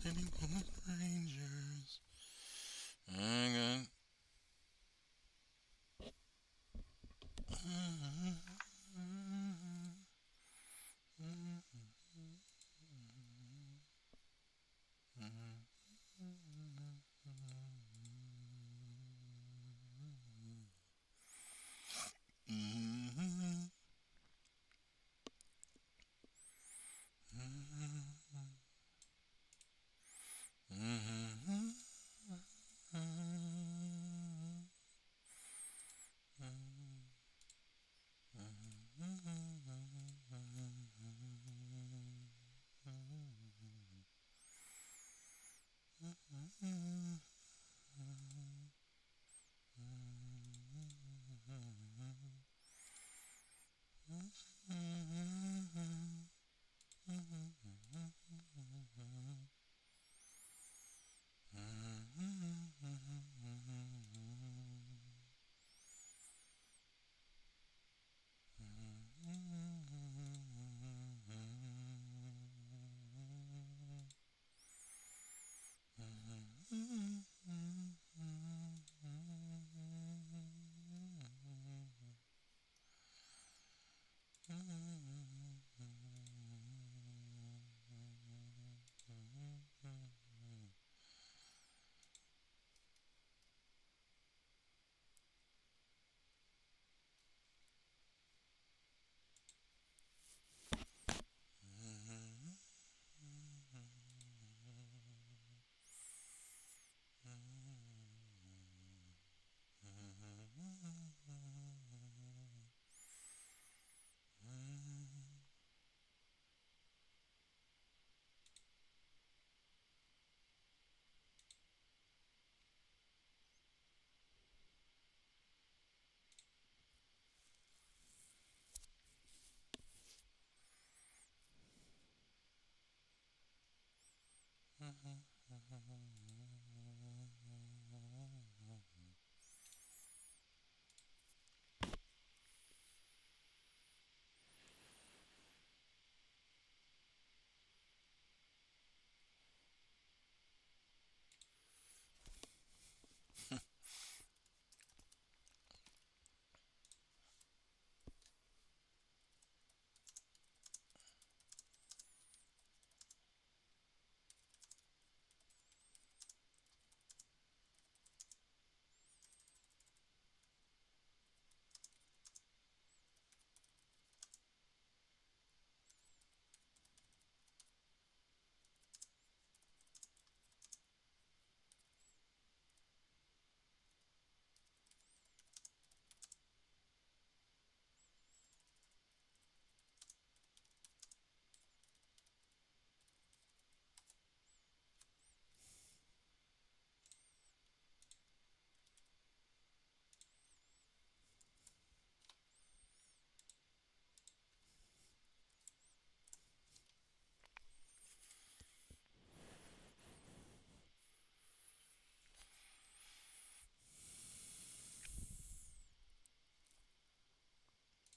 Painting for the strangers. Hang on.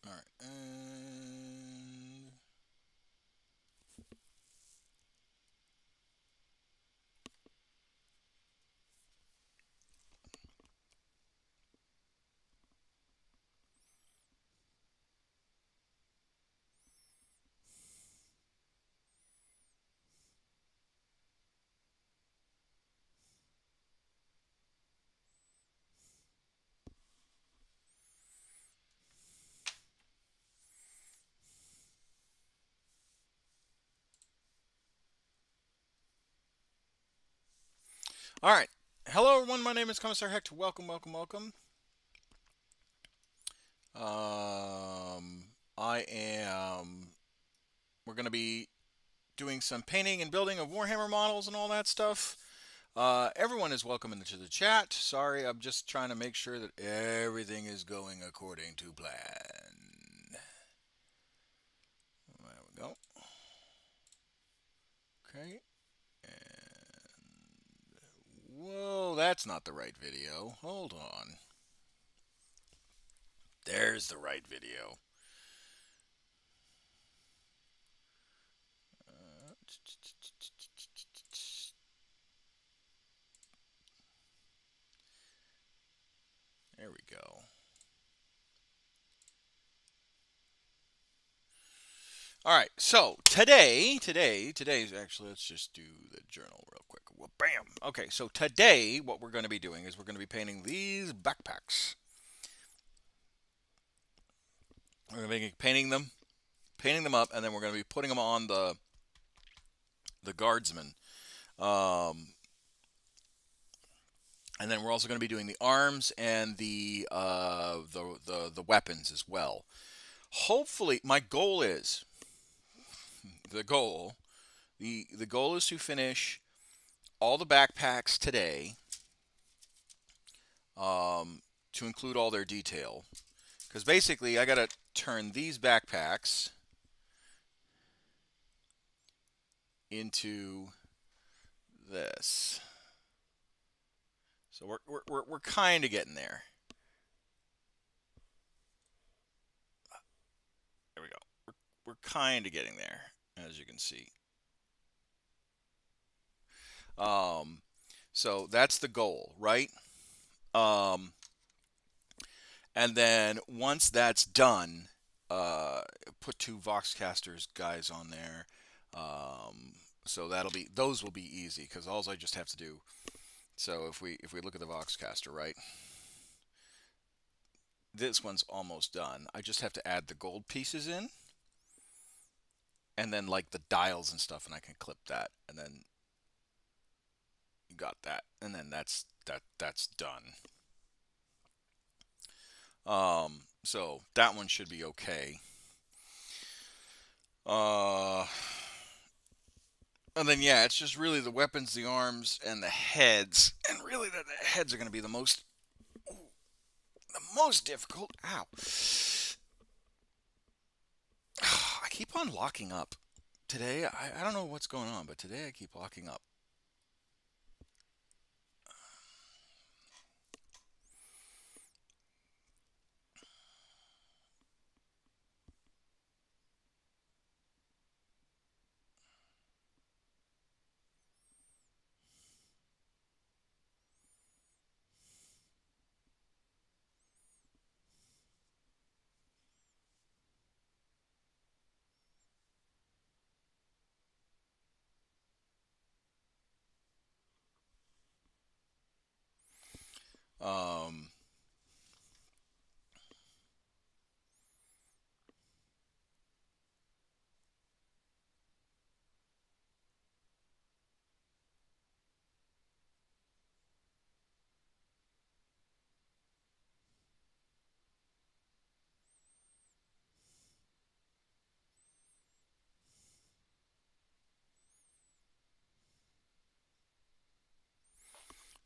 All right, and all right. Hello, everyone. My name is Commissar Hecht. Welcome, welcome, welcome. I am. We're going to be doing some painting and building of Warhammer models and all that stuff. Everyone is welcome into the chat. Sorry, I'm just trying to make sure that everything is going according to plan. There we go. Okay. And whoa, that's not the right video. Hold on. There's the right video. There we go. All right, so today's actually, let's just do the journal real quick. Well, bam. Okay, so today what we're going to be doing is we're going to be painting these backpacks. We're going to be painting them up, and then we're going to be putting them on the guardsmen. And then we're also going to be doing the arms and the weapons as well. Hopefully, my goal is the goal. The goal is to finish all the backpacks today, to include all their detail. Because basically, I got to turn these backpacks into this. So we're kind of getting there. There we go. We're kind of getting there, as you can see. So that's the goal, right? And then once that's done, put two Voxcasters guys on there. So those will be easy because all I just have to do. So if we look at the Voxcaster, right? This one's almost done. I just have to add the gold pieces in, and then like the dials and stuff, and I can clip that, and then you got that, and then that's done. So that one should be okay. And then yeah, it's just really the weapons, the arms, and the heads, and really the heads are going to be the most difficult. Ow! I keep on locking up today. I don't know what's going on, but today I keep locking up. Um,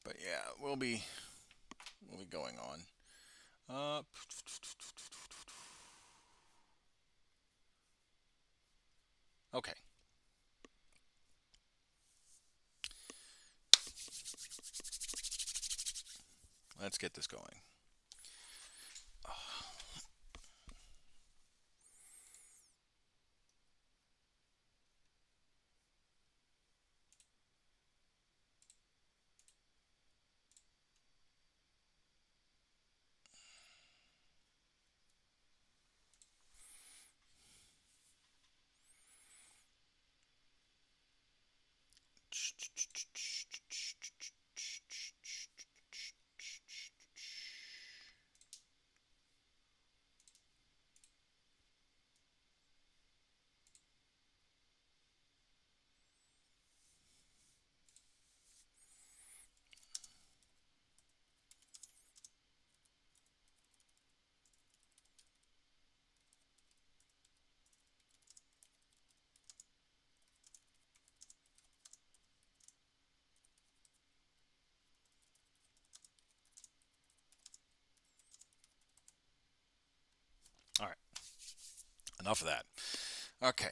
but yeah, we'll be going on. Okay. Let's get this going. All right. Enough of that. Okay.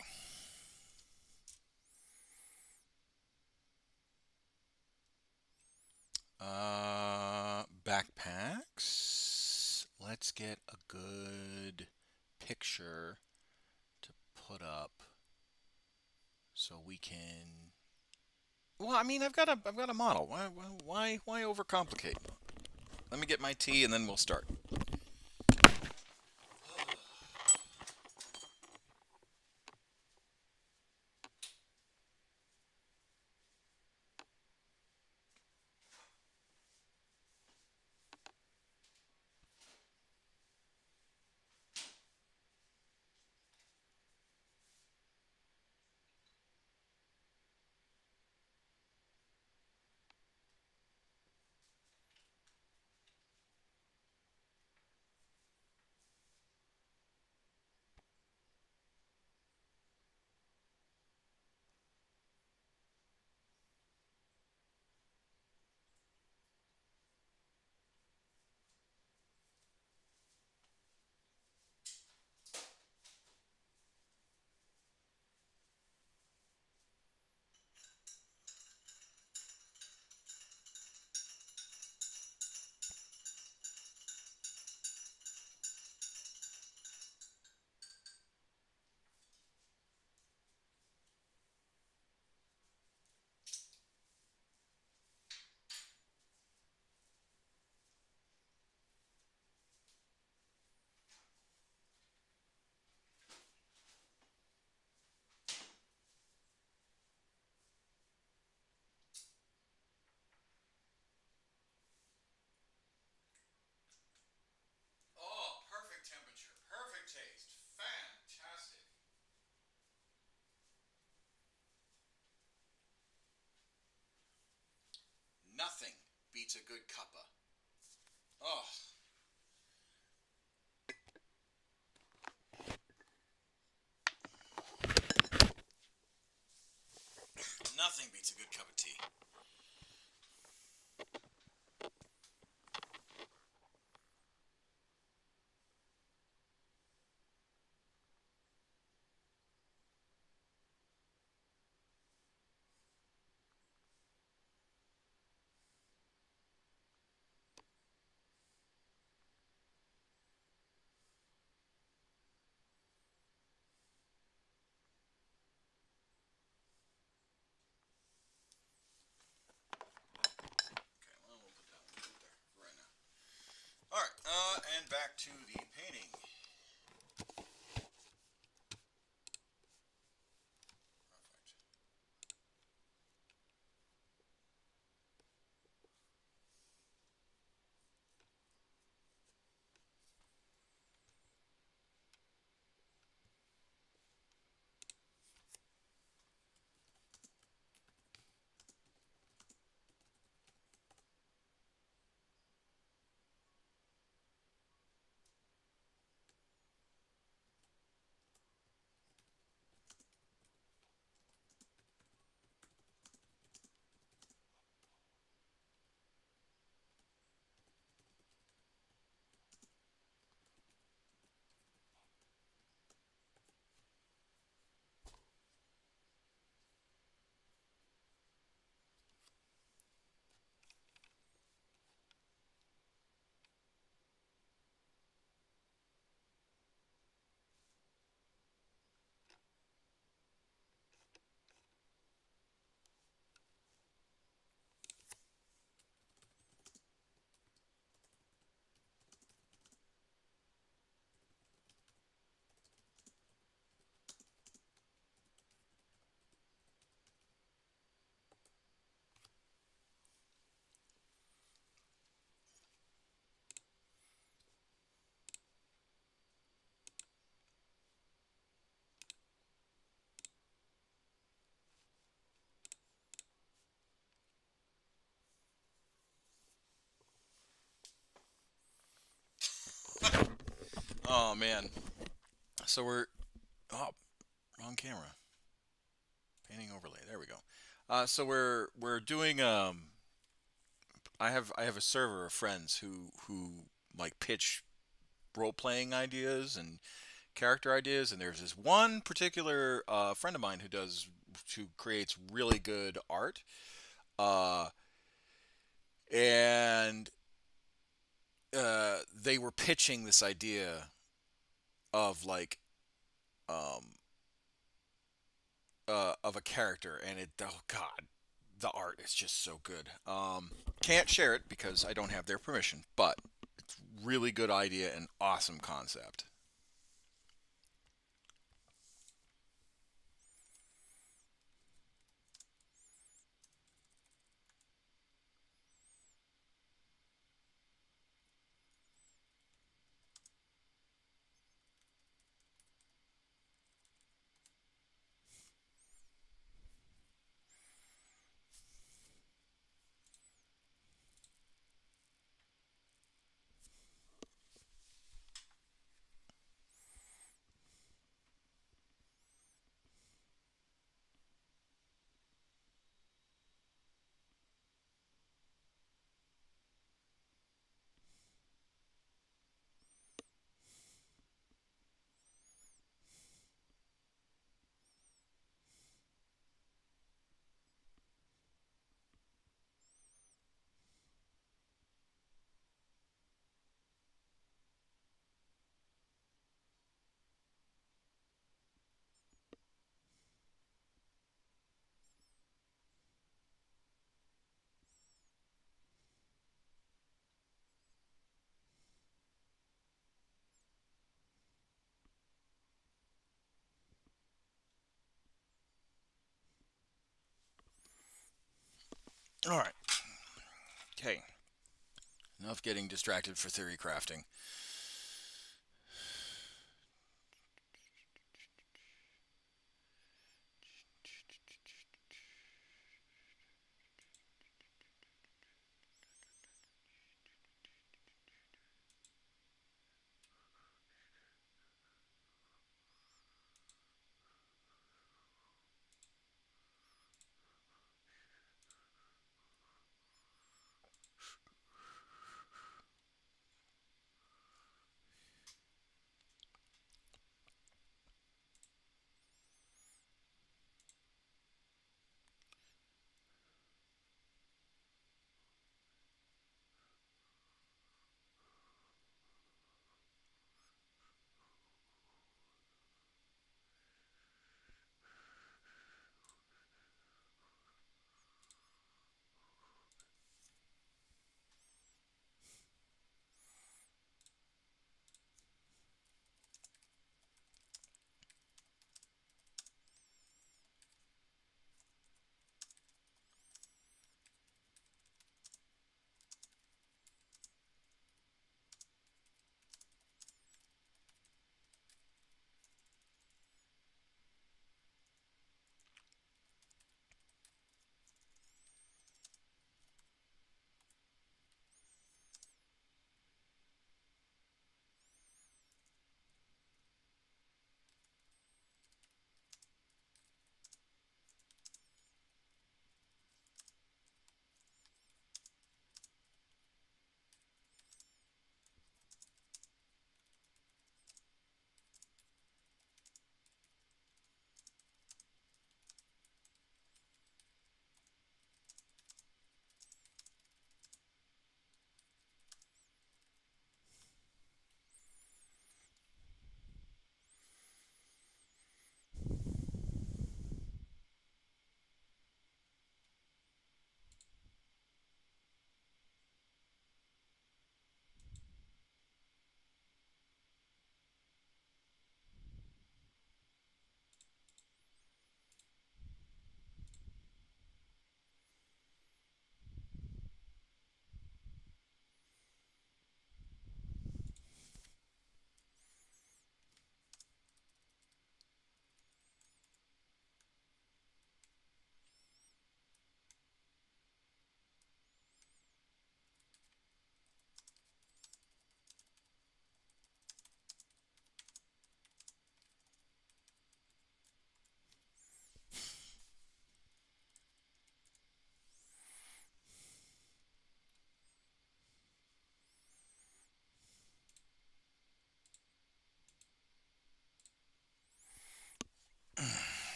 Backpacks. Let's get a good picture to put up so we can. Well, I mean, I've got a model. Why overcomplicate? Let me get my tea and then we'll start. Oh, perfect temperature, perfect taste, fantastic. Nothing beats a good cuppa. Oh, nothing beats a good cup of tea. Okay, well, we'll put that one there for right now. All right, and back to the painting. Perfect. Oh man. So we're oh wrong camera. Painting overlay. There we go. So we're doing I have a server of friends who like pitch role playing ideas and character ideas, and there's this one particular friend of mine who creates really good art. Uh, and they were pitching this idea of like um of a character, and it oh god, the art is just so good. Can't share it because I don't have their permission, but it's really good idea and awesome concept. All right. Okay. Enough getting distracted for theory crafting.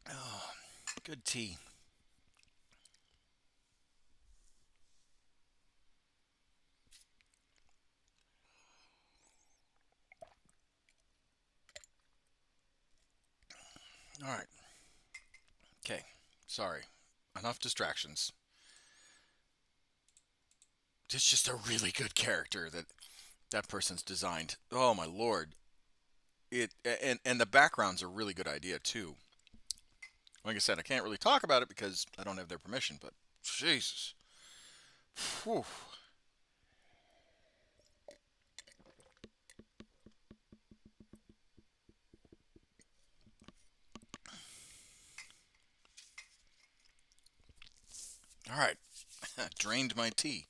Oh, good tea. All right. Okay. Sorry. Enough distractions. It's just a really good character that person's designed. Oh my lord. And the background's a really good idea too. Like I said, I can't really talk about it because I don't have their permission, but Jesus. Whew. All right. Drained my tea.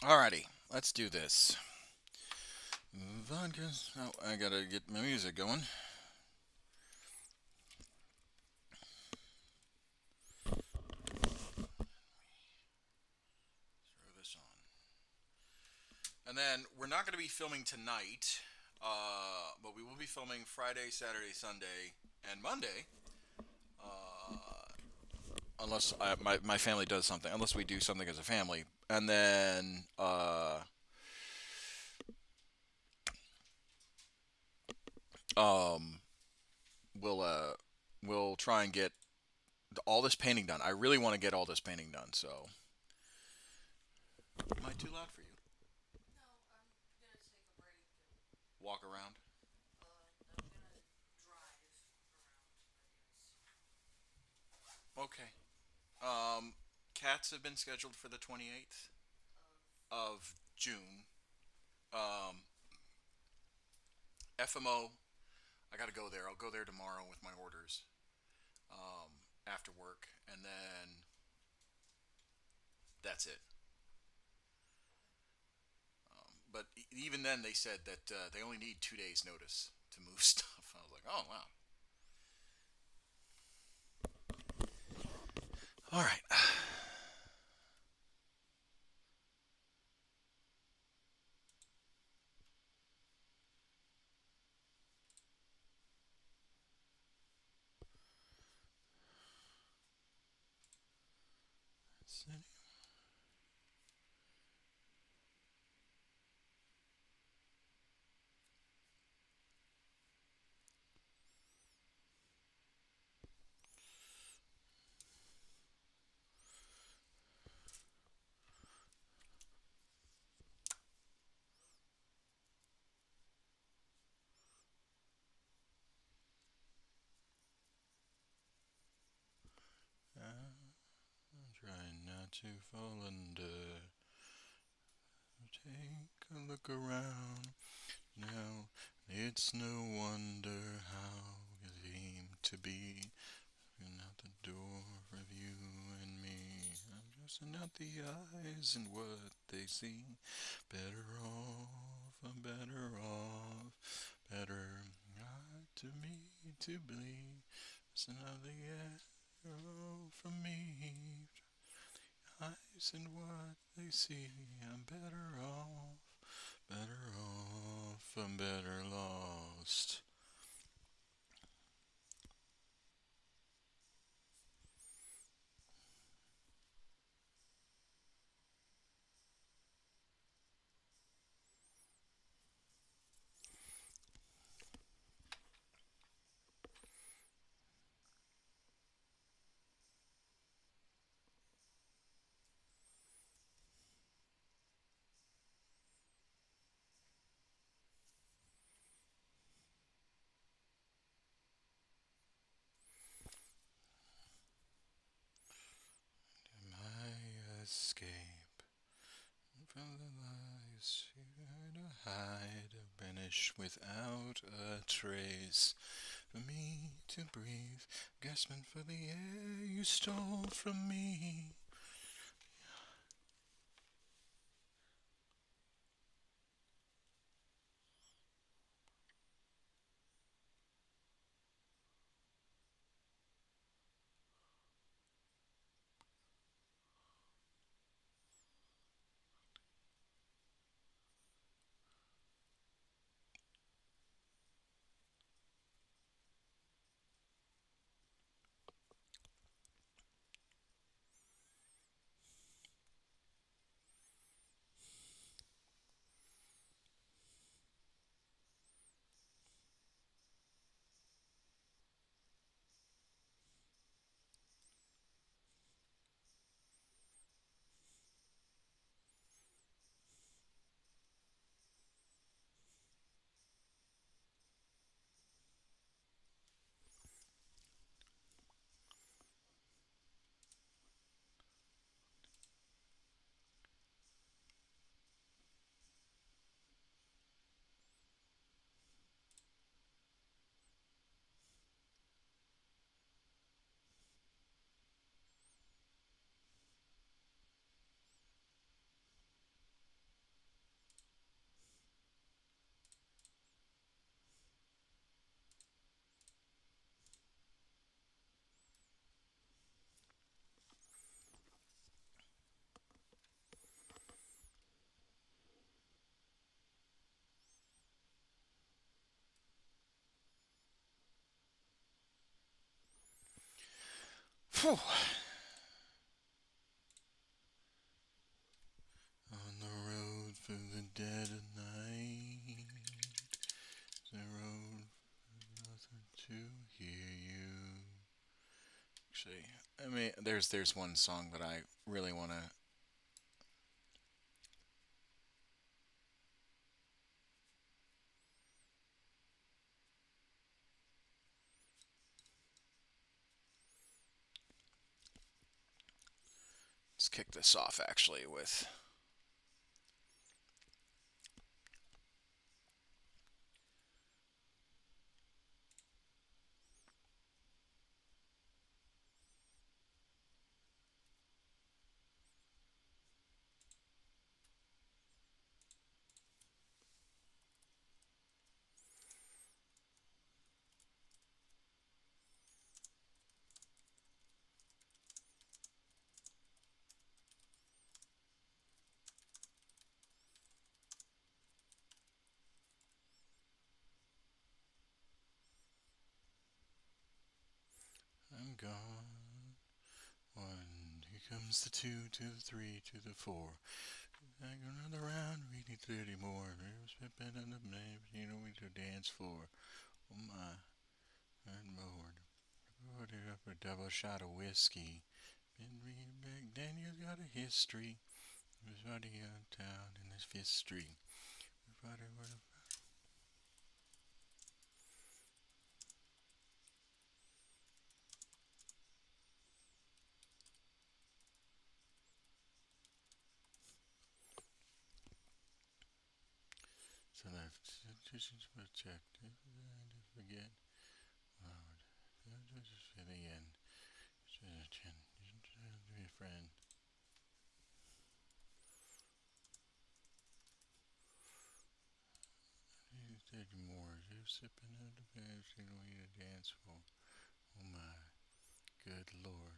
Alrighty, let's do this. Vodka. Oh, I gotta get my music going. Throw this on. And then we're not going to be filming tonight, but we will be filming Friday, Saturday, Sunday, and Monday. Unless my family does something, unless we do something as a family. And then um, we'll uh, we'll try and get all this painting done. I really want to get all this painting done. So, am I too loud for you? Walk around. Okay. Cats have been scheduled for the 28th of June. Um, FMO, I got to go there. I'll go there tomorrow with my orders after work, and then that's it. But even then, they said that they only need 2 days' notice to move stuff. I was like, oh wow. All right. I'm trying not to fall under. Take a look around now. It's no wonder how you seem to be. And out the door of you and me. I'm just not the eyes and what they see. Better off, I'm better off. Better not to me to bleed. It's another arrow from me. Eyes and what they see. I'm better off. Better off, I'm better lost. My escape. hide, vanish without a trace. For me to breathe, gasping for the air you stole from me. Phew. On the road through the dead of night, the road for nothing to hear you. Actually, I mean, there's one song that I really want to. Let's kick this off actually with. I'm gone. One, here comes the two, to the three, to the four. I go another round, we need 30 more. There's Pippin and the man, you know we to dance for. Oh my, and Lord. Ordered up a double shot of whiskey. Been reading back, Daniel's got a history. Everybody on town in this Fifth Street. Everybody, so left. Just check. Forget. Loud. Just for the end. Chin. Be a friend. 30 more. You're sipping out the pants. You don't need a dance for. Oh my. Good Lord.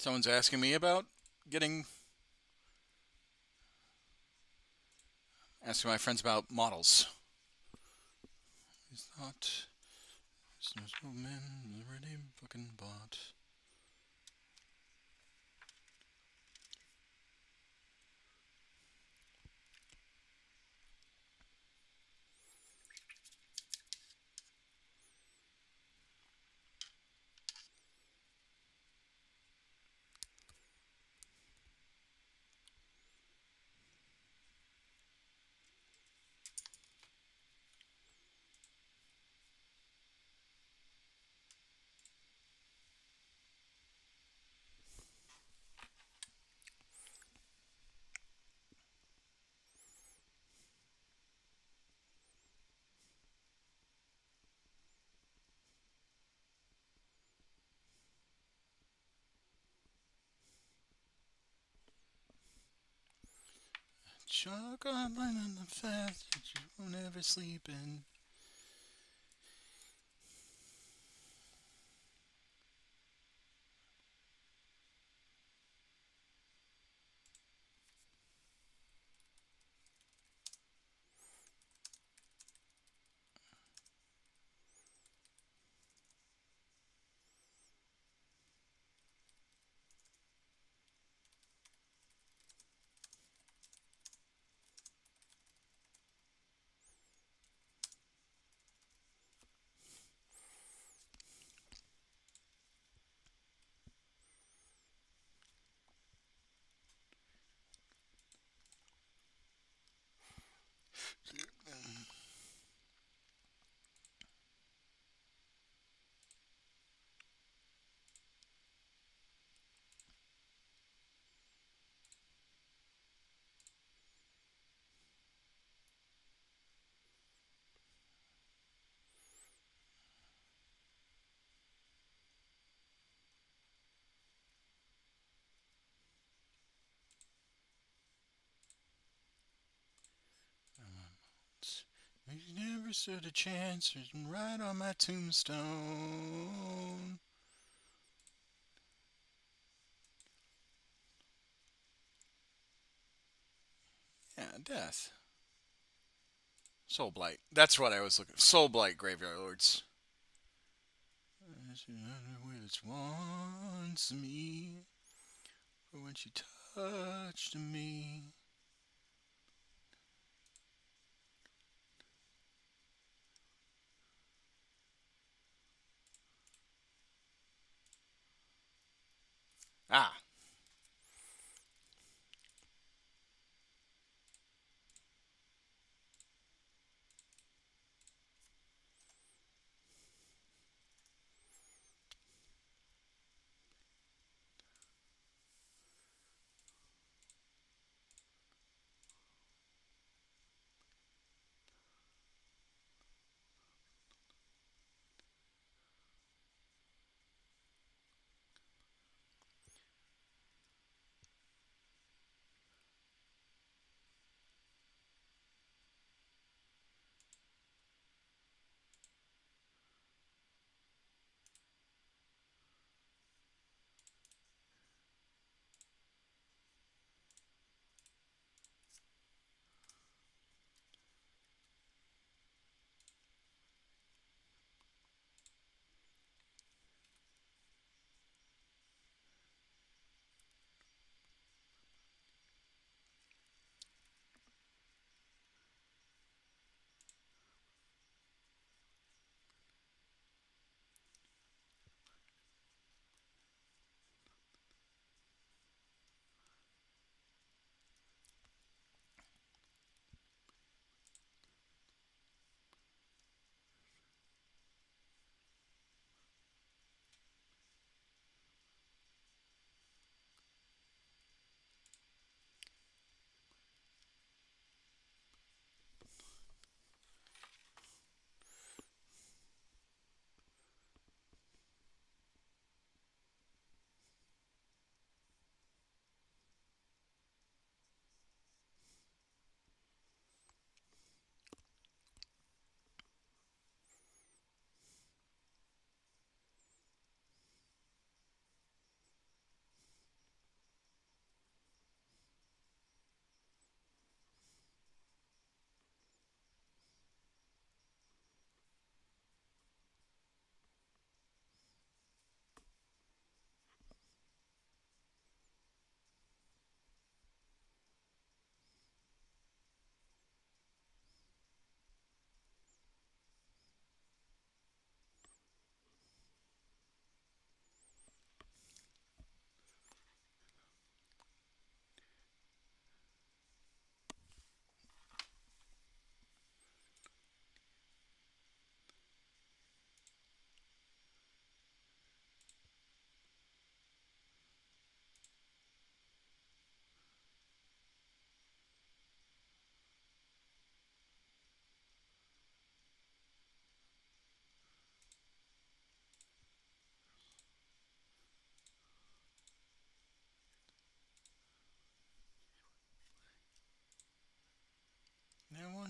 Someone's asking me about getting, asking my friends about models. He's not, there's no man already fucking bought. Chalk on line on the fast that you won't ever sleep in. You never stood a chance, written right on my tombstone. Yeah, death. Soul Blight. That's what I was looking for. Soul Blight Graveyard Lords. Which wants me for when she touched me. Ah.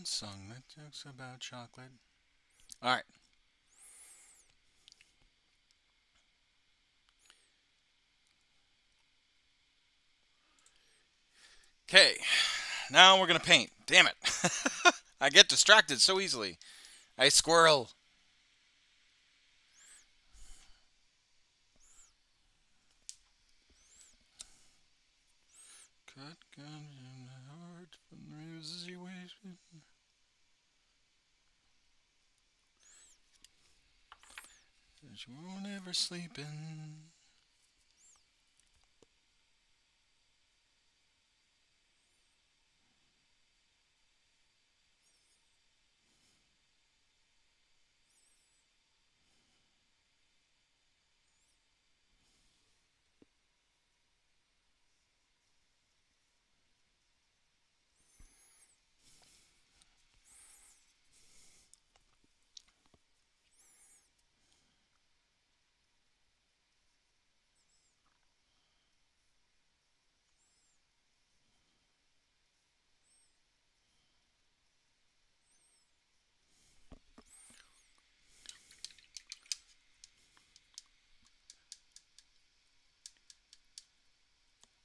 one song that talks about chocolate. All right. Okay. Now we're going to paint. Damn it. I get distracted so easily. I squirrel. Cut guns in the heart from the roses you wasted. That you won't ever sleep in.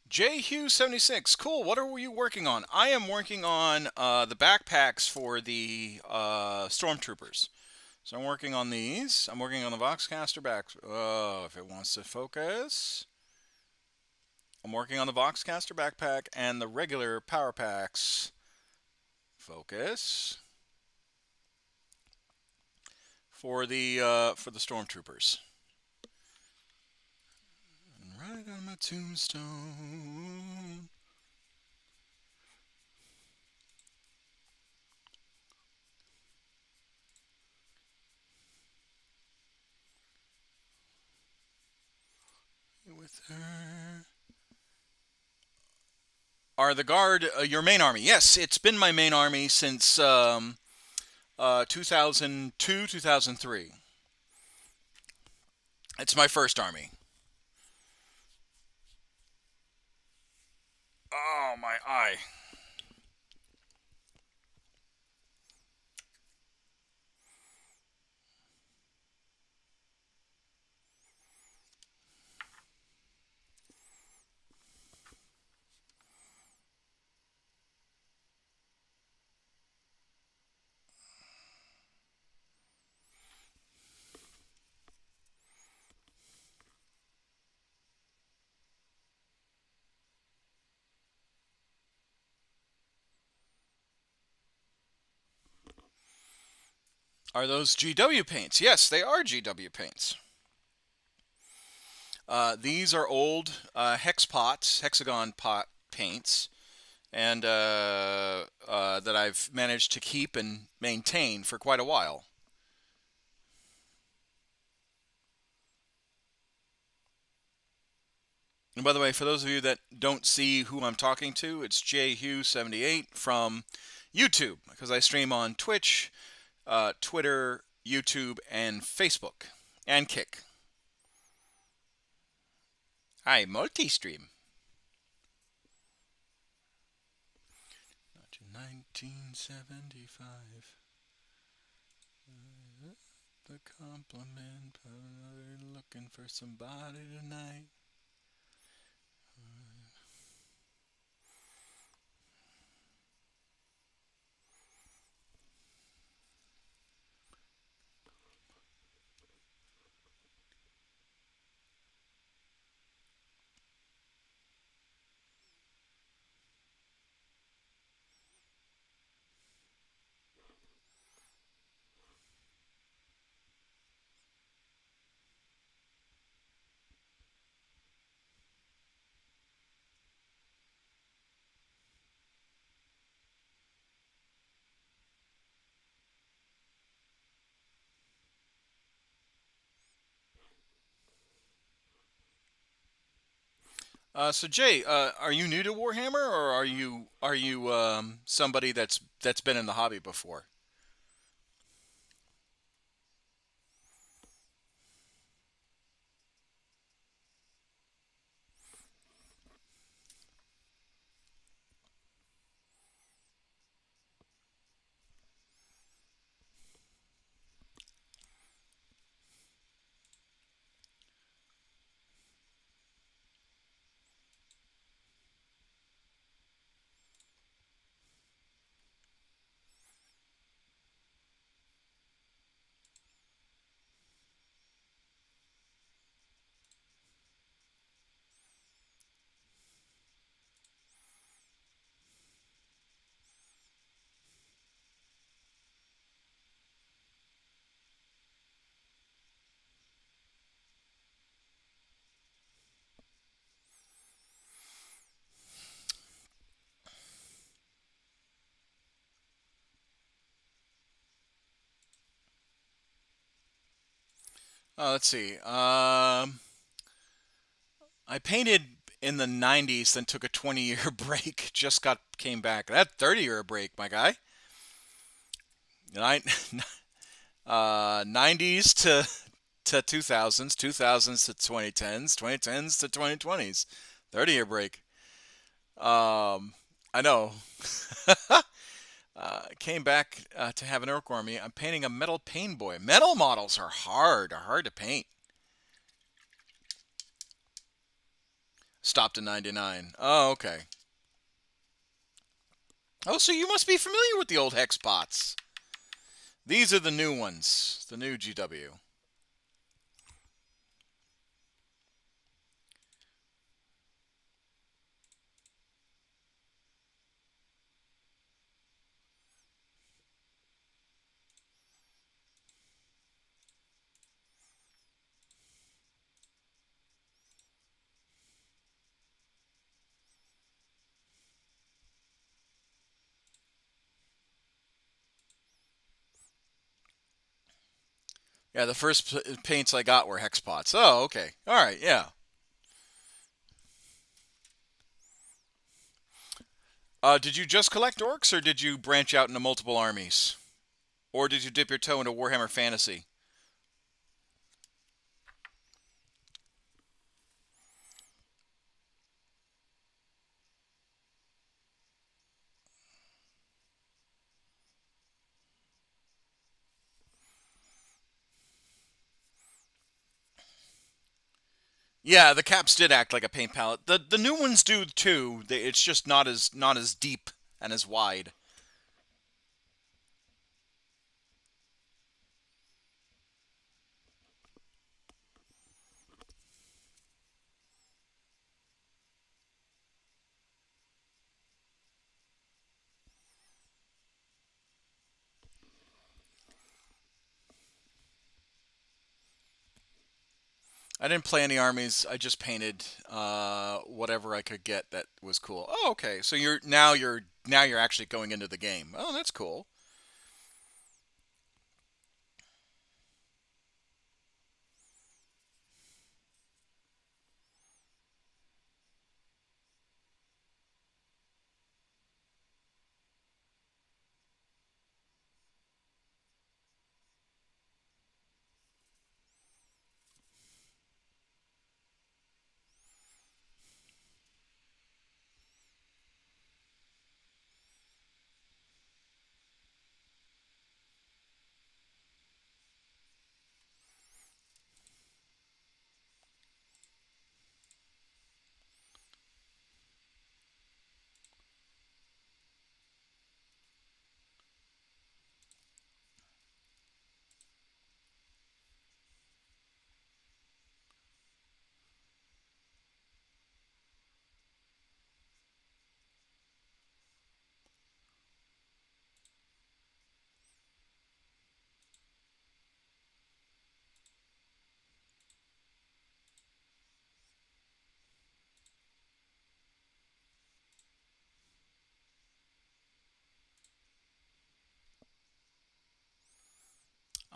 J Hugh 76. Cool. What are you working on? I am working on the backpacks for the stormtroopers. So I'm working on these. I'm working on the Voxcaster back. Oh, if it wants to focus. I'm working on the Voxcaster backpack and the regular power packs. Focus. For the stormtroopers. And right on my tombstone. With her. Are the Guard your main army? Yes, it's been my main army since 2002, 2003. It's my first army. Oh, my eye. Are those GW paints? Yes, they are GW paints. These are old hex pots, hexagon pot paints, and that I've managed to keep and maintain for quite a while. And by the way, for those of you that don't see who I'm talking to, it's jhugh78 from YouTube, because I stream on Twitch, Twitter, YouTube, and Facebook, and Kick. I multi-stream. 1975. The compliment. Looking for somebody tonight. So Jay, are you new to Warhammer, or are you somebody that's been in the hobby before? Let's see. I painted in the 90s, then took a 20-year break. Just came back. That 30-year break, my guy. Nine, 90s to 2000s, 2000s to 2010s, 2010s to 2020s. 30-year break. I know. Came back to have an orc army. I'm painting a metal pain boy. Metal models are hard to paint. Stopped at 99. Oh, okay. Oh, so you must be familiar with the old hex pots. These are the new ones, the new GW. Yeah, the first paints I got were hex pots. Oh, okay. All right, yeah. Did you just collect orcs, or did you branch out into multiple armies? Or did you dip your toe into Warhammer Fantasy? Yeah, the caps did act like a paint palette. The new ones do too. It's just not as deep and as wide. I didn't play any armies. I just painted whatever I could get that was cool. Oh, okay. So you're actually going into the game. Oh, that's cool.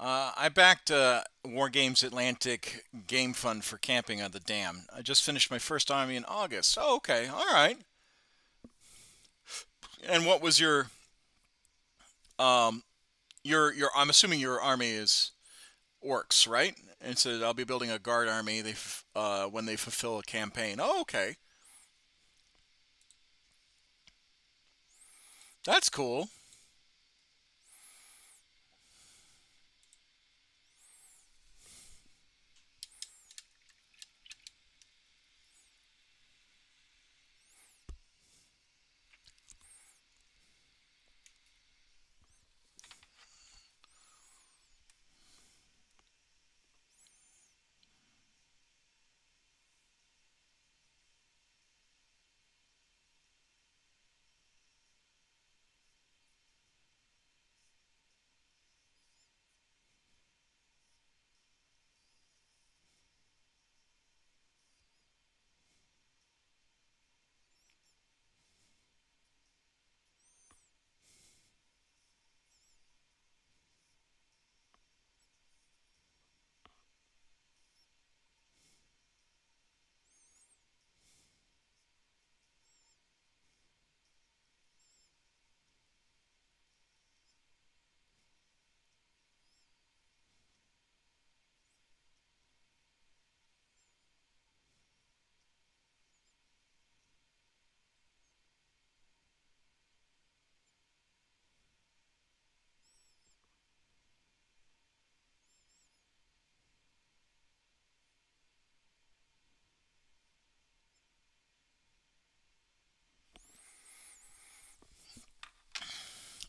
I backed War Games Atlantic Game Fund for camping on the dam. I just finished my first army in August. Oh, okay. All right. And what was um your I'm assuming your army is orcs, right? And so I'll be building a guard army when they fulfill a campaign. Oh, okay. That's cool.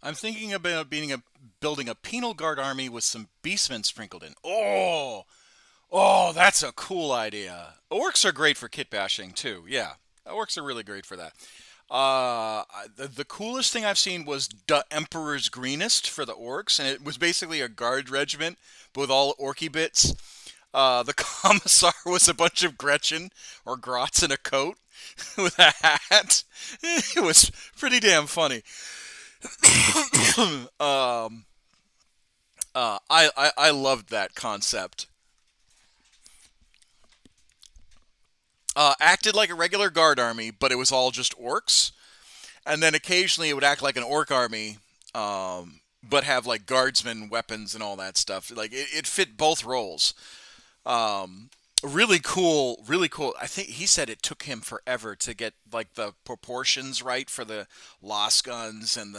I'm thinking about building a penal guard army with some beastmen sprinkled in. Oh, that's a cool idea. Orcs are great for kit bashing too. Yeah, orcs are really great for that. The coolest thing I've seen was the Emperor's Greenest for the orcs, and it was basically a guard regiment with all orky bits. The Commissar was a bunch of Gretchen or Grots in a coat with a hat. It was pretty damn funny. um, I loved that concept. Acted like a regular guard army, but it was all just orcs. And then occasionally it would act like an orc army, but have like guardsmen, weapons, and all that stuff. Like it fit both roles. Um, really cool, really cool. I think he said it took him forever to get like the proportions right for the lost guns and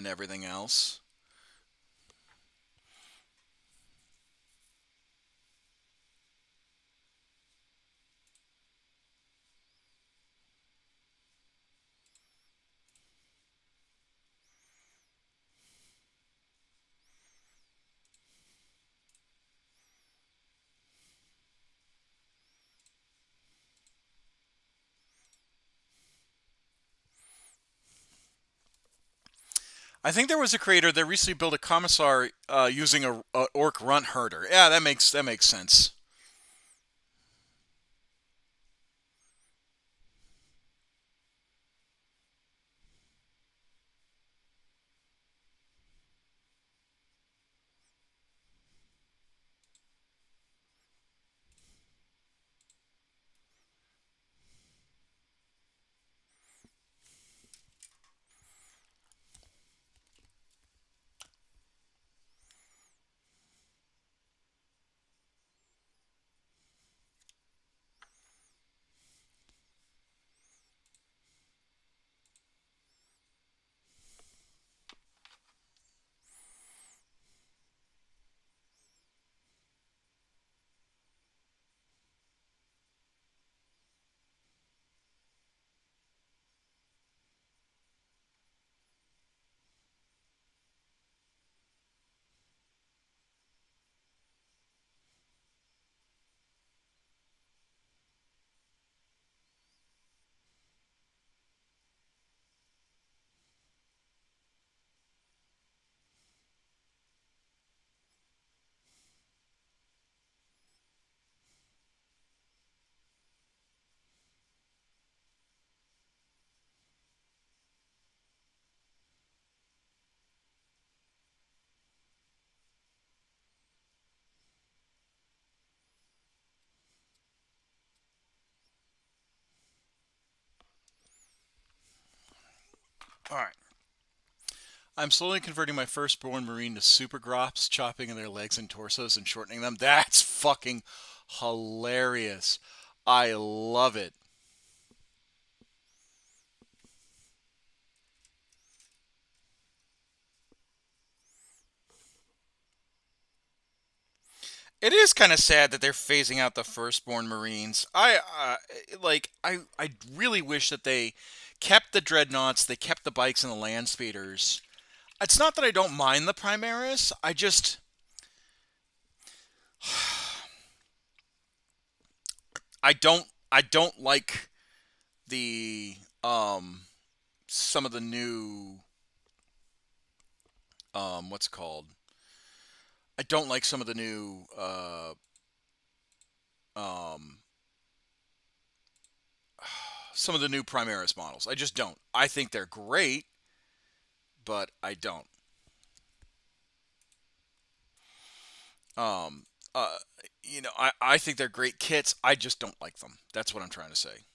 everything else. I think there was a creator that recently built a commissar using a orc runt herder. Yeah, that makes sense. All right. I'm slowly converting my firstborn marine to super grops, chopping their legs and torsos and shortening them. That's fucking hilarious. I love it. It is kind of sad that they're phasing out the firstborn Marines. I really wish that they kept the dreadnoughts, they kept the bikes and the land speeders. It's not that I don't mind the Primaris. I don't like the some of the new what's it called? I don't like some of the new um some of the new Primaris models. I just don't. I think they're great, but I don't. Um, uh, I think they're great kits. I just don't like them. That's what I'm trying to say.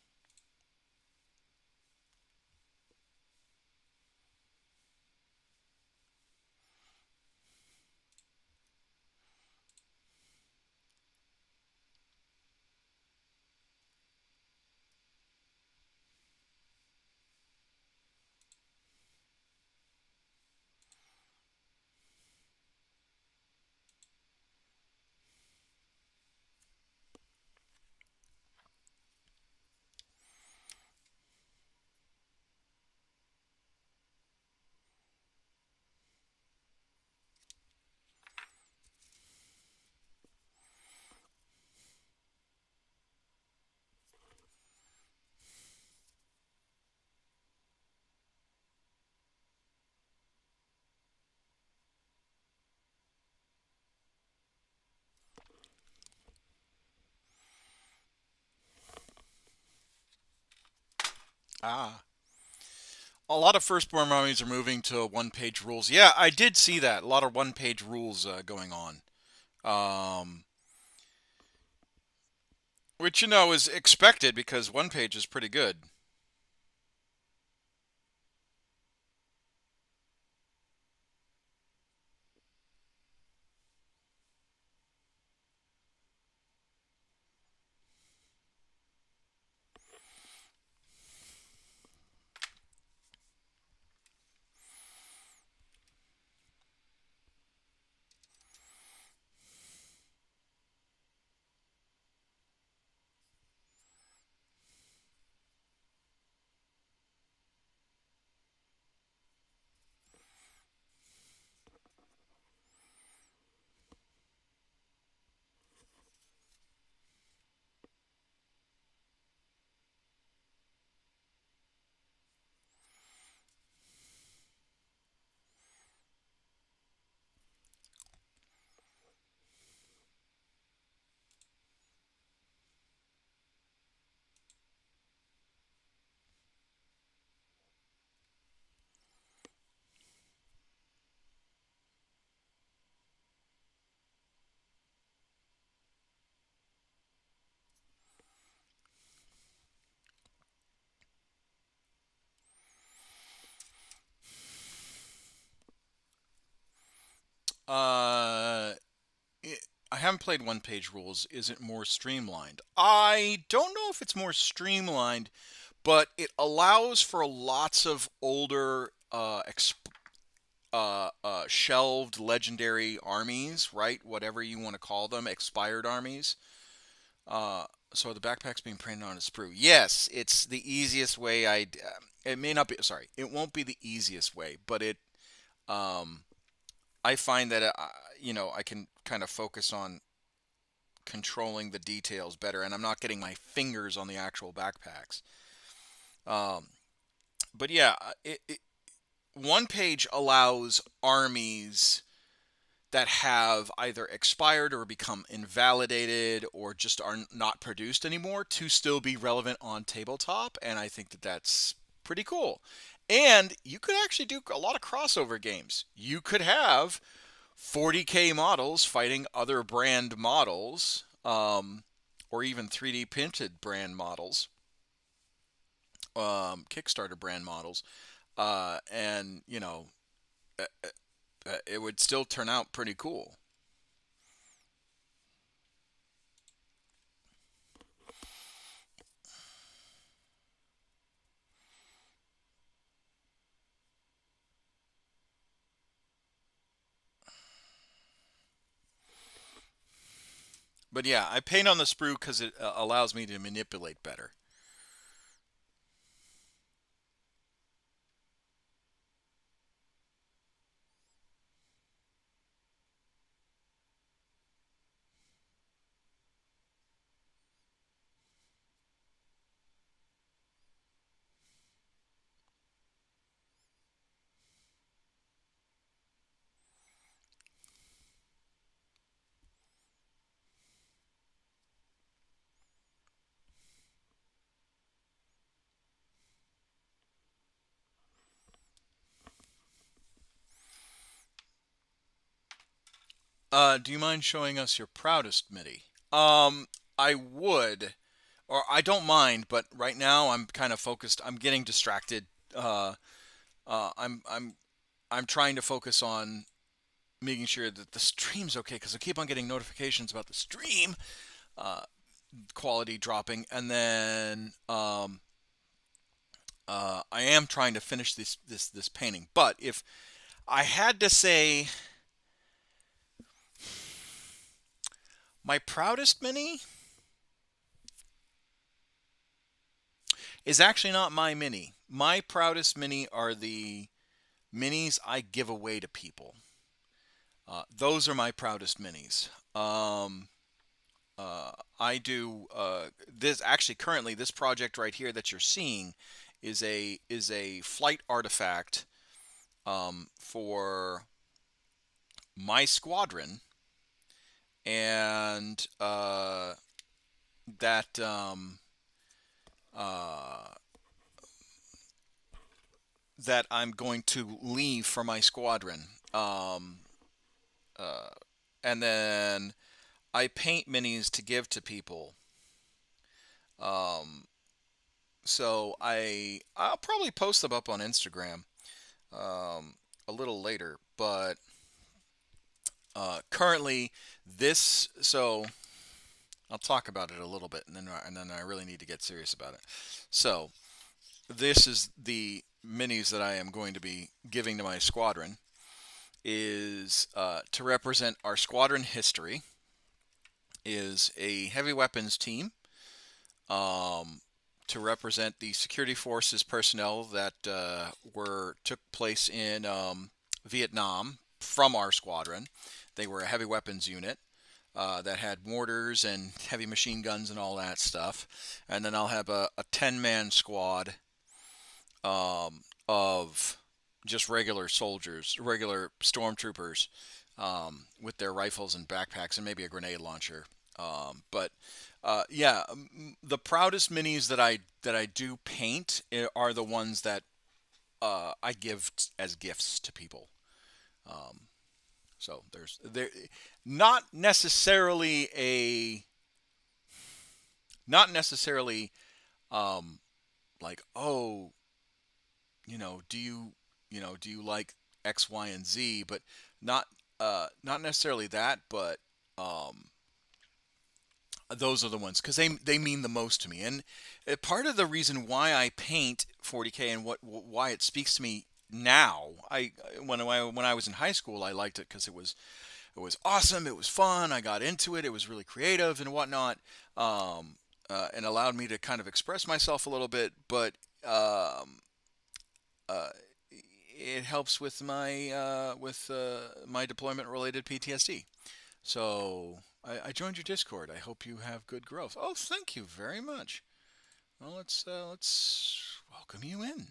Ah. A lot of firstborn armies are moving to one-page rules. Yeah, I did see that. A lot of one-page rules going on. Um, which, is expected because one page is pretty good. Uh, I haven't played one-page rules. Is it more streamlined? I don't know if it's more streamlined, but it allows for lots of older, shelved legendary armies, right? Whatever you want to call them, expired armies. Uh, so the backpack's being printed on a sprue. Yes, it's the easiest way. It may not be. Sorry, it won't be the easiest way, but Um, I find that I can kind of focus on controlling the details better, and I'm not getting my fingers on the actual backpacks. Um, but yeah, one page allows armies that have either expired or become invalidated or just are not produced anymore to still be relevant on tabletop, and I think that that's pretty cool. And you could actually do a lot of crossover games. You could have 40K models fighting other brand models, or even 3D printed brand models, Kickstarter brand models, and uh, it would still turn out pretty cool. But yeah, I paint on the sprue because it allows me to manipulate better. Do you mind showing us your proudest MIDI? I would, or I don't mind, but right now I'm kind of focused. I'm getting distracted. Uh, uh, I'm I'm I'm trying to focus on making sure that the stream's okay because I keep on getting notifications about the stream uh, quality dropping, and then I am trying to finish this painting. But if I had to say my proudest mini is actually not my mini. My proudest mini are the minis I give away to people. Those are my proudest minis. I do this actually currently this project right here that you're seeing is a flight artifact for my squadron, and that uh, that I'm going to leave for my squadron. Um, uh, and then I paint minis to give to people. Um, so I'll probably post them up on Instagram a little later. But currently, this so I'll talk about it a little bit, and then I really need to get serious about it. So this is the minis that I am going to be giving to my squadron. Is to represent our squadron history. Is a heavy weapons team. Um, to represent the security forces personnel that were took place in Vietnam from our squadron. They were a heavy weapons unit that had mortars and heavy machine guns and all that stuff. And then I'll have a 10-man squad of just regular soldiers, regular stormtroopers with their rifles and backpacks and maybe a grenade launcher. Yeah, the proudest minis that I do paint are the ones that I give as gifts to people. Um, so there not necessarily a not necessarily um, like, oh, do you like X, Y, and Z, but not not necessarily that, but um, those are the ones because they mean the most to me. And part of the reason why I paint 40K and why it speaks to me now, when I was in high school, I liked it because it was awesome, it was fun, I got into it, it was really creative and whatnot, and allowed me to kind of express myself a little bit. But uh, it helps with my deployment related PTSD. So I joined your Discord. I hope you have good growth. Oh, thank you very much. Well, let's welcome you in.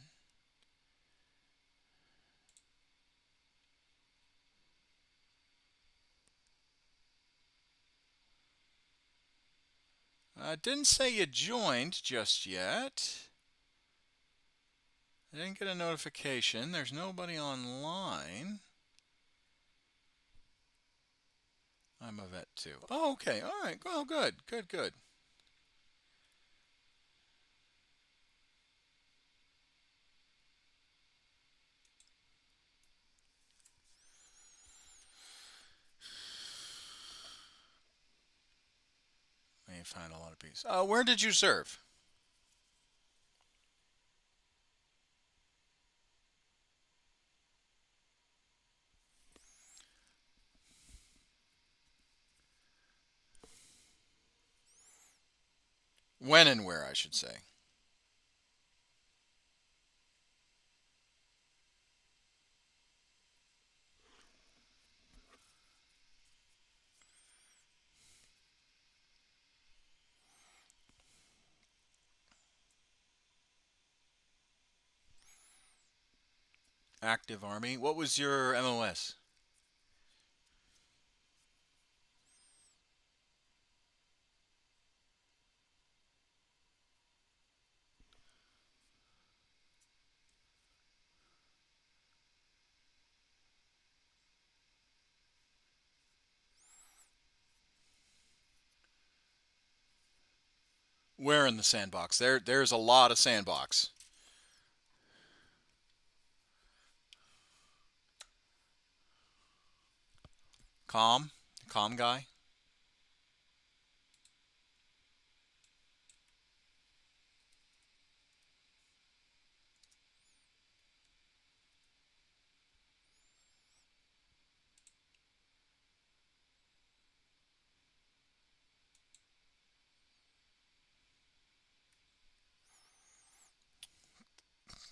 Didn't say you joined just yet. I didn't get a notification. There's nobody online. I'm a vet too. Oh, okay. All right. Well, good, good, good. I find a lot of peace. Where did you serve? When and where, I should say. Active Army. What was your MOS? Where in the sandbox? There's a lot of sandbox. Calm, calm guy.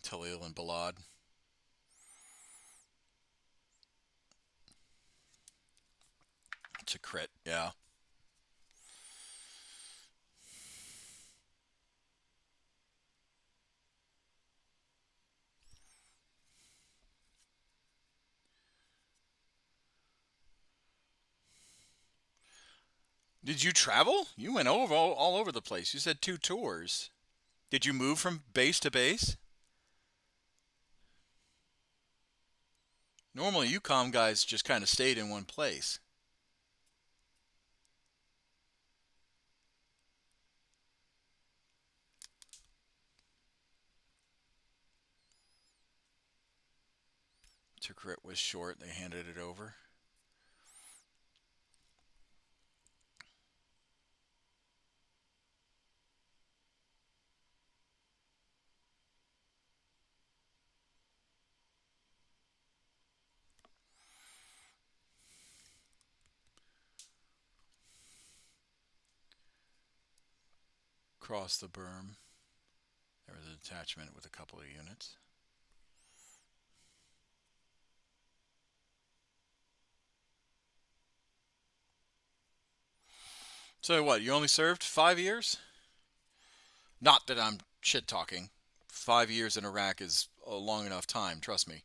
Talil and Balad. It's a crit. Yeah. Did you travel? You went all over the place. You said 2 tours. Did you move from base to base? Normally, you comm guys just kind of stayed in one place. Crit was short. They handed it over. Cross the berm. There was a detachment with a couple of units. So what, you only served 5 years? Not that I'm shit talking. 5 years in Iraq is a long enough time, trust me.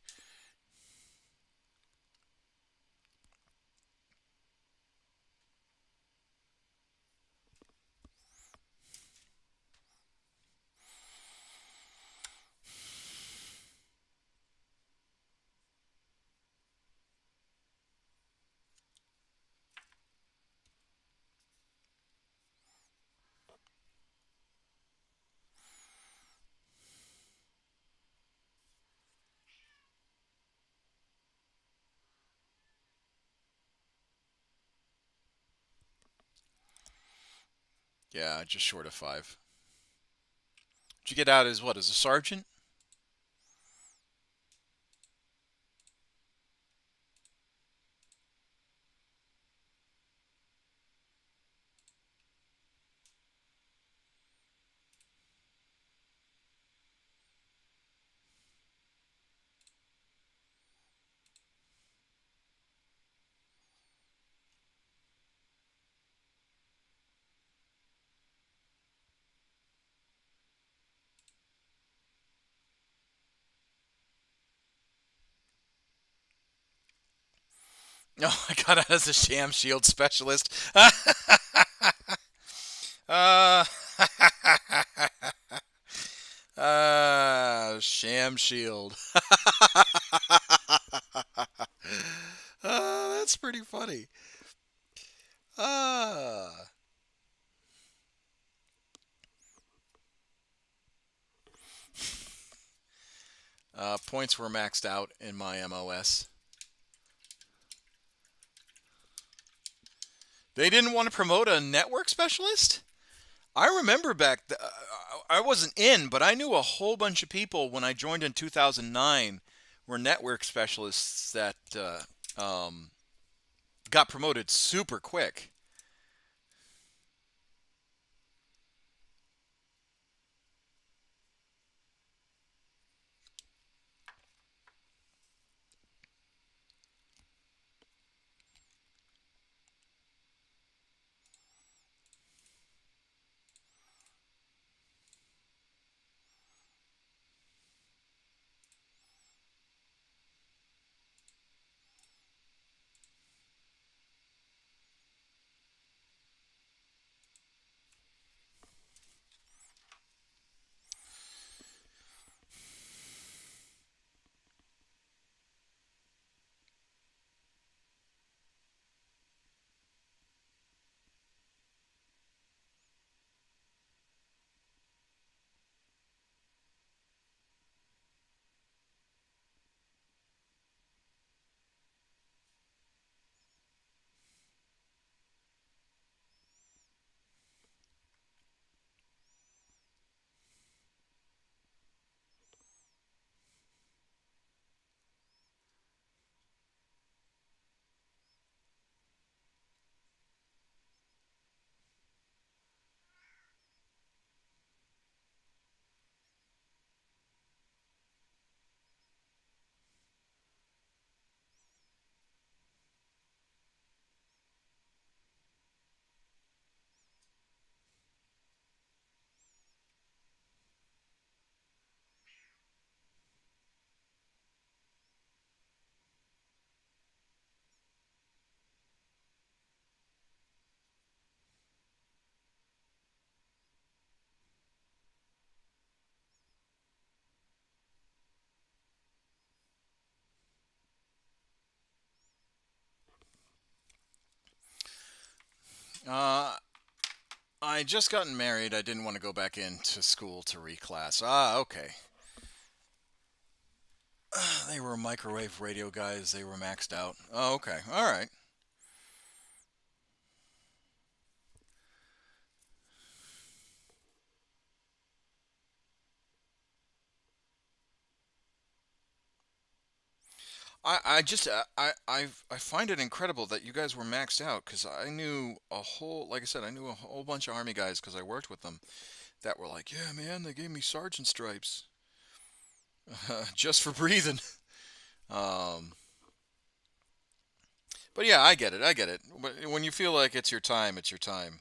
Yeah, just short of 5. Did you get out as what, as a sergeant? No, I got out as a sham shield specialist. uh, sham shield. That's pretty funny. Uh, Points were maxed out in my MOS. They didn't want to promote a network specialist? I remember I wasn't in, but I knew a whole bunch of people when I joined in 2009 were network specialists that got promoted super quick. Uh, I just gotten married. I didn't want to go back into school to reclass. Ah, okay. They were microwave radio guys. They were maxed out. Oh, okay. All right. I just I find it incredible that you guys were maxed out because I knew a whole like I said I knew a whole bunch of army guys because I worked with them that were like, yeah, man, they gave me sergeant stripes just for breathing. Um, but yeah, I get it. I get it. But when you feel like it's your time, it's your time.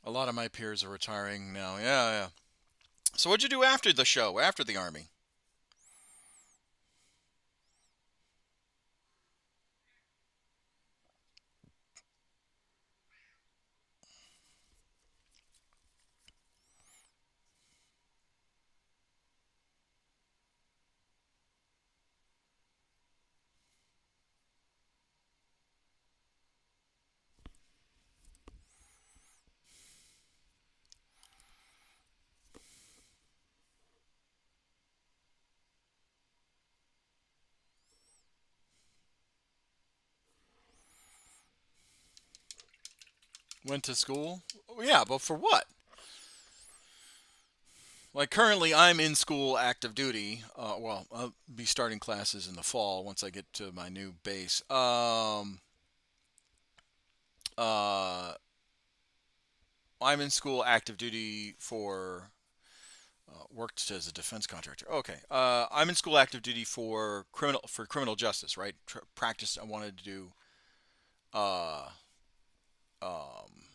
A lot of my peers are retiring now. Yeah, yeah. So what'd you do after the show? After the army? Went to school? Yeah, but for what? Like currently, I'm in school active duty. Well, I'll be starting classes in the fall once I get to my new base. Uh, I'm in school active duty for worked as a defense contractor. Okay. I'm in school active duty for criminal justice, right? Practice. I wanted to do uh, um,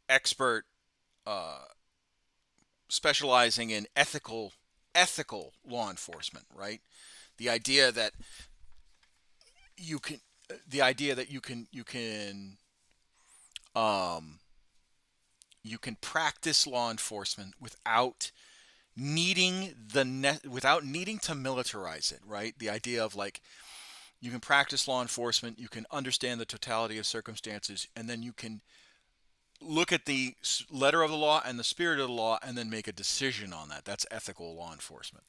expert uh, specializing in ethical law enforcement, right? The idea that you can the idea that um, you can practice law enforcement without needing to militarize it, right? The idea of like you can practice law enforcement, you can understand the totality of circumstances, and then you can look at the letter of the law and the spirit of the law, and then make a decision on that. That's ethical law enforcement,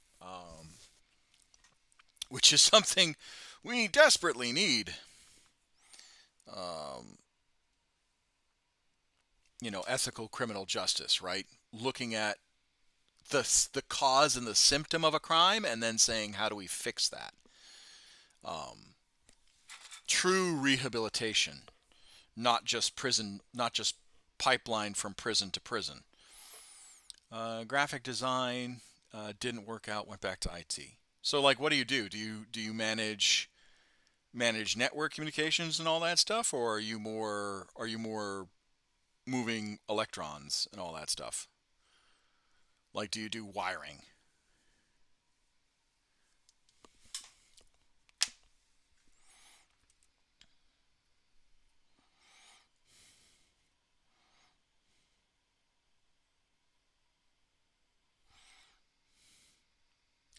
which is something we desperately need. Um, ethical criminal justice, right? Looking at the cause and the symptom of a crime, and then saying how do we fix that. Um, True rehabilitation, not just pipeline from prison to prison. Graphic design didn't work out. Went back to IT. So, like, what do you do? Do you manage network communications and all that stuff, or are you more moving electrons and all that stuff? Like, do you do wiring?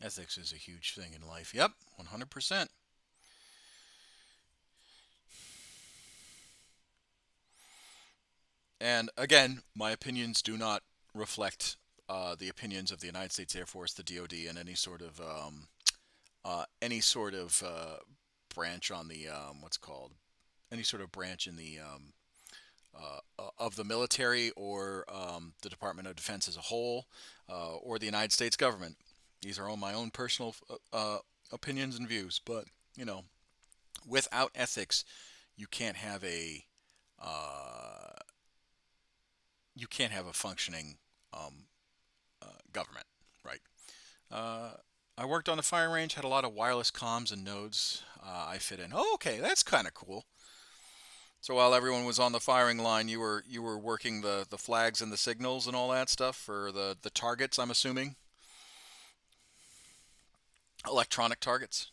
Ethics is a huge thing in life. Yep, 100%. And again, my opinions do not reflect the opinions of the United States Air Force, the DoD, and any sort of branch on the what's called any sort of branch in the of the military or the Department of Defense as a whole, or the United States government. These are all my own personal opinions and views, but you know, without ethics, you can't have a uh, you can't have a functioning um, government, right? Uh, I worked on the firing range, had a lot of wireless comms and nodes I fit in. Oh, okay, that's kind of cool. So while everyone was on the firing line, you were working the flags and the signals and all that stuff for the targets. I'm assuming electronic targets.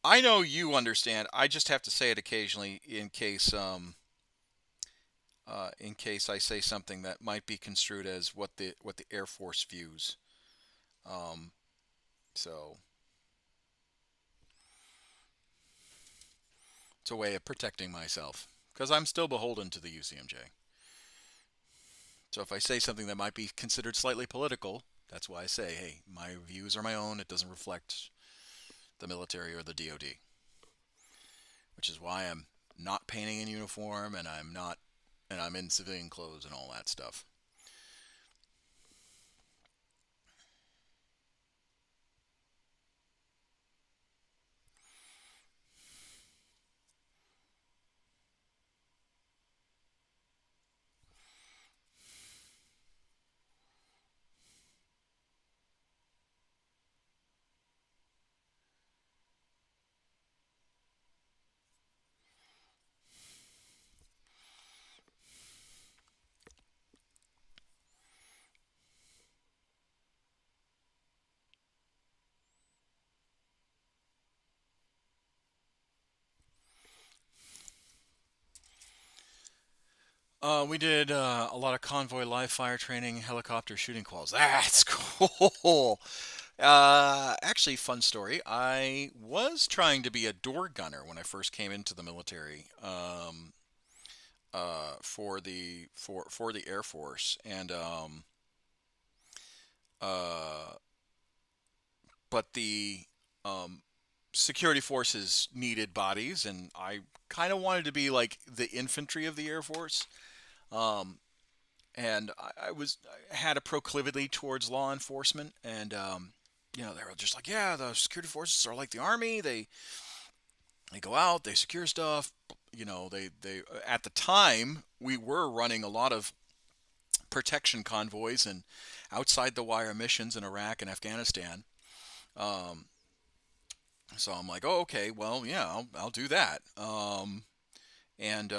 I know you understand. I just have to say it occasionally in case I say something that might be construed as what the Air Force views. Um, so it's a way of protecting myself because I'm still beholden to the UCMJ. So if I say something that might be considered slightly political, that's why I say, hey, my views are my own. It doesn't reflect the military or the DoD, which is why I'm not painting in uniform and I'm in civilian clothes and all that stuff. We did a lot of convoy live fire training, helicopter shooting quals. That's cool. Actually, fun story. I was trying to be a door gunner when I first came into the military, for the Air Force, and uh, but the um, security forces needed bodies, and I kind of wanted to be like the infantry of the Air Force. Um, and I had a proclivity towards law enforcement, and they were just like, yeah, the security forces are like the army. They go out, they secure stuff. They at the time we were running a lot of protection convoys and outside the wire missions in Iraq and Afghanistan. Um, so I'm like, oh, okay, well, yeah, I'll do that. And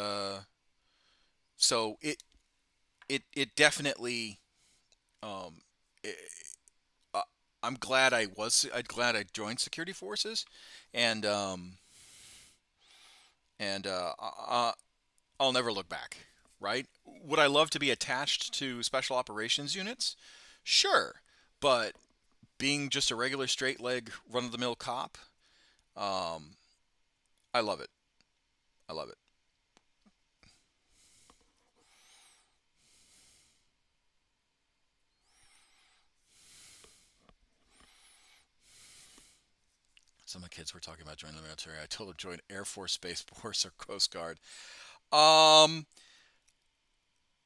so it definitely um, it, uh, I'm glad I joined security forces, and and I'll never look back. Right? Would I love to be attached to special operations units? Sure, but being just a regular straight leg run of the mill cop, um, I love it. I love it. Some of the kids were talking about joining the military. I told them join Air Force, Space Force, or Coast Guard. Um,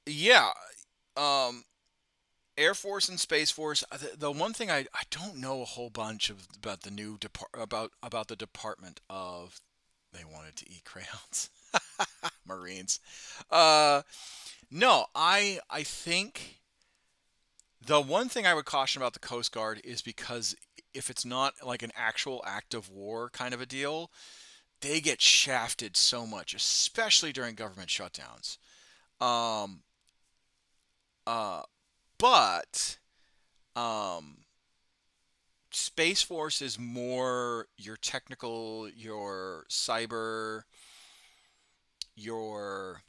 yeah. Um, Air Force and Space Force. The one thing I don't know a whole bunch about the new about the Department of. They wanted to eat crayons. Marines. Uh, no, I think the one thing I would caution about the Coast Guard is because if it's not like an actual act of war kind of a deal, they get shafted so much, especially during government shutdowns. Um, uh, but um, Space Force is more your technical, your cyber, your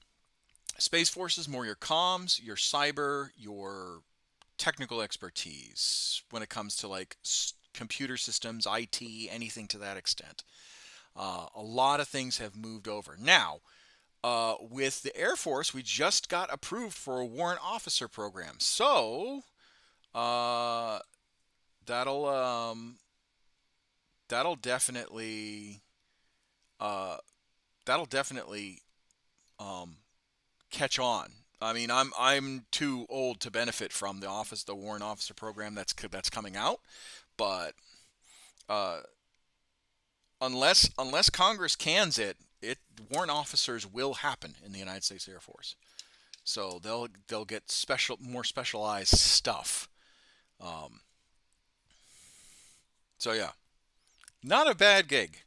Space Force is more your comms, your cyber, your technical expertise when it comes to like computer systems, IT, anything to that extent. A lot of things have moved over. Now, with the Air Force, we just got approved for a warrant officer program. So uh, that'll um, that'll definitely uh, that'll definitely um, catch on. I mean, I'm too old to benefit from the warrant officer program that's coming out, But uh, unless Congress cans it, warrant officers will happen in the United States Air Force. So they'll get more specialized stuff. Um, so yeah, not a bad gig.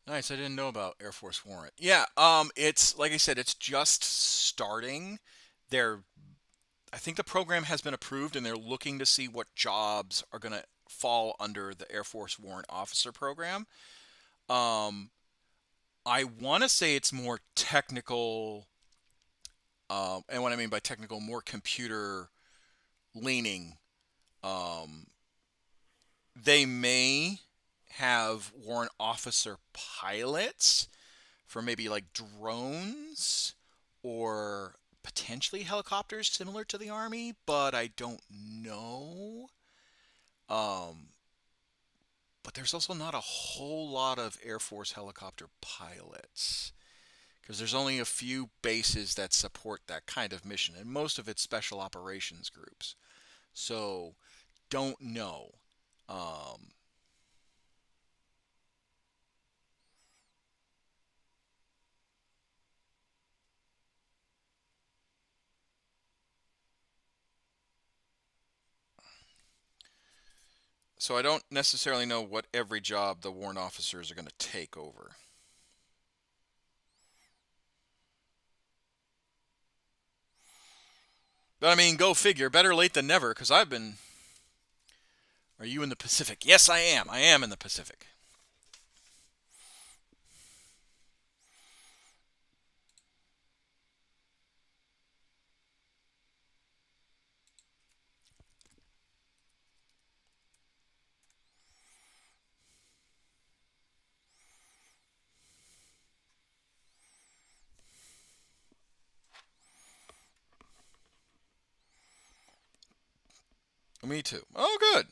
Nice. I didn't know about Air Force warrant. Yeah. It's like I said, it's just starting. They're I think the program has been approved, and they're looking to see what jobs are going to fall under the Air Force warrant officer program. Um, I want to say it's more technical, and what I mean by technical, more computer leaning. Um, they may have warrant officer pilots for maybe like drones or potentially helicopters similar to the Army, but I don't know. Um, but there's also not a whole lot of Air Force helicopter pilots because there's only a few bases that support that kind of mission, and most of it's special operations groups. So, don't know. Um, so, I don't necessarily know what every job the warrant officers are going to take over. But I mean, go figure. Better late than never because I've been. Are you in the Pacific? Yes, I am. I am in the Pacific. Me too. Oh, good.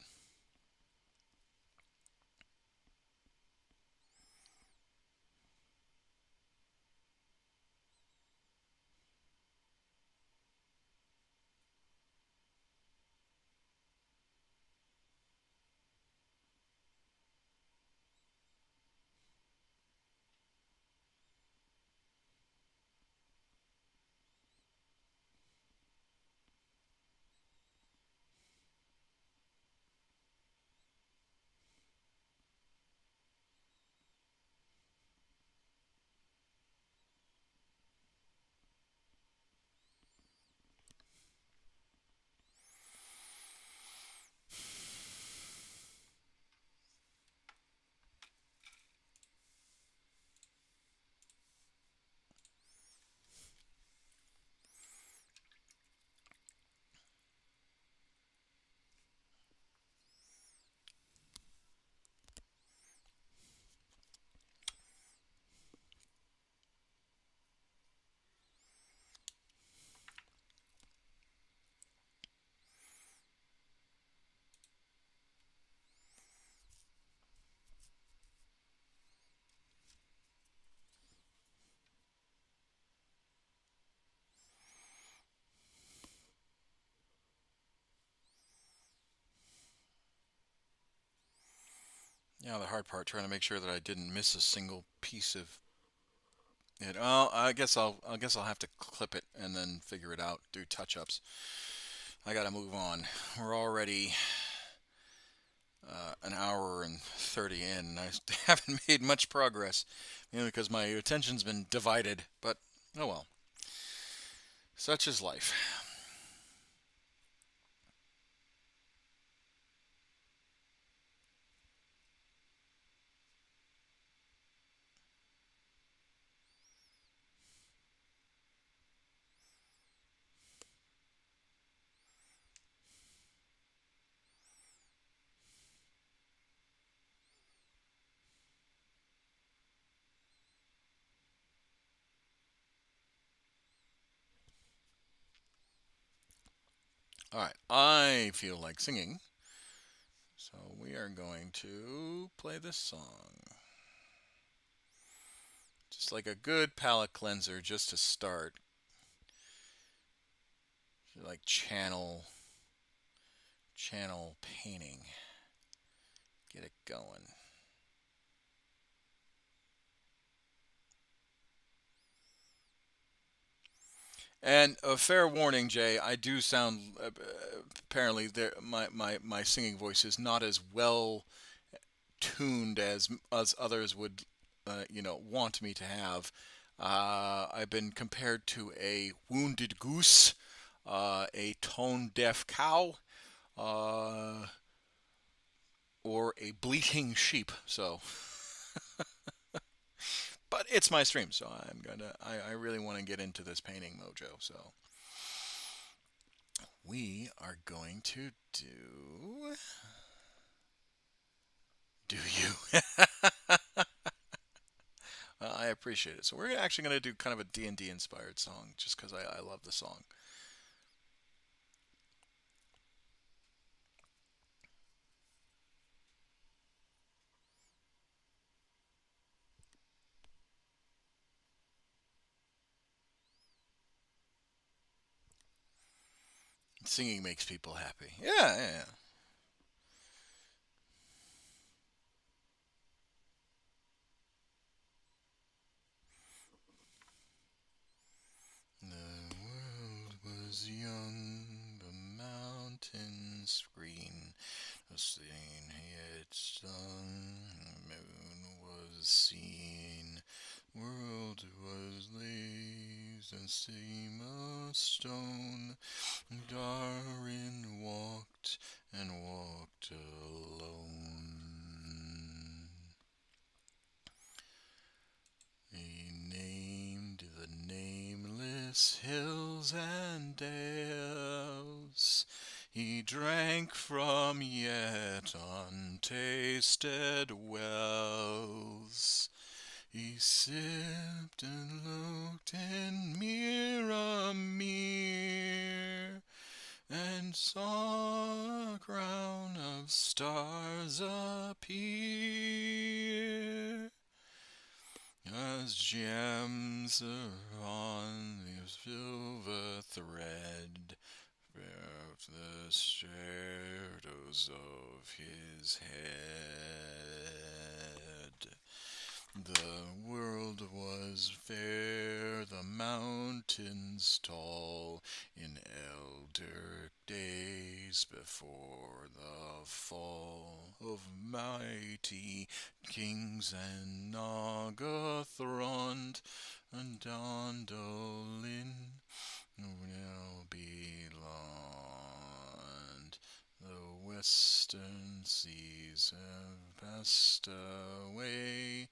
Yeah, the hard part trying to make sure that I didn't miss a single piece of it. Well, I guess I'll have to clip it and then figure it out, do touch-ups. I gotta move on. We're already an hour and 30 in, and I haven't made much progress, because my attention's been divided. But oh well, such is life. All right, I feel like singing, so we are going to play this song. Just like a good palate cleanser, just to start. Like channel painting. Get it going. And a fair warning, Jay, I do sound apparently there. My singing voice is not as well tuned as others would, want me to have. I've been compared to a wounded goose, a tone deaf cow, uh, or a bleating sheep. So, but it's my stream, so I really want to get into this painting mojo. So we are going to do you? I appreciate it. So we're actually going to do kind of a D&D inspired song just because I love the song. Singing makes people happy. Yeah, yeah. The world was young, the mountains green, the scene he had sung, the moon was seen, world was lays and seam of stone, Darin walked and walked alone. He named the nameless hills and dales. He drank from yet untasted wells. He sipped and looked in mirror and saw a crown of stars appear as gems are on the silver thread of the shadows of his head. The world was fair, the mountains tall, in elder days before the fall of mighty kings and Naga-thrond and Dondolin now belonged. The western seas have passed away.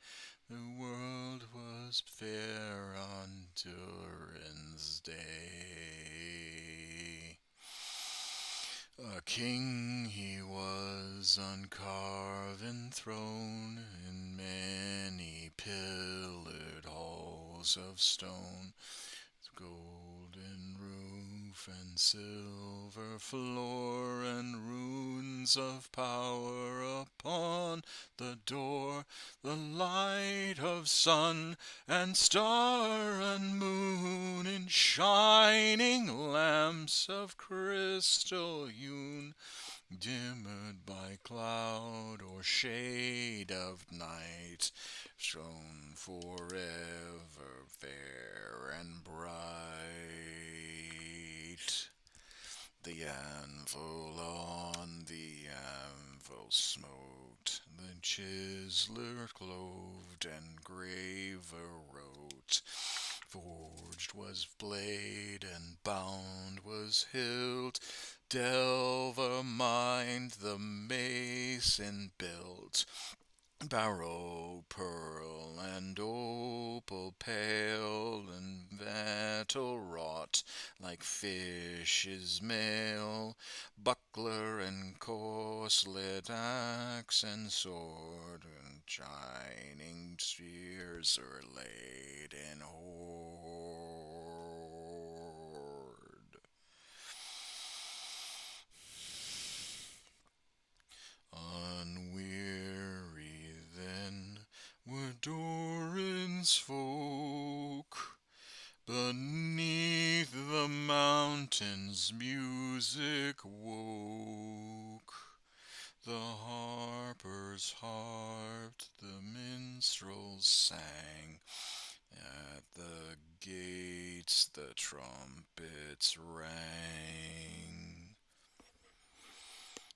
The world was fair on Durin's day. A king he was on carven throne in many pillared halls of stone, golden roof and silver floor and runes of power upon the door, the light of sun and star and moon in shining lamps of crystal hewn, dimmed by cloud or shade of night, shone forever fair and bright. The anvil on the anvil smote, the chiseler cloved and graver wrote. Forged was blade and bound was hilt, delver mind the mason built. Barrow, pearl, and opal pale, and metal wrought like fish's mail, buckler and corselet, axe and sword, and shining spears are laid in hoard. folk. Beneath the mountains music woke. The harpers harped, the minstrels sang. At the gates the trumpets rang.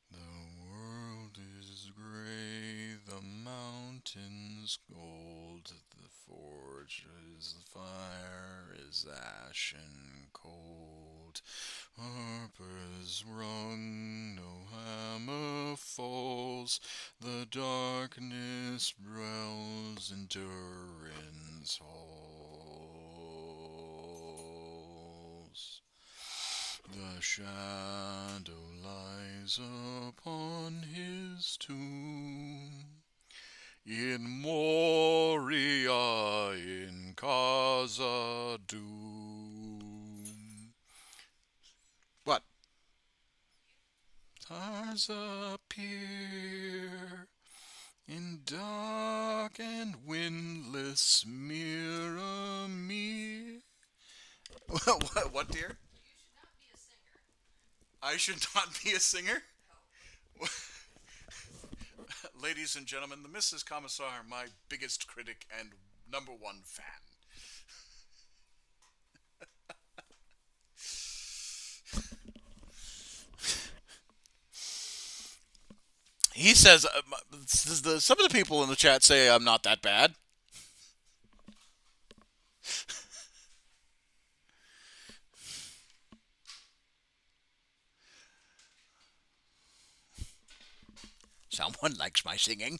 The world is gray, the mountains gold, the forge's fire is ashen cold. Harpers rung, no hammer falls, the darkness dwells in Durin's halls. The shadow lies upon his tomb, in Moria, in Casa Doom. What? Stars appear in dark and windless Miramir. What, dear? I should not be a singer? Ladies and gentlemen, the Mrs. Commissar, my biggest critic and number one fan. He says, some of the people in the chat say I'm not that bad. Someone likes my singing.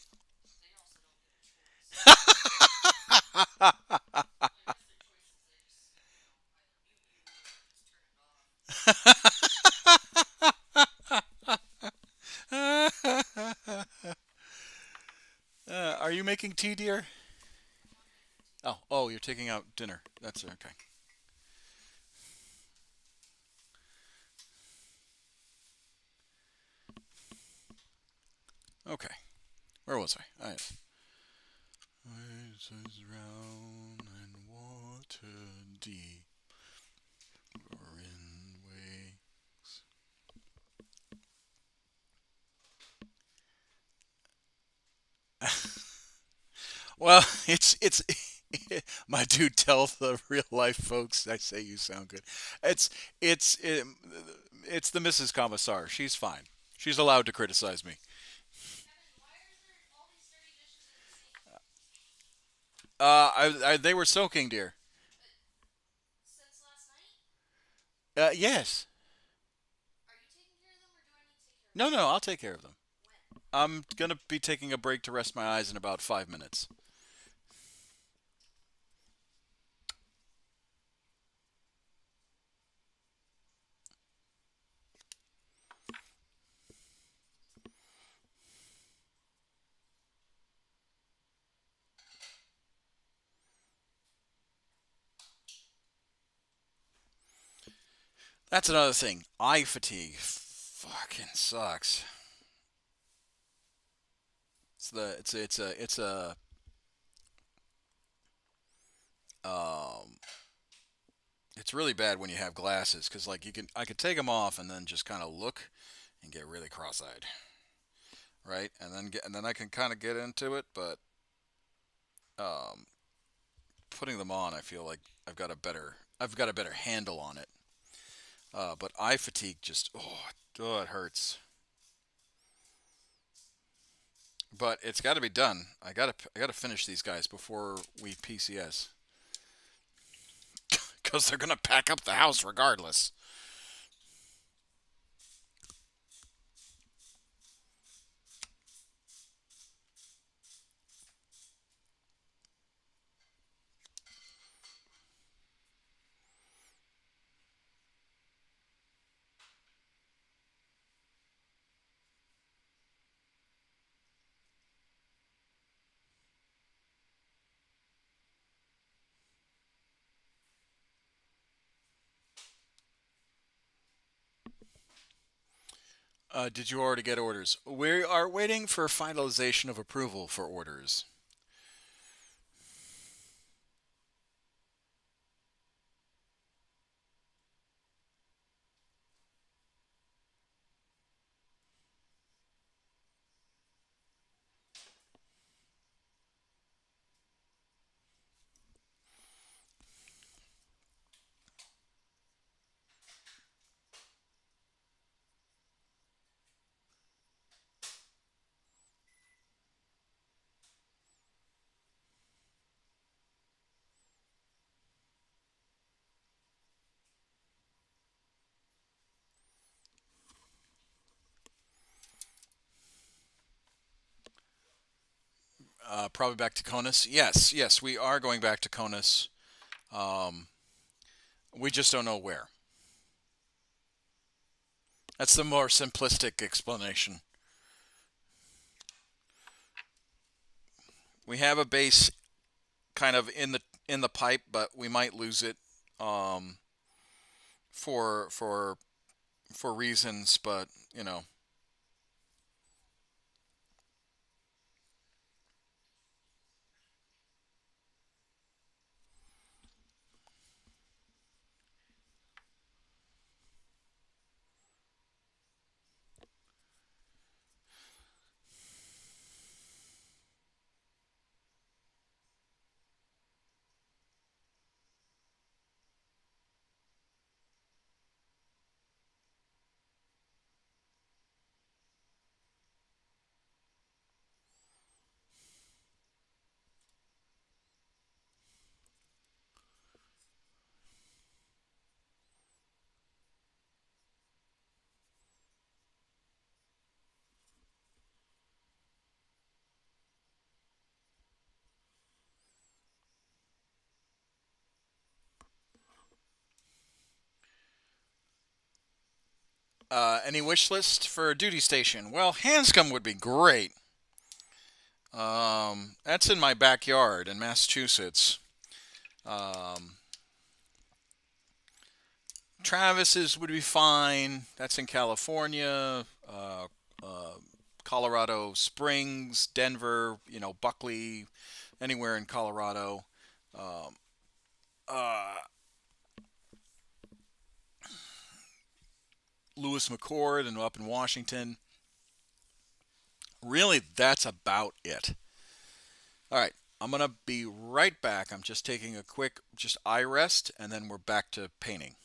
Are you making tea, dear? Oh, you're taking out dinner. That's okay. Okay. Where was I? Ice is round and water deep, or in wakes. Well, it's my dude. Tell the real life folks. I say you sound good. It's it's it, it's the Mrs. Commissar. She's fine. She's allowed to criticize me. They were soaking, dear. Yes. No, no, I'll take care of them. I'm gonna be taking a break to rest my eyes in about 5 minutes. That's another thing. Eye fatigue fucking sucks. It's a um it's really bad when you have glasses because like I could take them off and then just kind of look and get really cross-eyed, right? And then I can kind of get into it, but um putting them on, I feel like I've got a better handle on it. But eye fatigue just it hurts. But it's got to be done. I gotta finish these guys before we PCS because they're gonna pack up the house regardless. Did you already get orders? We are waiting for finalization of approval for orders. Probably back to Conus. Yes, yes, we are going back to Conus. Um, we just don't know where. That's the more simplistic explanation. We have a base kind of in the pipe, but we might lose it um, for for reasons. But you know, any wish list for a duty station? Well, Hanscom would be great. That's in my backyard in Massachusetts. Um, Travis's would be fine. That's in California. Uh, Colorado Springs, Denver, Buckley, anywhere in Colorado. Um, uh, Lewis McCord and up in Washington. Really, that's about it. All right, I'm gonna be right back. I'm just taking a quick just eye rest, and then we're back to painting.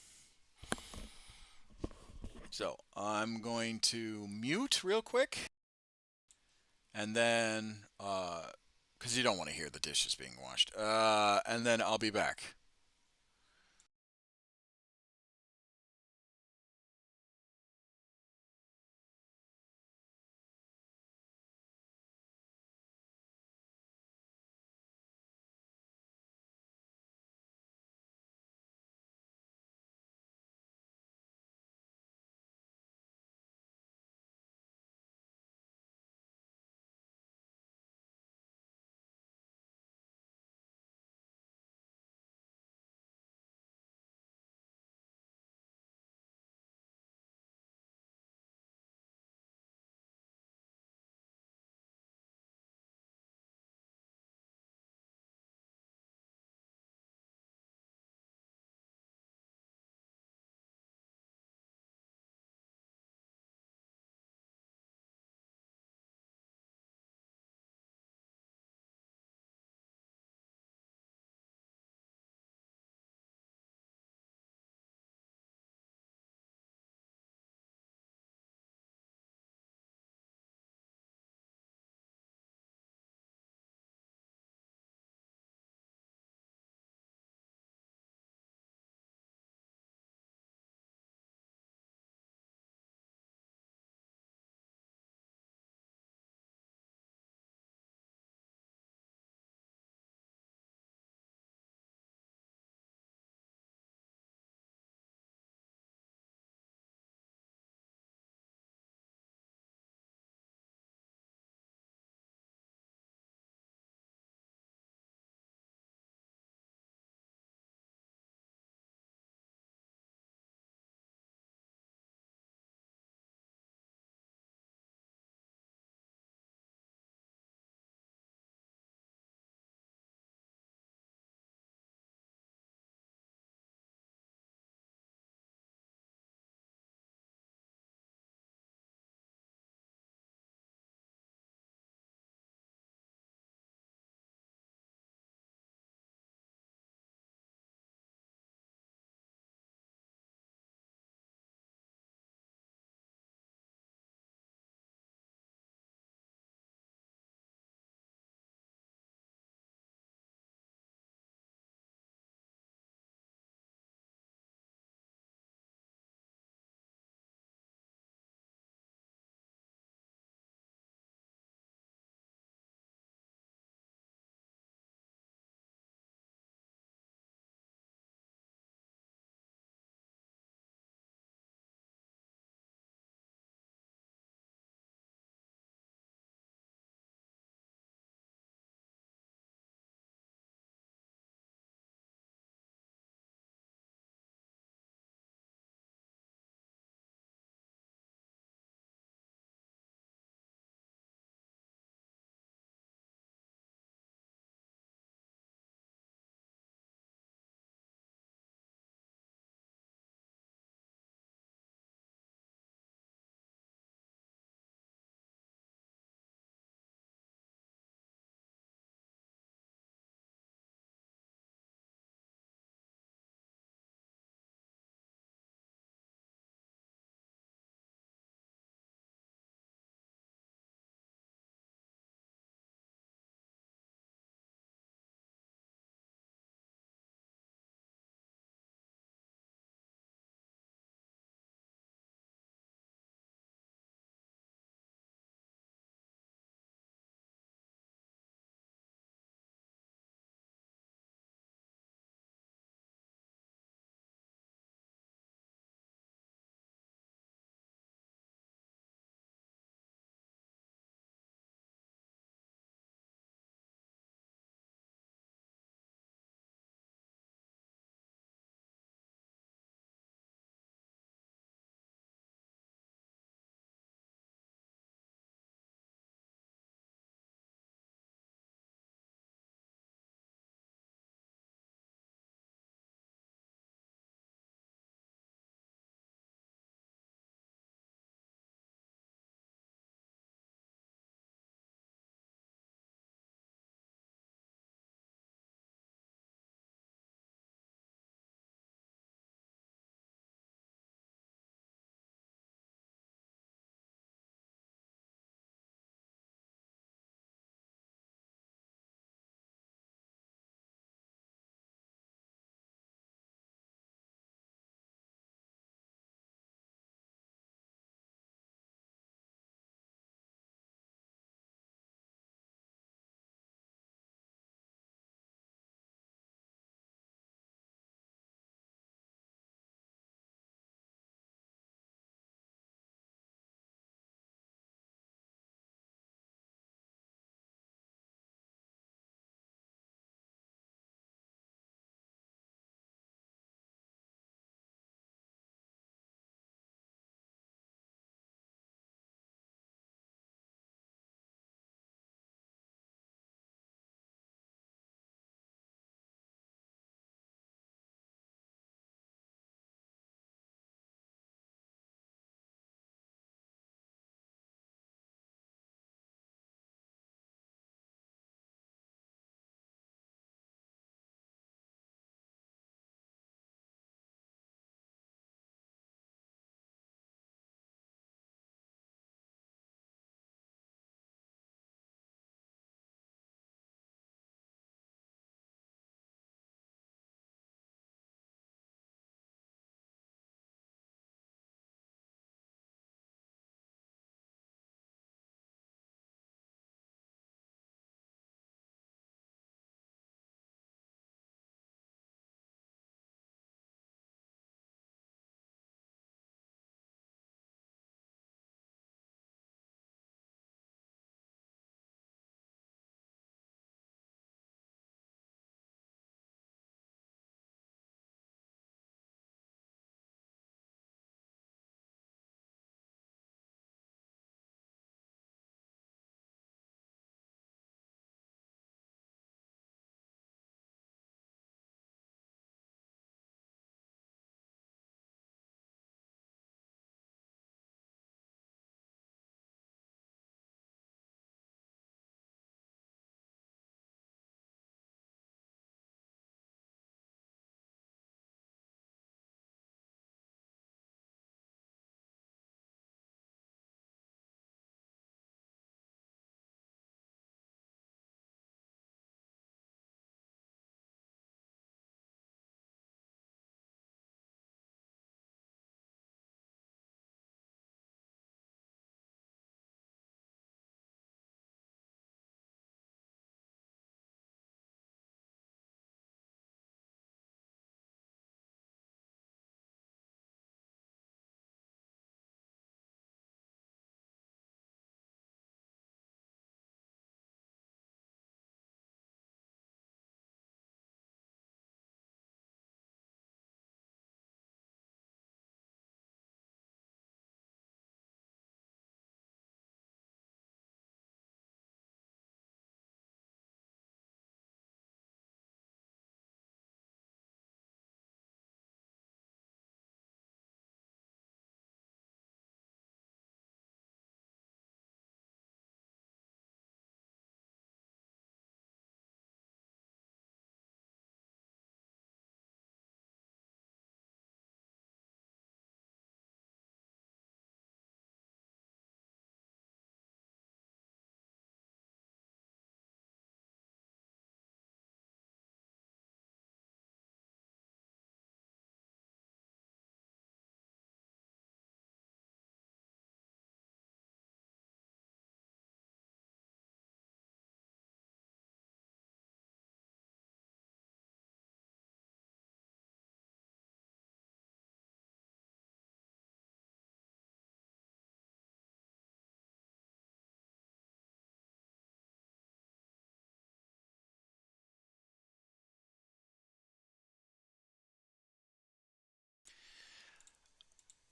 So I'm going to mute real quick, and then because you don't want to hear the dishes being washed, and then I'll be back.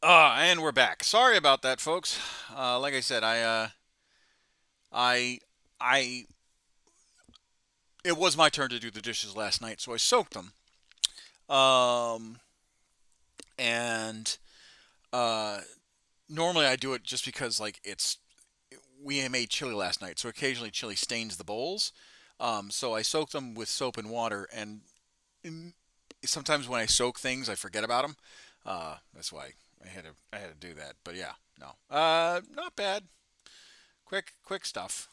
And we're back. Sorry about that, folks. Like I said, I, I, it was my turn to do the dishes last night, so I soaked them. Um, and uh, Normally I do it just because we made chili last night, so occasionally chili stains the bowls. So I soak them with soap and water, and mm, sometimes when I soak things, I forget about them. That's why I had to do that. But yeah, no, not bad. Quick stuff.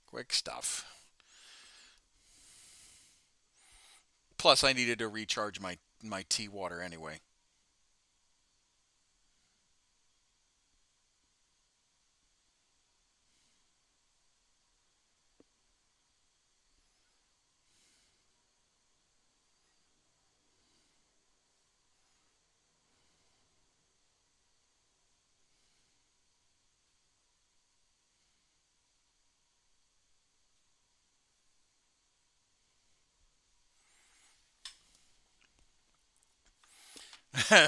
Quick stuff. Plus, I needed to recharge my tea water anyway.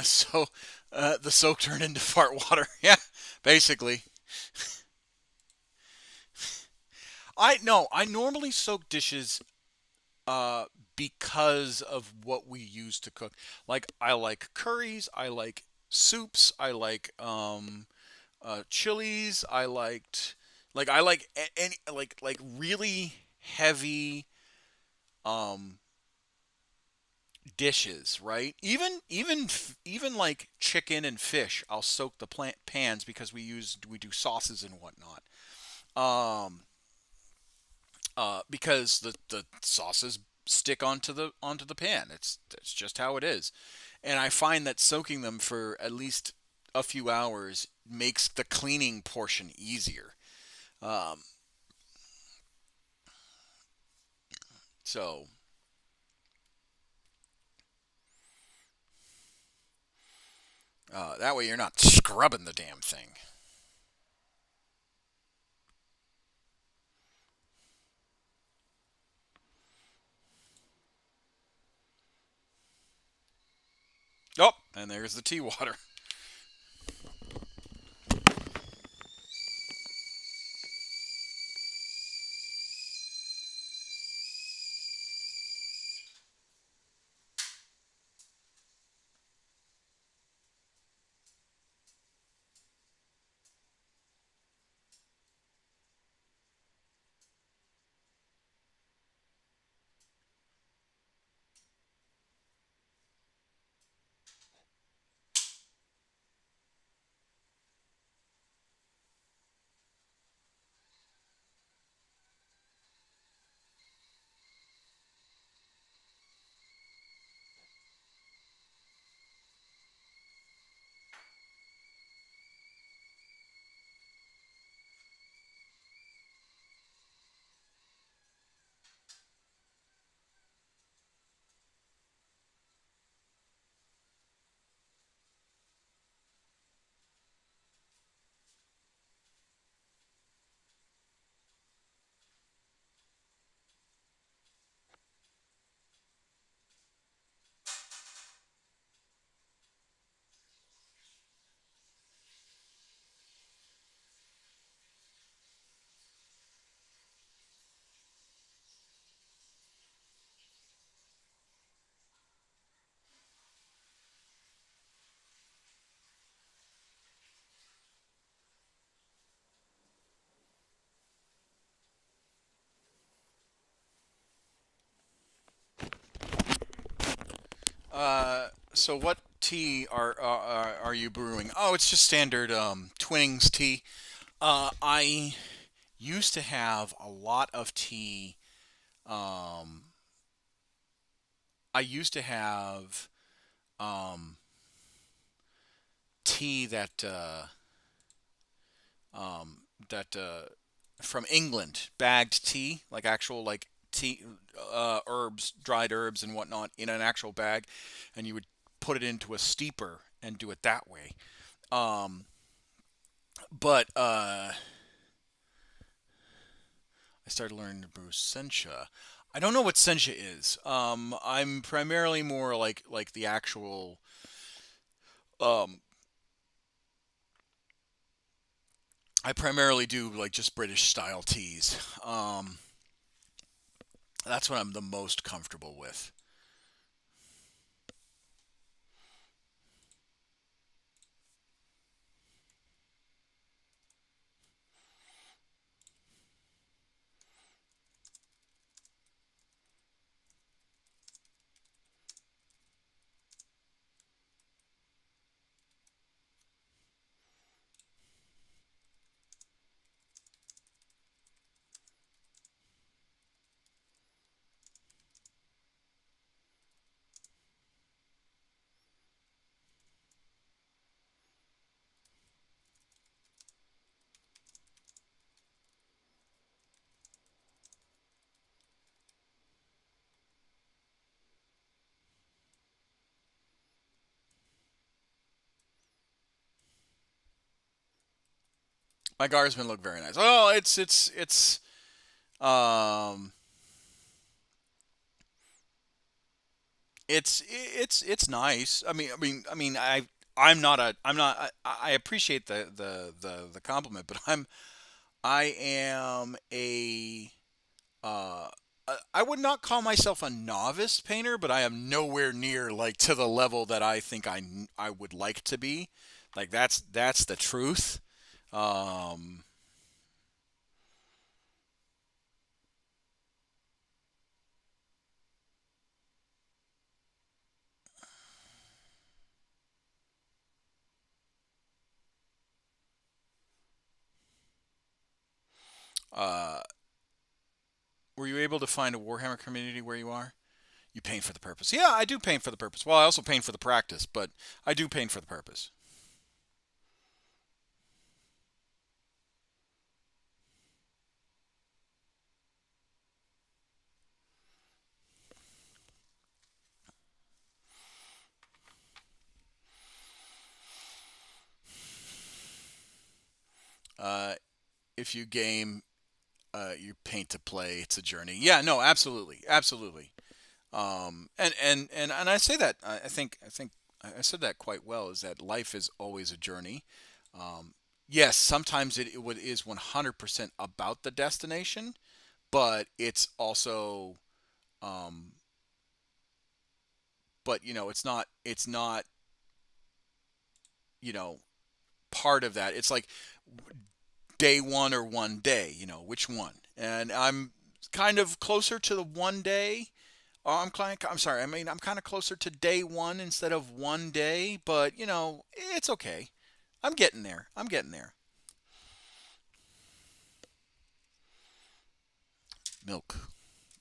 So the soak turned into fart water. Yeah, basically. I no, I normally soak dishes uh, because of what we use to cook. Like I like curries, I like soups, I like chilies. I like any like really heavy um, dishes, right? Even like chicken and fish, I'll soak the plant pans because we do sauces and whatnot. Um, because the sauces stick onto the pan. It's just how it is. And I find that soaking them for at least a few hours makes the cleaning portion easier. Um, so that way you're not scrubbing the damn thing. Oh, and there's the tea water. So what tea are you brewing? Oh, it's just standard Twinings tea. I used to have a lot of tea. Um, I used to have um, tea um, that from England, bagged tea, like actual like tea herbs, dried herbs and whatnot in an actual bag, and you would put it into a steeper and do it that way. Um, but I started learning to brew sencha. I don't know what Sencha is. I'm primarily more like the actual. Um, I primarily do like just British style teas. That's what I'm the most comfortable with. My guardsmen look very nice. Oh, it's um it's nice. I'm not a I'm not I appreciate the compliment, but I am a uh I would not call myself a novice painter, but I am nowhere near like to the level that I think I would like to be. Like that's the truth. Um uh were you able to find a Warhammer community where you are? You paint for the purpose. Yeah, I do paint for the purpose. Well, I also paint for the practice, but I do paint for the purpose. Uh, if you game, you paint to play. It's a journey. Yeah, no, absolutely, absolutely. And I say that I think I said that quite well. Is that life is always a journey. Yes, sometimes it is 100% about the destination, but it's also, um, but it's not you know part of that. It's like day one or one day. Which one? And I'm kind of closer to the one day. I'm sorry. I mean, I'm kind of closer to day one instead of one day, but it's okay. I'm getting there. I'm getting there. Milk,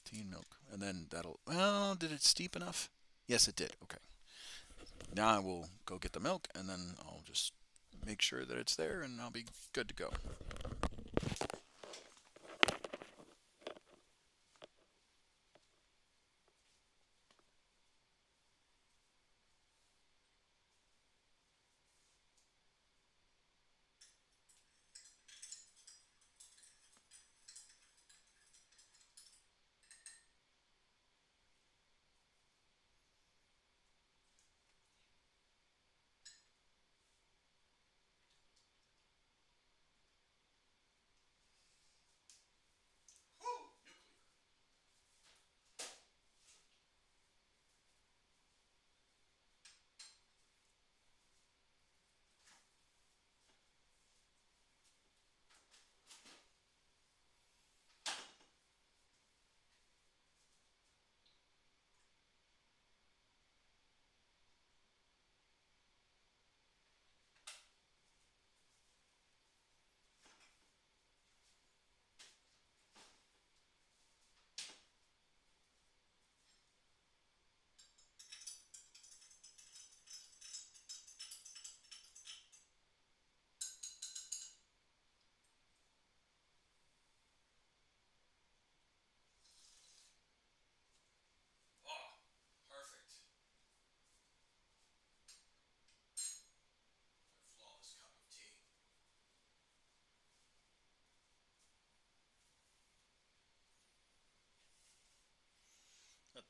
tea and milk, and then that'll. Well, did it steep enough? Yes, it did. Okay. Now I will go get the milk, and then I'll just make sure that it's there, and I'll be good to go.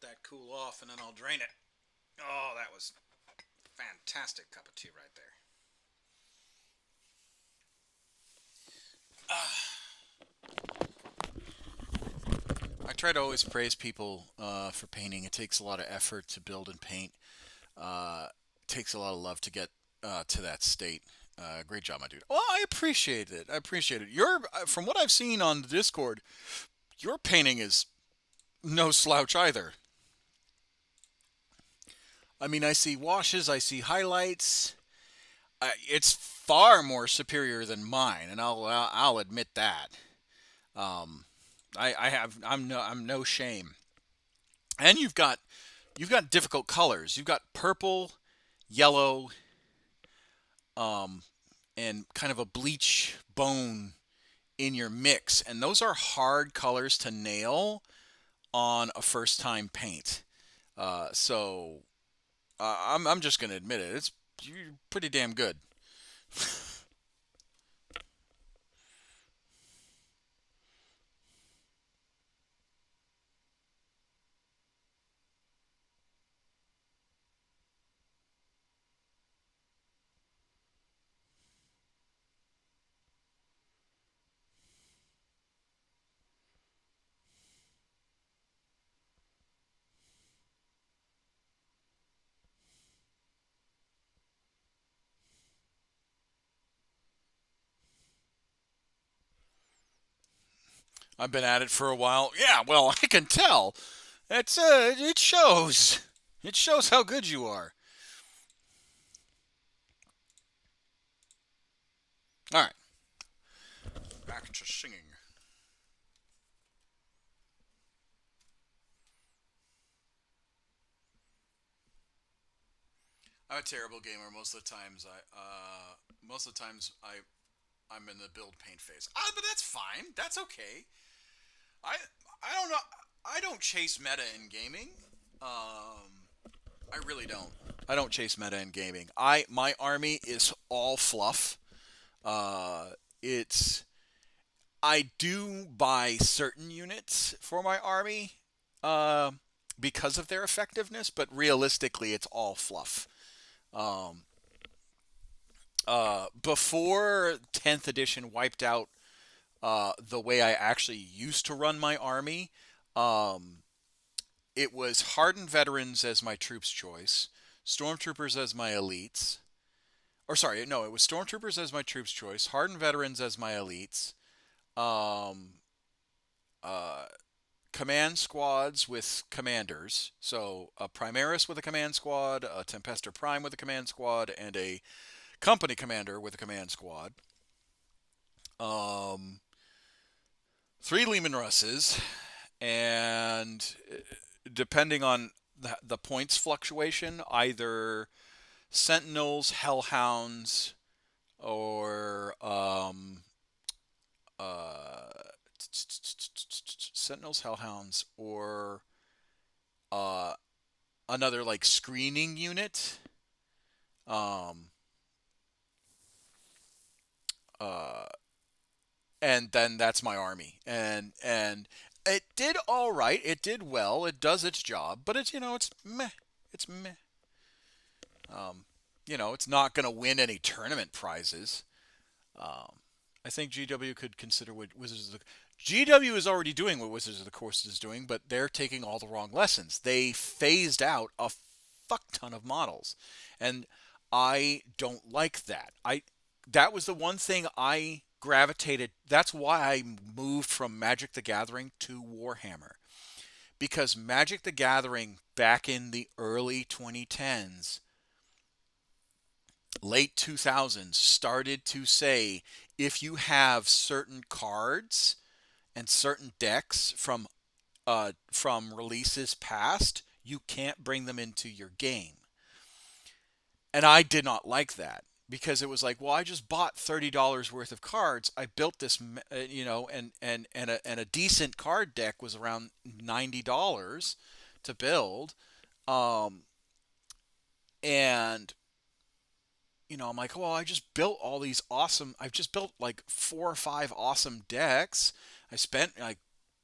let that cool off and then I'll drain it. Oh, that was a fantastic cup of tea right there. I try to always praise people for painting. It takes a lot of effort to build and paint. It takes a lot of love to get to that state. Great job, my dude. Well, I appreciate it. I appreciate it. From what I've seen on the Discord, your painting is no slouch either. I mean, I see washes, I see highlights. It's far more superior than mine, and I'll admit that. Um, I'm no shame. And you've got difficult colors. You've got purple, yellow, um, and kind of a bleach bone in your mix, and those are hard colors to nail on a first time paint. So I'm just gonna admit it. It's you're pretty damn good. I've been at it for a while. Yeah, well, I can tell. It shows. It shows how good you are. All right, back to singing. I'm a terrible gamer most of the times. I'm in the build paint phase. But that's fine. That's okay. I I don't know. I don't chase meta in gaming. I really don't. I don't chase meta in gaming. My army is all fluff. Uh, it's I do buy certain units for my army uh, because of their effectiveness, but realistically, it's all fluff. Um, before 10th edition wiped out the way I actually used to run my army, um, it was hardened veterans as my troops choice, stormtroopers as my elites. Or sorry, no, it was stormtroopers as my troops choice, hardened veterans as my elites, um, uh, command squads with commanders. So a Primaris with a command squad, a Tempester Prime with a command squad, and a company commander with a command squad. Um, three Lehman Russes, and depending on the points fluctuation, either Sentinels, Hellhounds, or uh, Sentinels, Hellhounds, or uh, another like screening unit. Um, uh, and then that's my army. And it did all right. It did well. It does its job, but it's meh. It's meh. Um, it's not going to win any tournament prizes. Um, I think GW could consider what Wizards of the GW is already doing what Wizards of the Coast is doing, but they're taking all the wrong lessons. They phased out a fuck ton of models, and I don't like that. That was the one thing I gravitated. That's why I moved from Magic the Gathering to Warhammer, because Magic the Gathering back in the early 2010s, late 2000s, started to say if you have certain cards and certain decks from releases past, you can't bring them into your game. And I did not like that, because it was like, well, I just bought $30 worth of cards. I built this, and a decent card deck was around $90 to build. Um, and I'm like, well, I've just built like four or five awesome decks. I spent like,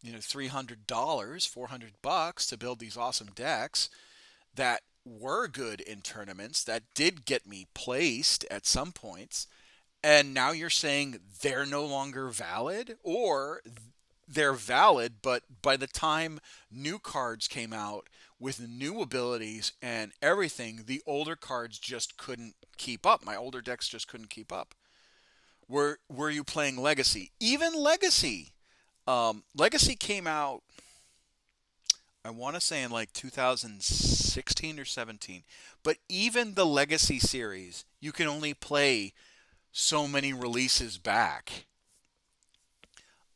$300, $400 to build these awesome decks that were good in tournaments, that did get me placed at some points, and now you're saying they're no longer valid, or they're valid, but by the time new cards came out with new abilities and everything, the older cards just couldn't keep up. My older decks just couldn't keep up. Were you playing Legacy? Even Legacy. Legacy came out, I want to say in like 2016 or 17. But even the Legacy series, you can only play so many releases back.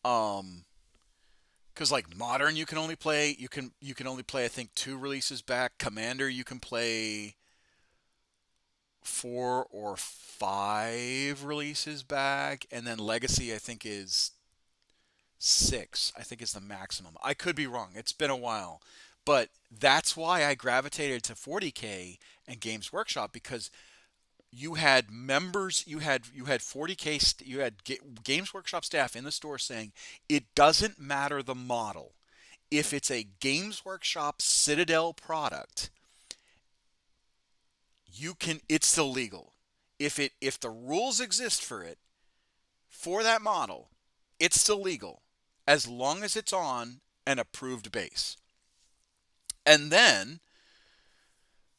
Because like Modern, you can only play I think 2 releases back. Commander, you can play 4 or 5 releases back, and then Legacy I think is 6. I think is the maximum. I could be wrong. It's been a while. But that's why I gravitated to 40K and Games Workshop, because you had members, you had 40K, you had Games Workshop staff in the store saying it doesn't matter the model. If it's a Games Workshop Citadel product, it's still legal. If the rules exist for that model, it's still legal as long as it's on an approved base. And then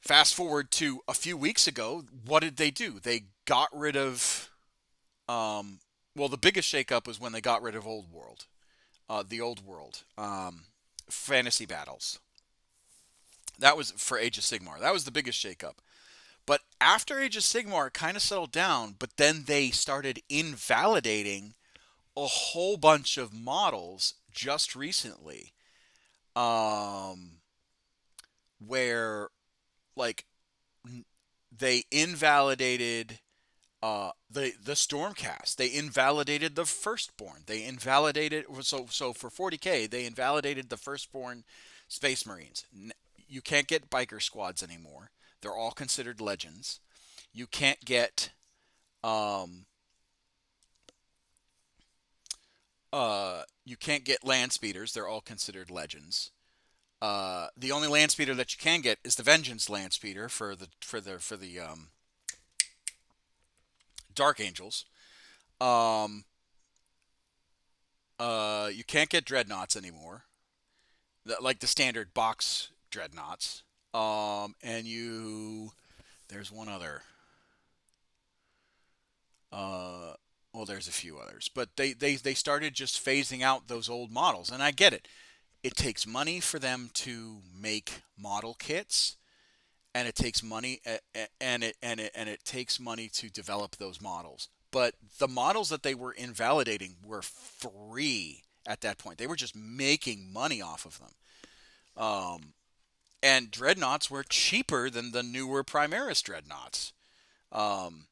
fast forward to a few weeks ago, what did they do? They got rid of, well, the biggest shakeup was when they got rid of the Old World fantasy battles. That was for Age of Sigmar. That was the biggest shakeup. But after Age of Sigmar, it kind of settled down, but then they started invalidating a whole bunch of models just recently, where like they invalidated the Stormcast. They invalidated the Firstborn. They invalidated so for 40K they invalidated the Firstborn Space Marines. You can't get biker squads anymore. They're all considered legends. You can't get you can't get land speeders. They're all considered legends. The only land speeder that you can get is the Vengeance land speeder for the Dark Angels. Um, you can't get dreadnoughts anymore, like the standard box dreadnoughts. And there's one other. Well, there's a few others, but they started just phasing out those old models, and I get it. It takes money for them to make model kits, and it takes money and it takes money to develop those models. But the models that they were invalidating were free at that point. They were just making money off of them. And dreadnoughts were cheaper than the newer Primaris dreadnoughts. Um,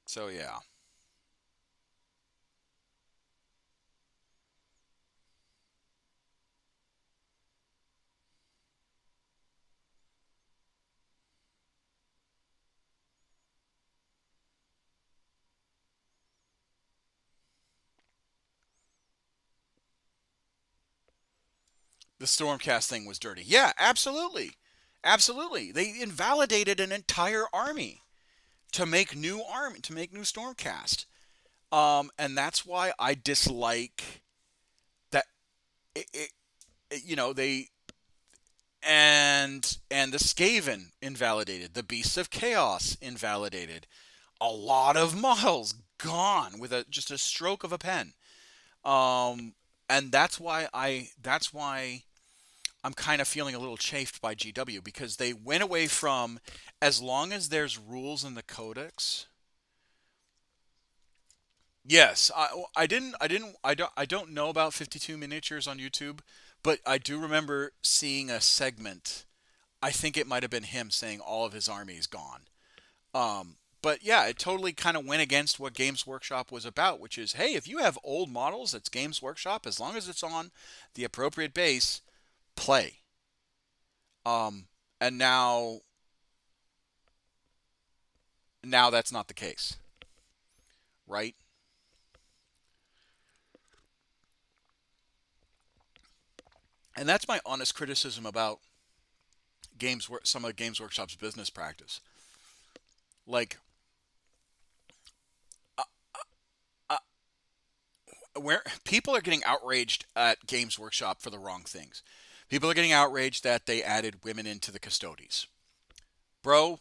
so yeah. The Stormcast thing was dirty. Yeah, absolutely. Absolutely. They invalidated an entire army to make new Stormcast. And that's why I dislike that they and the Skaven invalidated, the Beasts of Chaos invalidated. A lot of models gone with just a stroke of a pen. Um and that's why I'm kind of feeling a little chafed by GW, because they went away from, as long as there's rules in the codex. Yes, I don't know about 52 miniatures on YouTube, but I do remember seeing a segment. I think it might have been him saying all of his army is gone. But yeah, it totally kind of went against what Games Workshop was about, which is, hey, if you have old models, that's Games Workshop. As long as it's on the appropriate base, play. And now Now that's not the case, right? And that's my honest criticism about some of Games Workshop's business practice. Like, uh, uh, where people are getting outraged at Games Workshop for the wrong things. People are getting outraged that they added women into the custodies. Bro,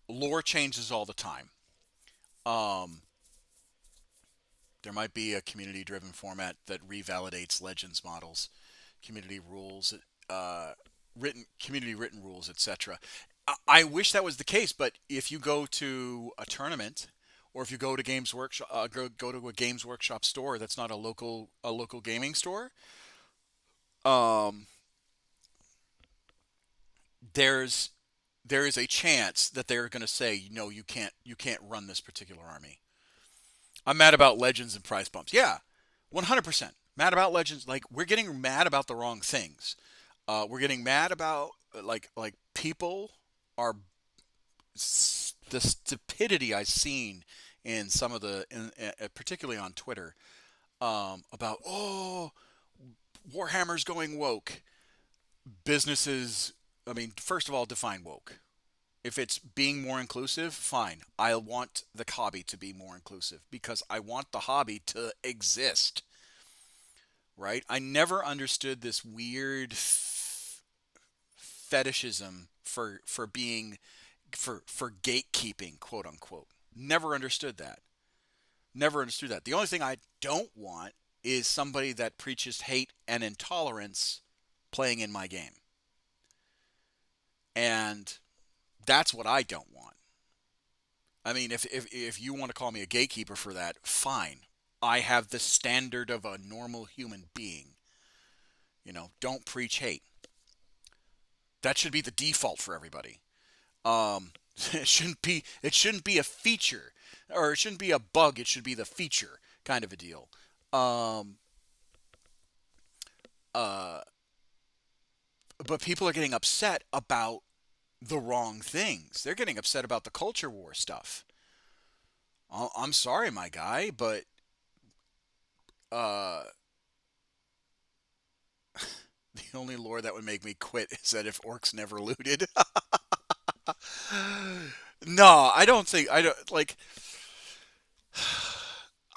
lore changes all the time. Um, there might be a community driven format that revalidates Legends models, community rules, community written rules, etc. I wish that was the case, but if you go to a tournament or if you go to Games Workshop, go to a Games Workshop store that's not a local gaming store, um, there's there is a chance that they're going to say no, you can't run this particular army. I'm mad about Legends and price bumps. Yeah, 100% mad about Legends. Like, we're getting mad about the wrong things. We're getting mad about like people are the stupidity I've seen in some of particularly on Twitter, about, Warhammer's going woke. Businesses, I mean, first of all, define woke. If it's being more inclusive, fine. I want the hobby to be more inclusive because I want the hobby to exist, right? I never understood this weird fetishism for gatekeeping, quote unquote. Never understood that. Never understood that. The only thing I don't want is somebody that preaches hate and intolerance playing in my game. And that's what I don't want. I mean, if you want to call me a gatekeeper for that, fine. I have the standard of a normal human being. Don't preach hate. That should be the default for everybody. It shouldn't be a feature, or it shouldn't be a bug. It should be the feature kind of a deal. Um, uh, but people are getting upset about the wrong things. They're getting upset about the culture war stuff. I'm sorry, my guy, but uh, the only lore that would make me quit is that if orcs never looted. No, I don't think I don't like.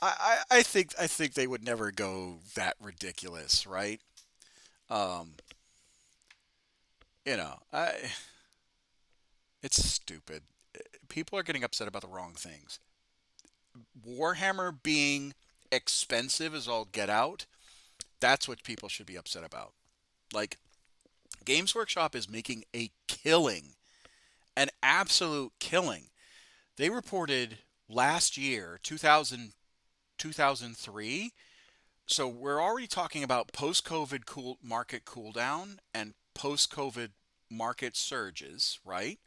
I think they would never go that ridiculous, right? Um, I it's stupid. People are getting upset about the wrong things. Warhammer being expensive as all get out, that's what people should be upset about. Like, Games Workshop is making a killing, an absolute killing. They reported last year, 2003. So we're already talking about post-COVID market cool down and post-COVID market surges, right?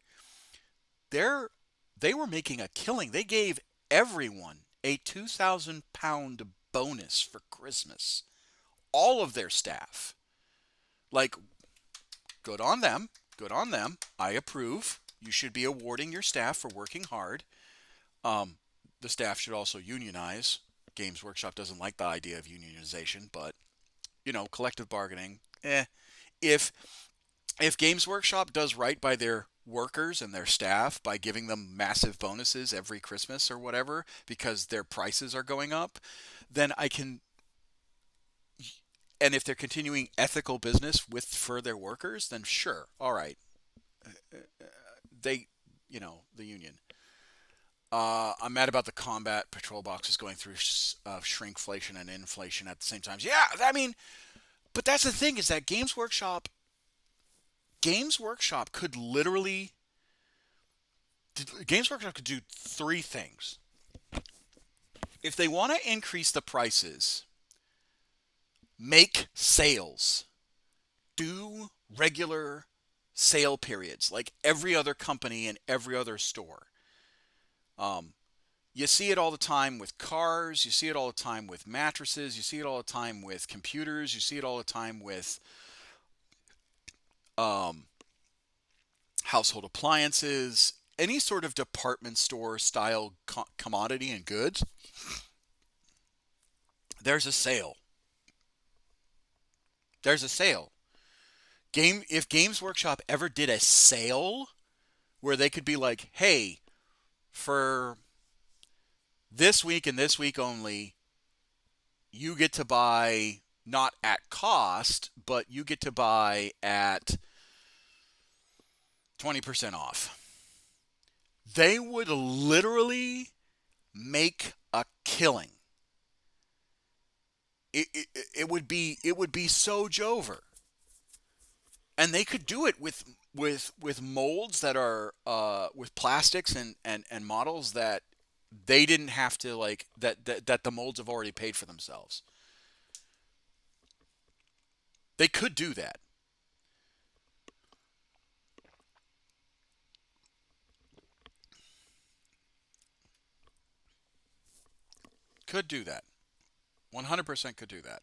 They're they were making a killing. They gave everyone a £2,000 bonus for Christmas. All of their staff. Like, good on them. Good on them. I approve. You should be awarding your staff for working hard. Um, the staff should also unionize. Games Workshop doesn't like the idea of unionization, but collective bargaining. If if Games Workshop does right by their workers and their staff by giving them massive bonuses every Christmas or whatever because their prices are going up, then I can. And if they're continuing ethical business for their workers, then sure, all right, they, the union. I'm mad about the combat patrol boxes going through shrinkflation and inflation at the same time. Yeah, I mean, but that's the thing is that Games Workshop could literally Games Workshop could do three things. If they want to increase the prices, make sales, do regular sale periods like every other company and every other store. Um, you see it all the time with cars. You see it all the time with mattresses. You see it all the time with computers. You see it all the time with um, household appliances. any sort of department store style commodity and goods, there's a sale. There's a sale. If Games Workshop ever did a sale where they could be like, "Hey, for this week and this week only, you get to buy not at cost, but you get to buy at 20% off." They would literally make a killing. It would be so Jover, and they could do it with molds that are with plastics and models that they didn't have to like that the molds have already paid for themselves. They could do that. Could do that. 100% could do that.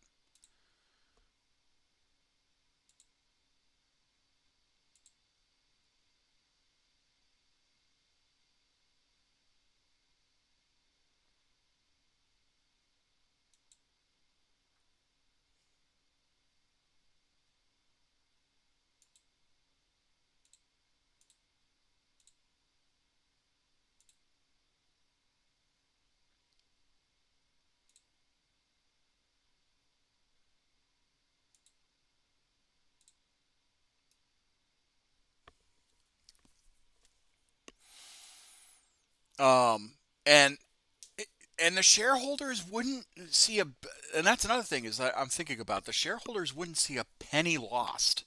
Um, and and the shareholders wouldn't see a, and that's another thing is that I'm thinking about the shareholders wouldn't see a penny lost.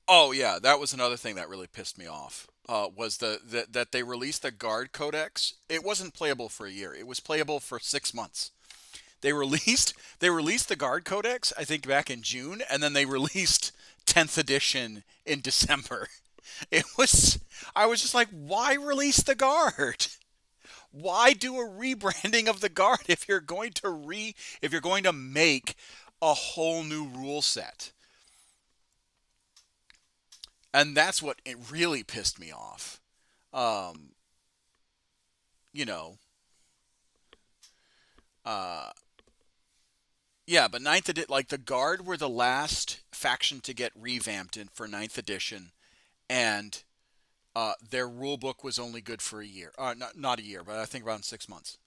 Oh yeah, that was another thing that really pissed me off. Was that they released the guard codex? It wasn't playable for a year. It was playable for 6 months. They released the guard codex I think back in June, and then they released 10th edition in December. It was I was just like, why release the guard? Why do a rebranding of the guard if you're going to make a whole new rule set? And that's what it really pissed me off. Um, you know, uh, yeah, but like the guard were the last faction to get revamped for ninth edition, and their rule book was only good for a year. Not a year, but I think around 6 months.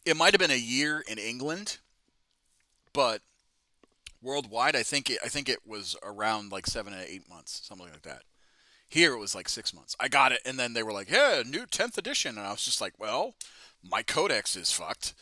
It might have been a year in England, but worldwide, I think it was around like 7 to 8 months, something like that. Here it was like 6 months. I got it, and then they were like, "Yeah, new 10th edition," and I was just like, "Well, my codex is fucked."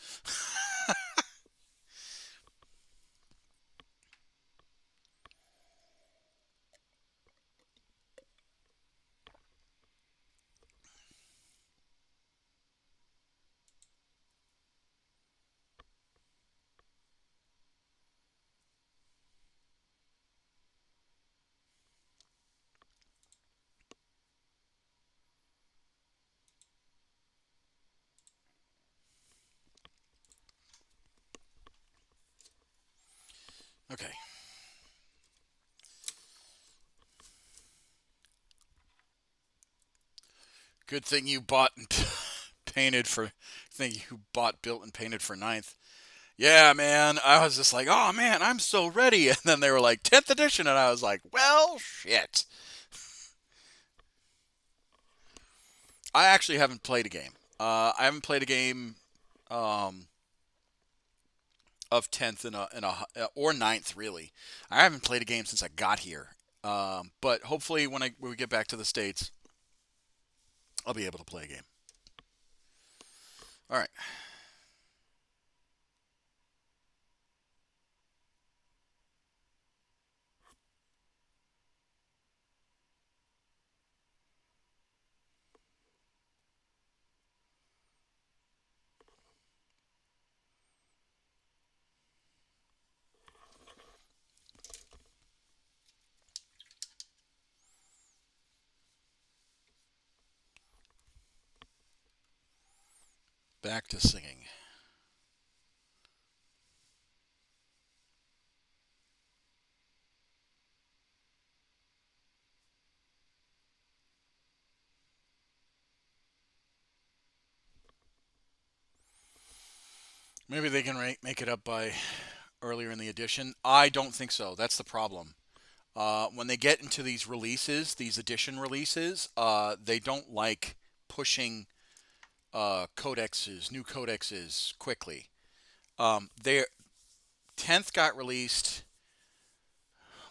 Okay, good thing you bought and painted for. Thing you bought, built, and painted for ninth. Yeah, man. I was just like, "Oh man, I'm so ready," and then they were like 10th edition, and I was like, "Well, shit." I actually haven't played a game. I haven't played a game um, of 10th or ninth really. I haven't played a game since I got here. But hopefully when we get back to the states, I'll be able to play a game. All right. Back to singing. Maybe they can make it up by earlier in the edition. I don't think so. That's the problem. When they get into these releases, these edition releases, they don't like pushing codexes, new codexes quickly. Their 10th got released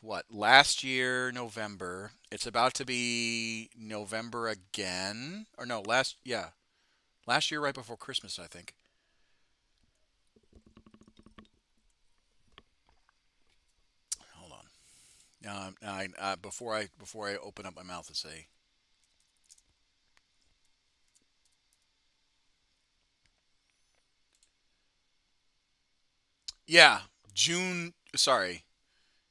what last year November. It's about to be November again, or no, last year right before Christmas, I think. Hold on. Before I open up my mouth to say, yeah, June. Sorry,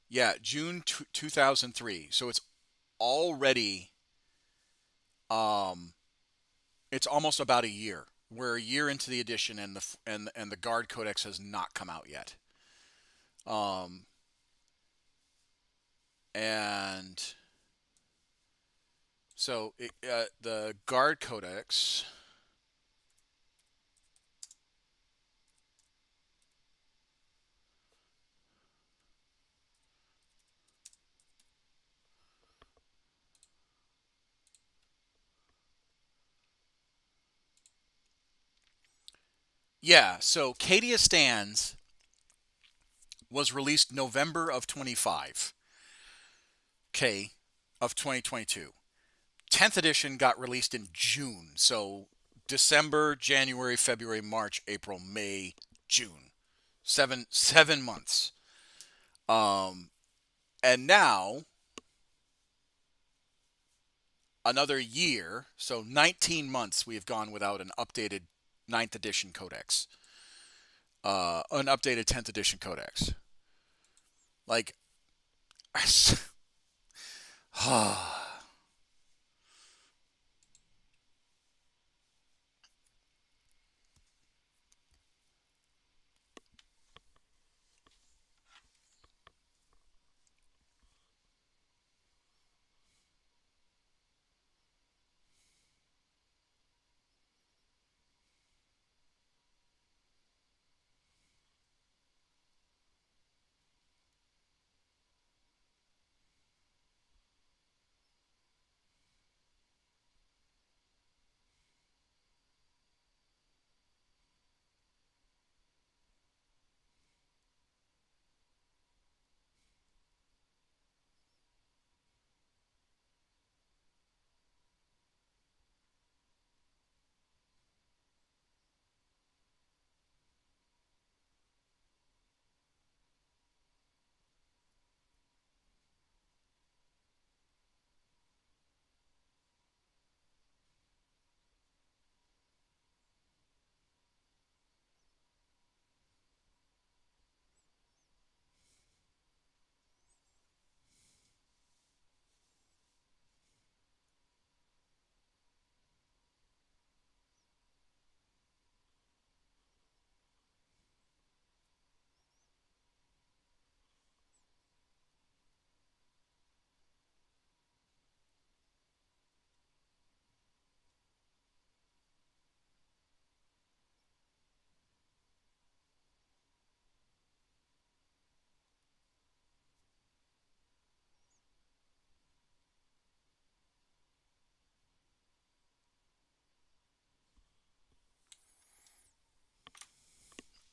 yeah, June 2003. So already um it's almost about a year. We're a year into the edition, and the Guard Codex has not come out yet. Um, and so the Guard Codex. Yeah, so Cadia Stands was released November of 25. K of 2022. 10th edition got released in June. So December, January, February, March, April, May, June. Seven months. Um, and now another year, so 19 months we have gone without an updated ninth edition codex. An updated 10th edition codex. Like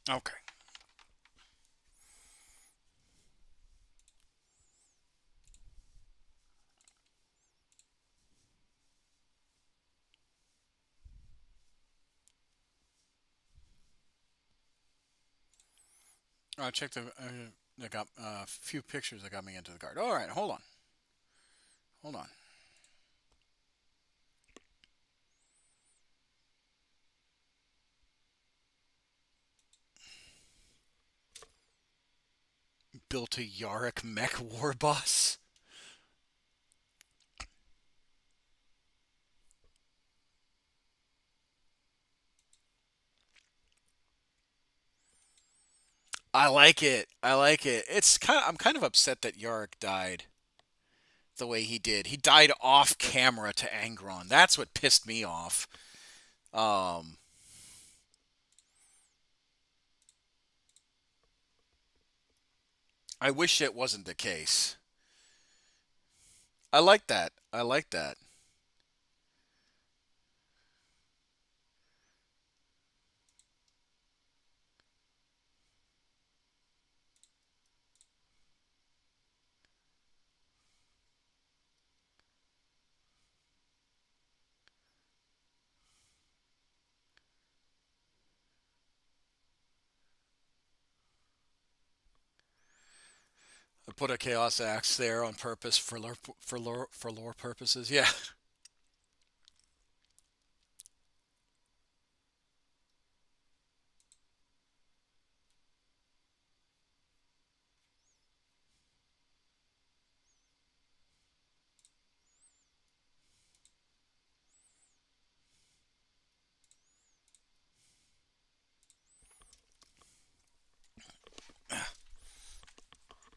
okay. I checked I got a few pictures that got me into the Guard. All right, hold on. Hold on. Built a Yarick mech war boss. I like it. I like it. I'm kind of upset that Yarick died the way he did. He died off camera to Angron. That's what pissed me off. Um, I wish it wasn't the case. I like that. I like that. I put a chaos axe there on purpose for lore purposes. Yeah.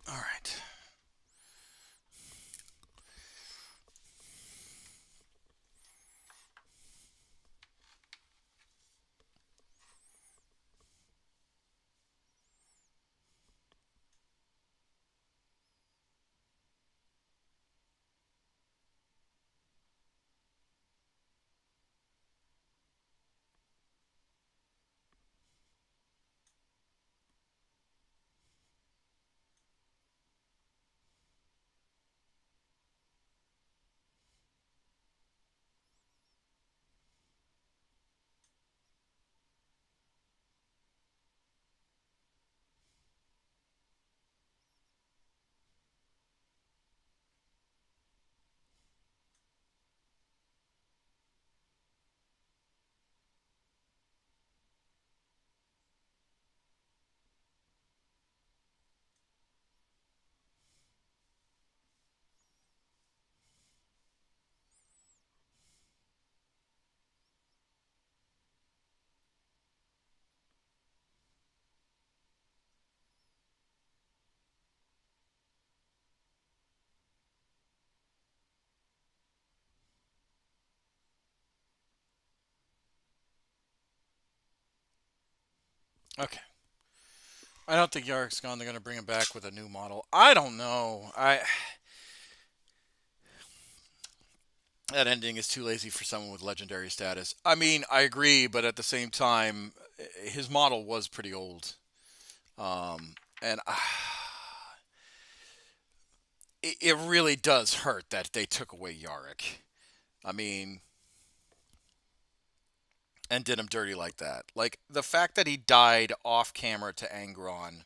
All right. Okay. I don't think Yarick's gone. They're going to bring him back with a new model. I don't know. I That ending is too lazy for someone with legendary status. I mean, I agree, but at the same time, his model was pretty old. And it really does hurt that they took away Yarick. I mean, and did him dirty like that. Like the fact that he died off camera to Angron.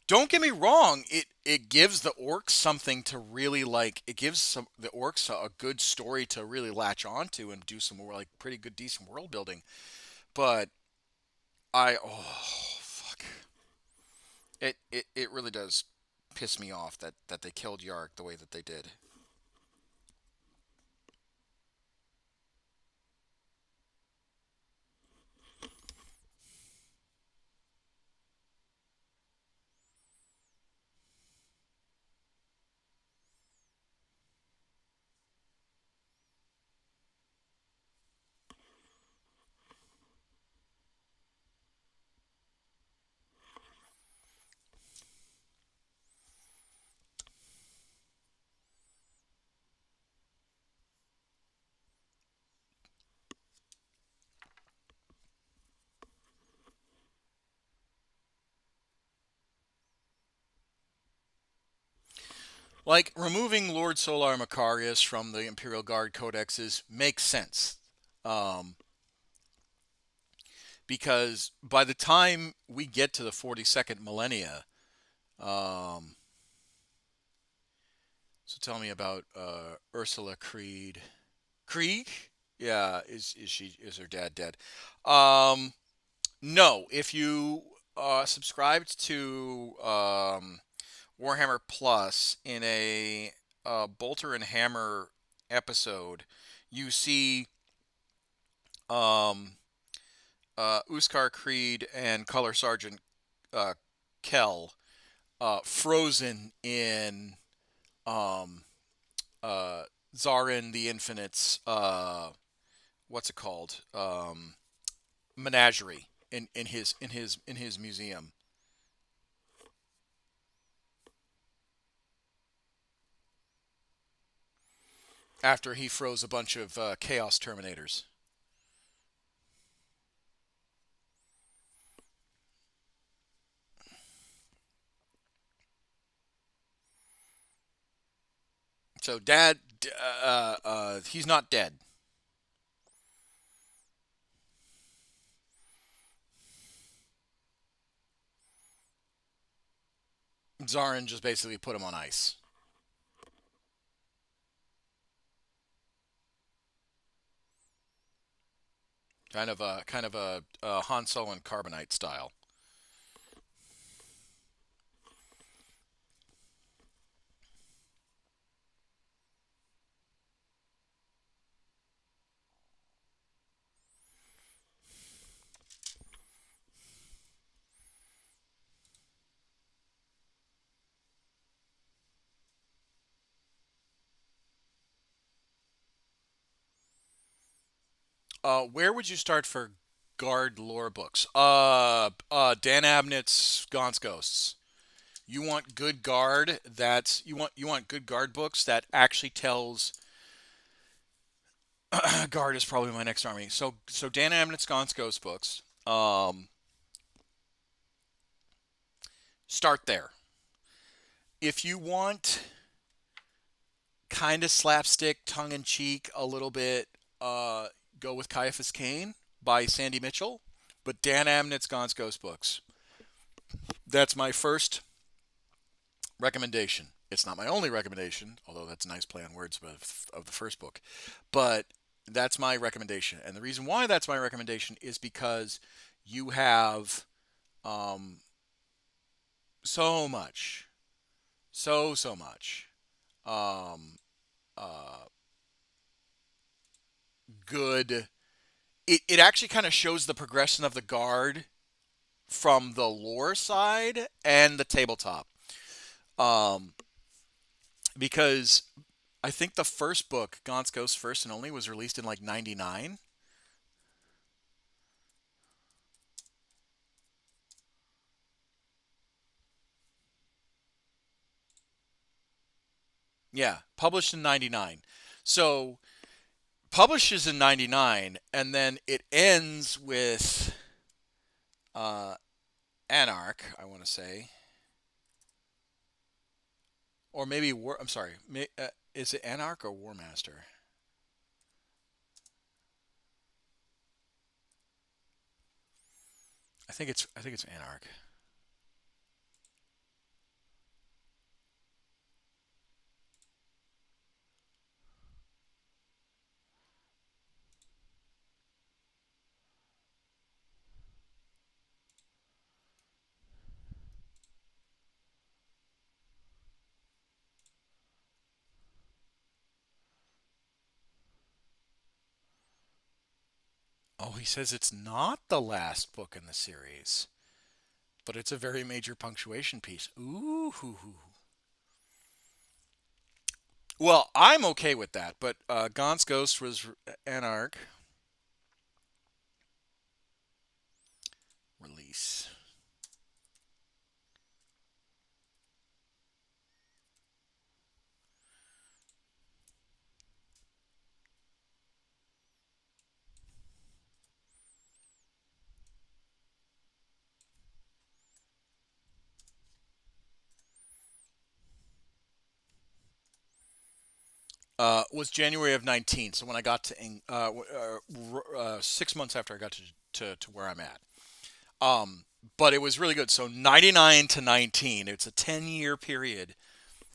Don't get me wrong, it gives the orcs something to really like. It gives the orcs a good story to really latch onto and do some more like pretty good decent world building. But fuck. It really does piss me off that they killed Yark the way that they did. Like removing Lord Solar Macarius from the Imperial Guard codexes makes sense. Um, because by the time we get to the 42nd millennia, um, so tell me about Ursula Creed. Krieg? Yeah, is her dad dead? Um, no, if you subscribed to Warhammer Plus in a Bolter and Hammer episode, you see um, Uskar Creed and Color Sergeant uh, Kell, frozen in um, uh, Zarin the Infinite's what's it called, menagerie in his museum. After he froze a bunch of Chaos Terminators. So Dad, he's not dead. Zarin just basically put him on ice. Kind of a Han Solo and Carbonite style. Where would you start for guard lore books? Dan Abnett's Gaunt's Ghosts. You want good guard. You want good guard books that actually tells. Guard is probably my next army. So Dan Abnett's Gaunt's Ghost books. Start there. If you want kind of slapstick, tongue in cheek, a little bit, go with Caiaphas Cain by Sandy Mitchell. But Dan Abnett's Gaunt's Ghost books. That's my first recommendation. It's not my only recommendation, although that's a nice play on words of the first book. But that's my recommendation. And the reason why that's my recommendation is because you have um, so much, so much um, uh, good. It actually kind of shows the progression of the guard from the lore side and the tabletop. Um, because I think the first book, Gaunt's Ghost First and Only, was released in like '99. Yeah, published in '99. So publishes in '99, and then it ends with uh, Anarch, I want to say, or maybe War. I'm sorry, is it Anarch or War Master? I think it's Anarch. Oh, he says it's not the last book in the series, but it's a very major punctuation piece. Ooh. Well, I'm okay with that, but Gaunt's Ghost was Anarch release. Was January of 19. So when I got to 6 months after I got to where I'm at. Um, but it was really good. So 99 to 19. It's a 10-year period.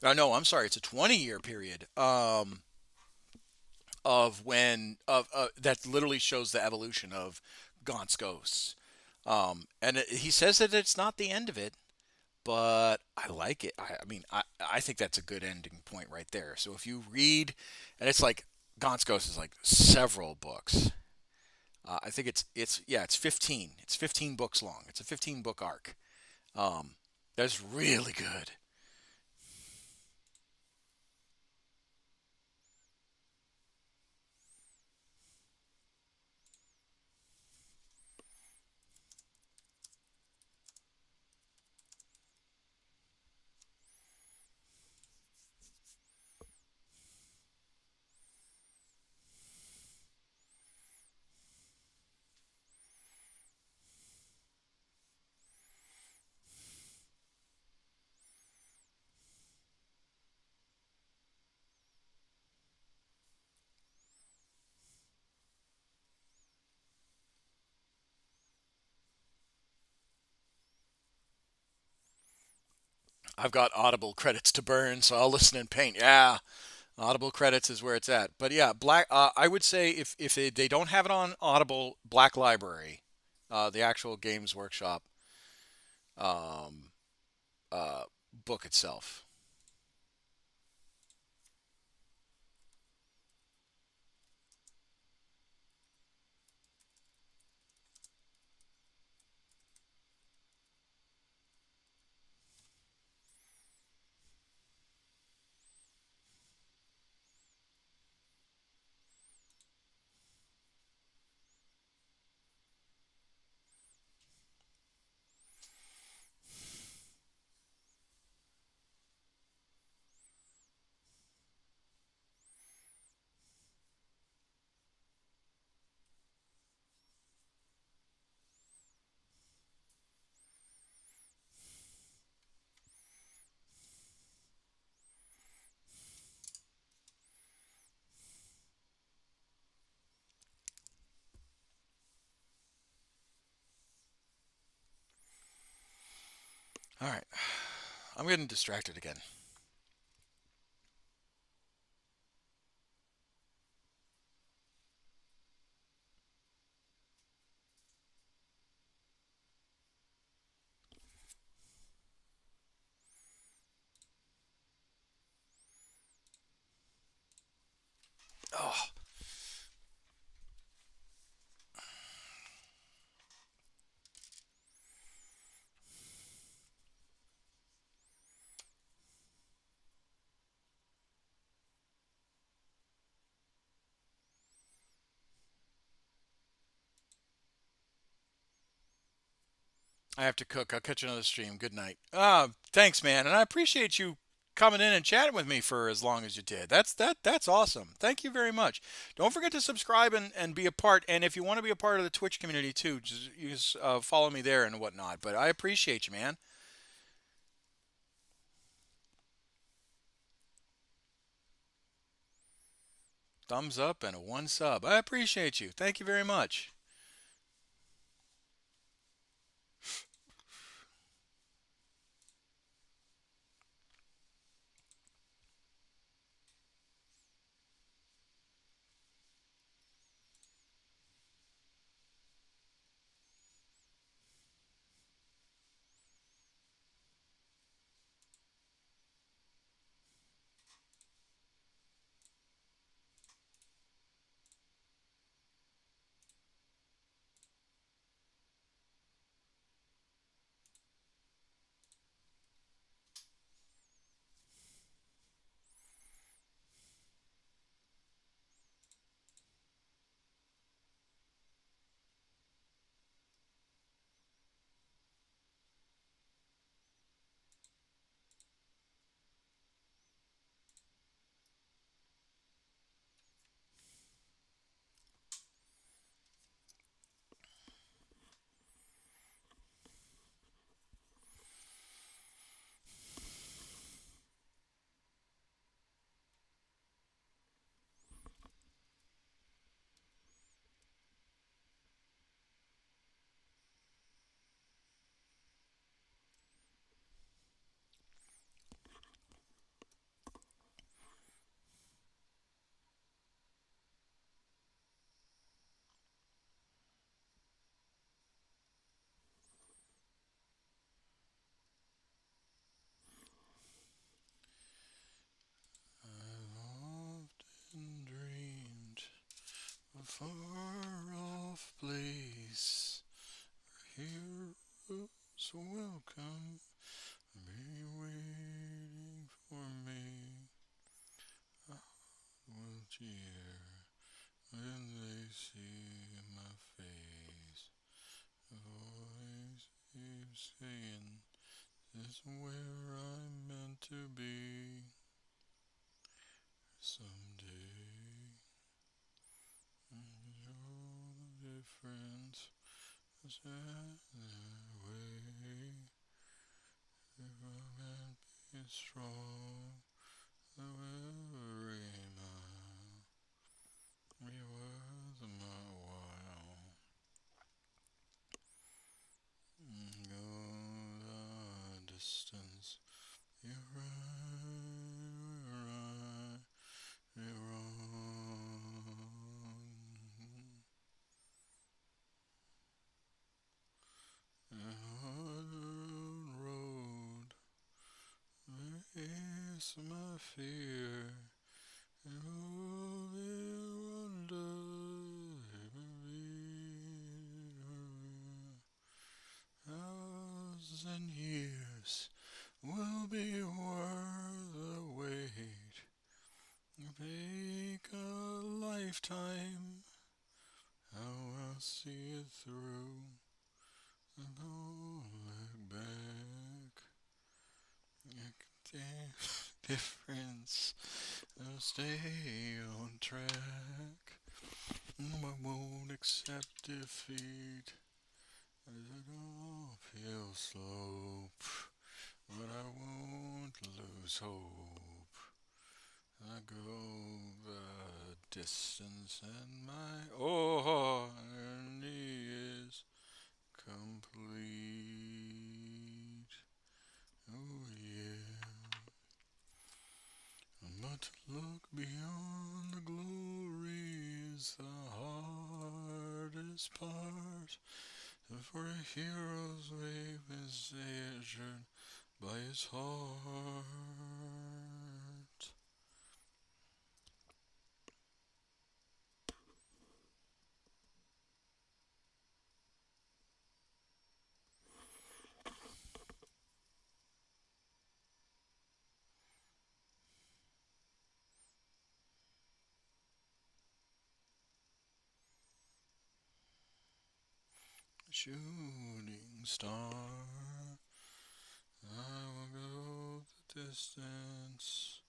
No, I'm sorry. It's a 20-year period. Of when of that literally shows the evolution of Gaunt's Ghosts. And he says that it's not the end of it, but I like it. I think that's a good ending point right there. So if you read, and it's like Gaunt's Ghost is like several books. I think it's 15. It's 15 books long. It's a 15 book arc. Um, That's really good. I've got Audible credits to burn, so I'll listen and paint. Yeah, Audible credits is where it's at. But yeah, Black. I would say if they don't have it on Audible, Black Library, the actual Games Workshop um, uh, book itself. All right, I'm getting distracted again. Oh, I have to cook. I'll catch another stream. Good night. Thanks, man, and I appreciate you coming in and chatting with me for as long as you did. That's awesome. Thank you very much. Don't forget to subscribe and be a part. And if you want to be a part of the Twitch community too, just follow me there and whatnot. But I appreciate you, man. Thumbs up and a one sub. I appreciate you. Thank you very much. I've often dreamed of a far off place where heroes welcome saying this is where I'm meant to be someday. And you're the difference. Is that way? If I can't be strong, I will remind me worth my while. Go the distance. You're right, you're wrong. On road, face my fear. And all the hours and years will be worth the wait. Take a lifetime, how I'll see it through. And don't look back. Difference. I'll stay on track. I won't accept defeat as an uphill slope, but I won't lose hope. I go the distance and my journey is complete. Oh yeah. But to look beyond the glory is the hardest part. For a hero's wave is measured by his heart. Shooting star, I will go the distance,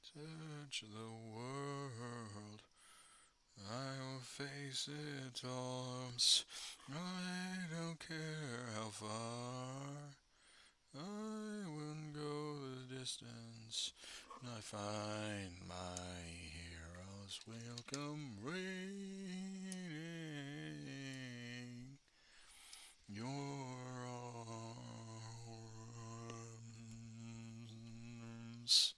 search the world. I will face its arms. I don't care how far. I will go the distance. And I find my heroes will come raining your arms.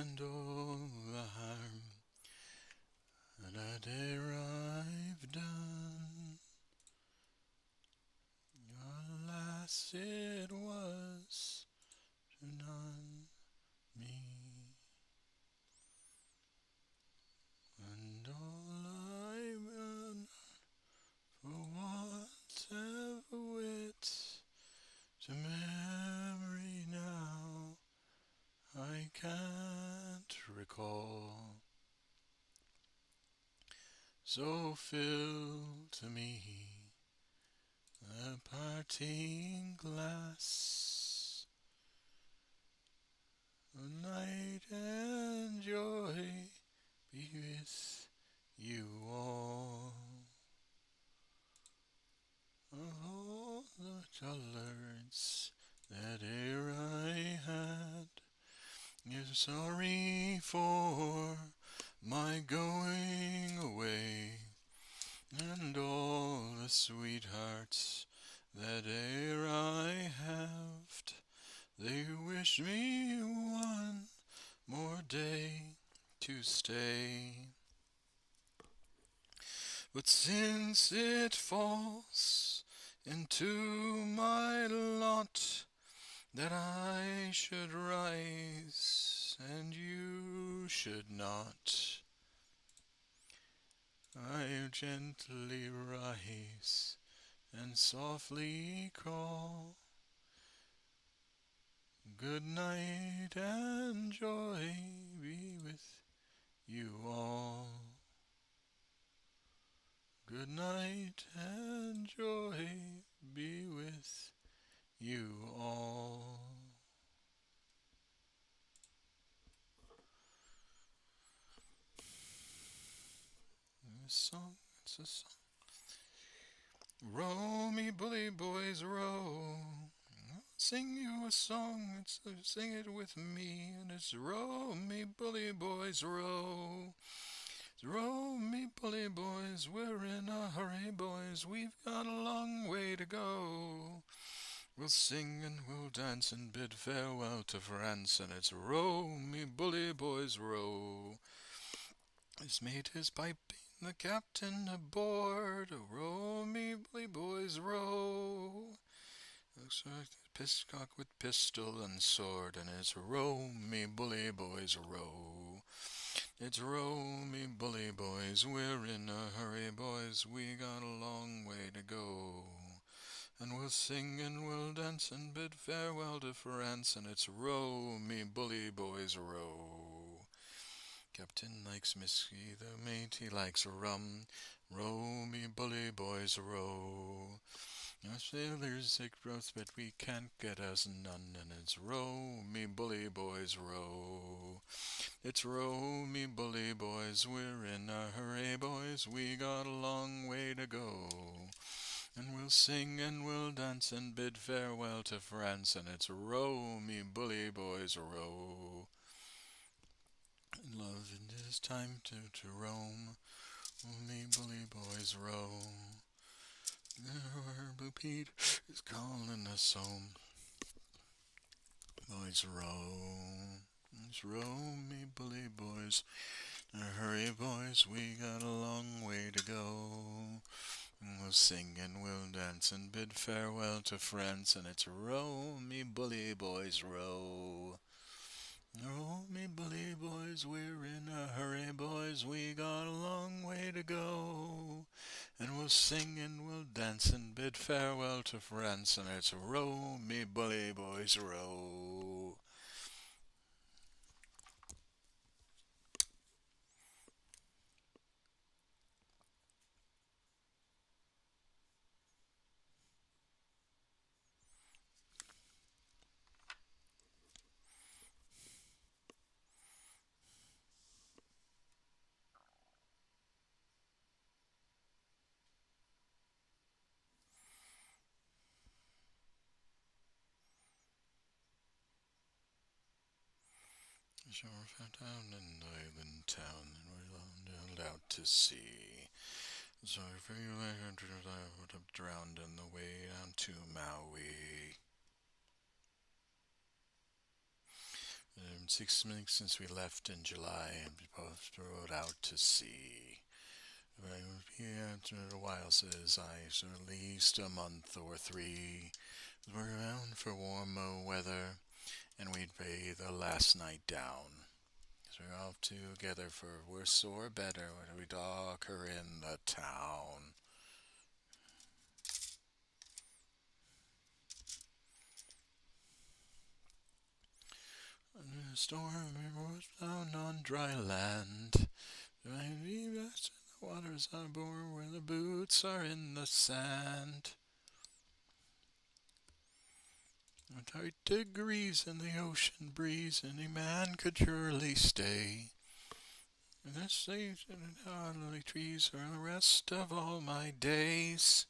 and all the harm that e'er I've done. Alas, it was to none me, and all I've done for whatever wit to memory now I can't recall. So fill to me the parting glass, a night and joy be with you all. Of all the dullards that e'er I had, is sorry for my going away, and all the sweethearts that e'er I have, they wish me one more day to stay. But since it falls into my lot that I should rise and you should not, I'll gently rise and softly call. Good night and joy be with you all. Good night and joy be with you all. It's a song. Row me bully boys row. I'll sing you a song, sing it with me, and it's row me bully boys row. Row me bully boys, we're in a hurry boys, we've got a long way to go. We'll sing and we'll dance and bid farewell to France, and it's row me bully boys row. He's made his pipe, the captain aboard, row me bully boys row. Looks like a pistcock with pistol and sword, and it's row me bully boys row. It's row me bully boys, we're in a hurry boys, we got a long way to go. And we'll sing and we'll dance and bid farewell to France, and it's row me bully boys row. Captain likes whiskey, the mate he likes rum, row me bully boys row. Our sailors take broth, but we can't get us none, and it's row me bully boys row. It's row me bully boys, we're in a hurry boys, we got a long way to go. And we'll sing and we'll dance and bid farewell to France, and it's row me bully boys row. Love, it is time to roam, me bully boys row. Blue Pete is calling us home. Boys row, let's row me bully boys. Hurry boys, we got a long way to go. And we'll sing and we'll dance and bid farewell to France, and it's row me bully boys row. Row me bully boys, we're in a hurry boys, we got a long way to go. And we'll sing and we'll dance and bid farewell to France, and it's row me bully boys row. So we're down in an island town, and we're out to sea. So I feel like I would have drowned on the way down to Maui. 6 weeks since we left in July and we both rode out to sea. It would be a while since at least a month or three. We're around for warmer weather, and we'd bathe the last night down. So we're all together for worse or better when we dock her in the town. A storm was down on dry land. The waters are born where the boots are in the sand. 30 degrees in the ocean breeze, any man could surely stay. And this stays in the hardly trees for the rest of all my days.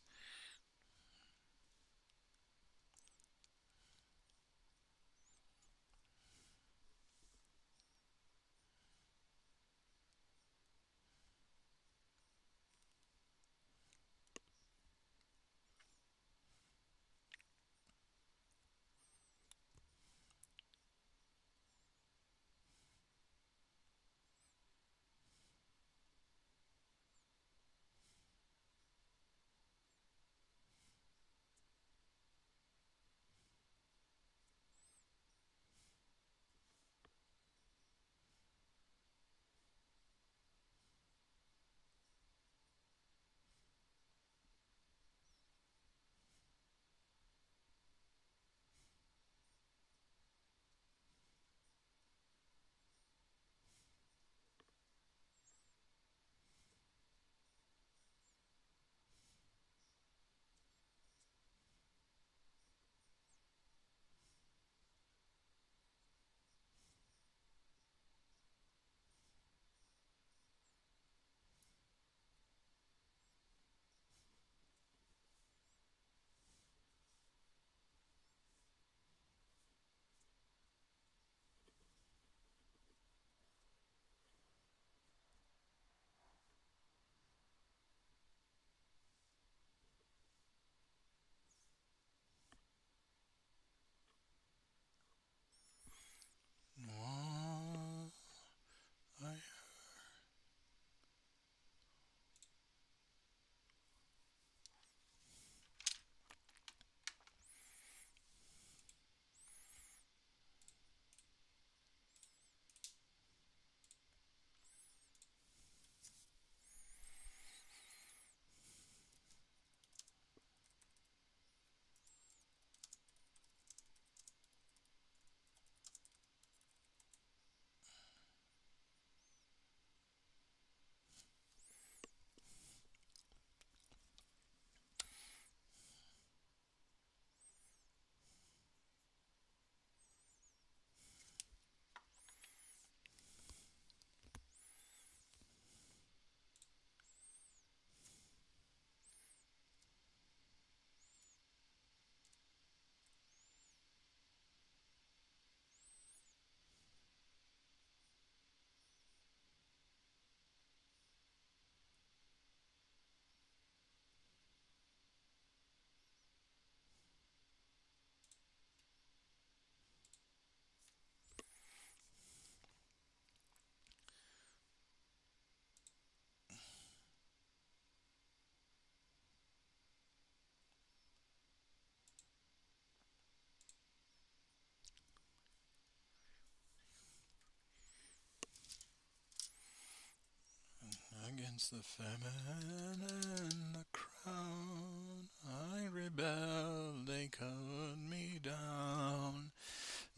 Against the famine and the crown, I rebelled, they cut me down.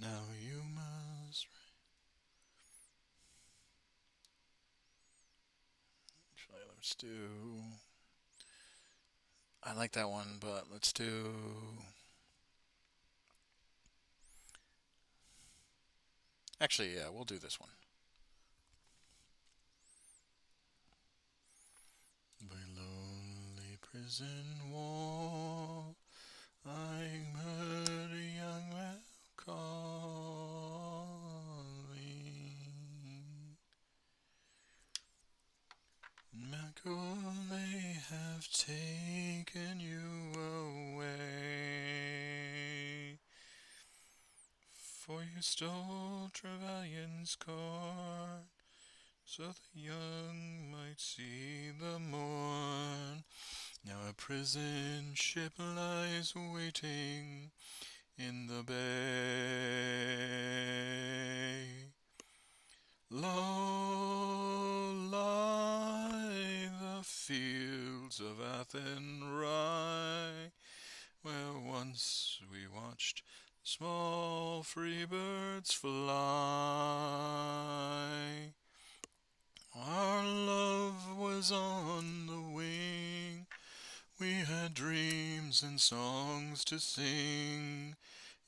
Now you must. Actually, let's do. I like that one, but let's do. Actually, yeah, we'll do this one. By lonely prison wall, I heard a young man calling. Michael, they have taken you away, for For you stole Trevelyan's corn, so the young might see the morn. Now a prison ship lies waiting in the bay. Low lie the fields of Athenry, where once we watched small free birds fly. Our love was on the wing, we had dreams and songs to sing.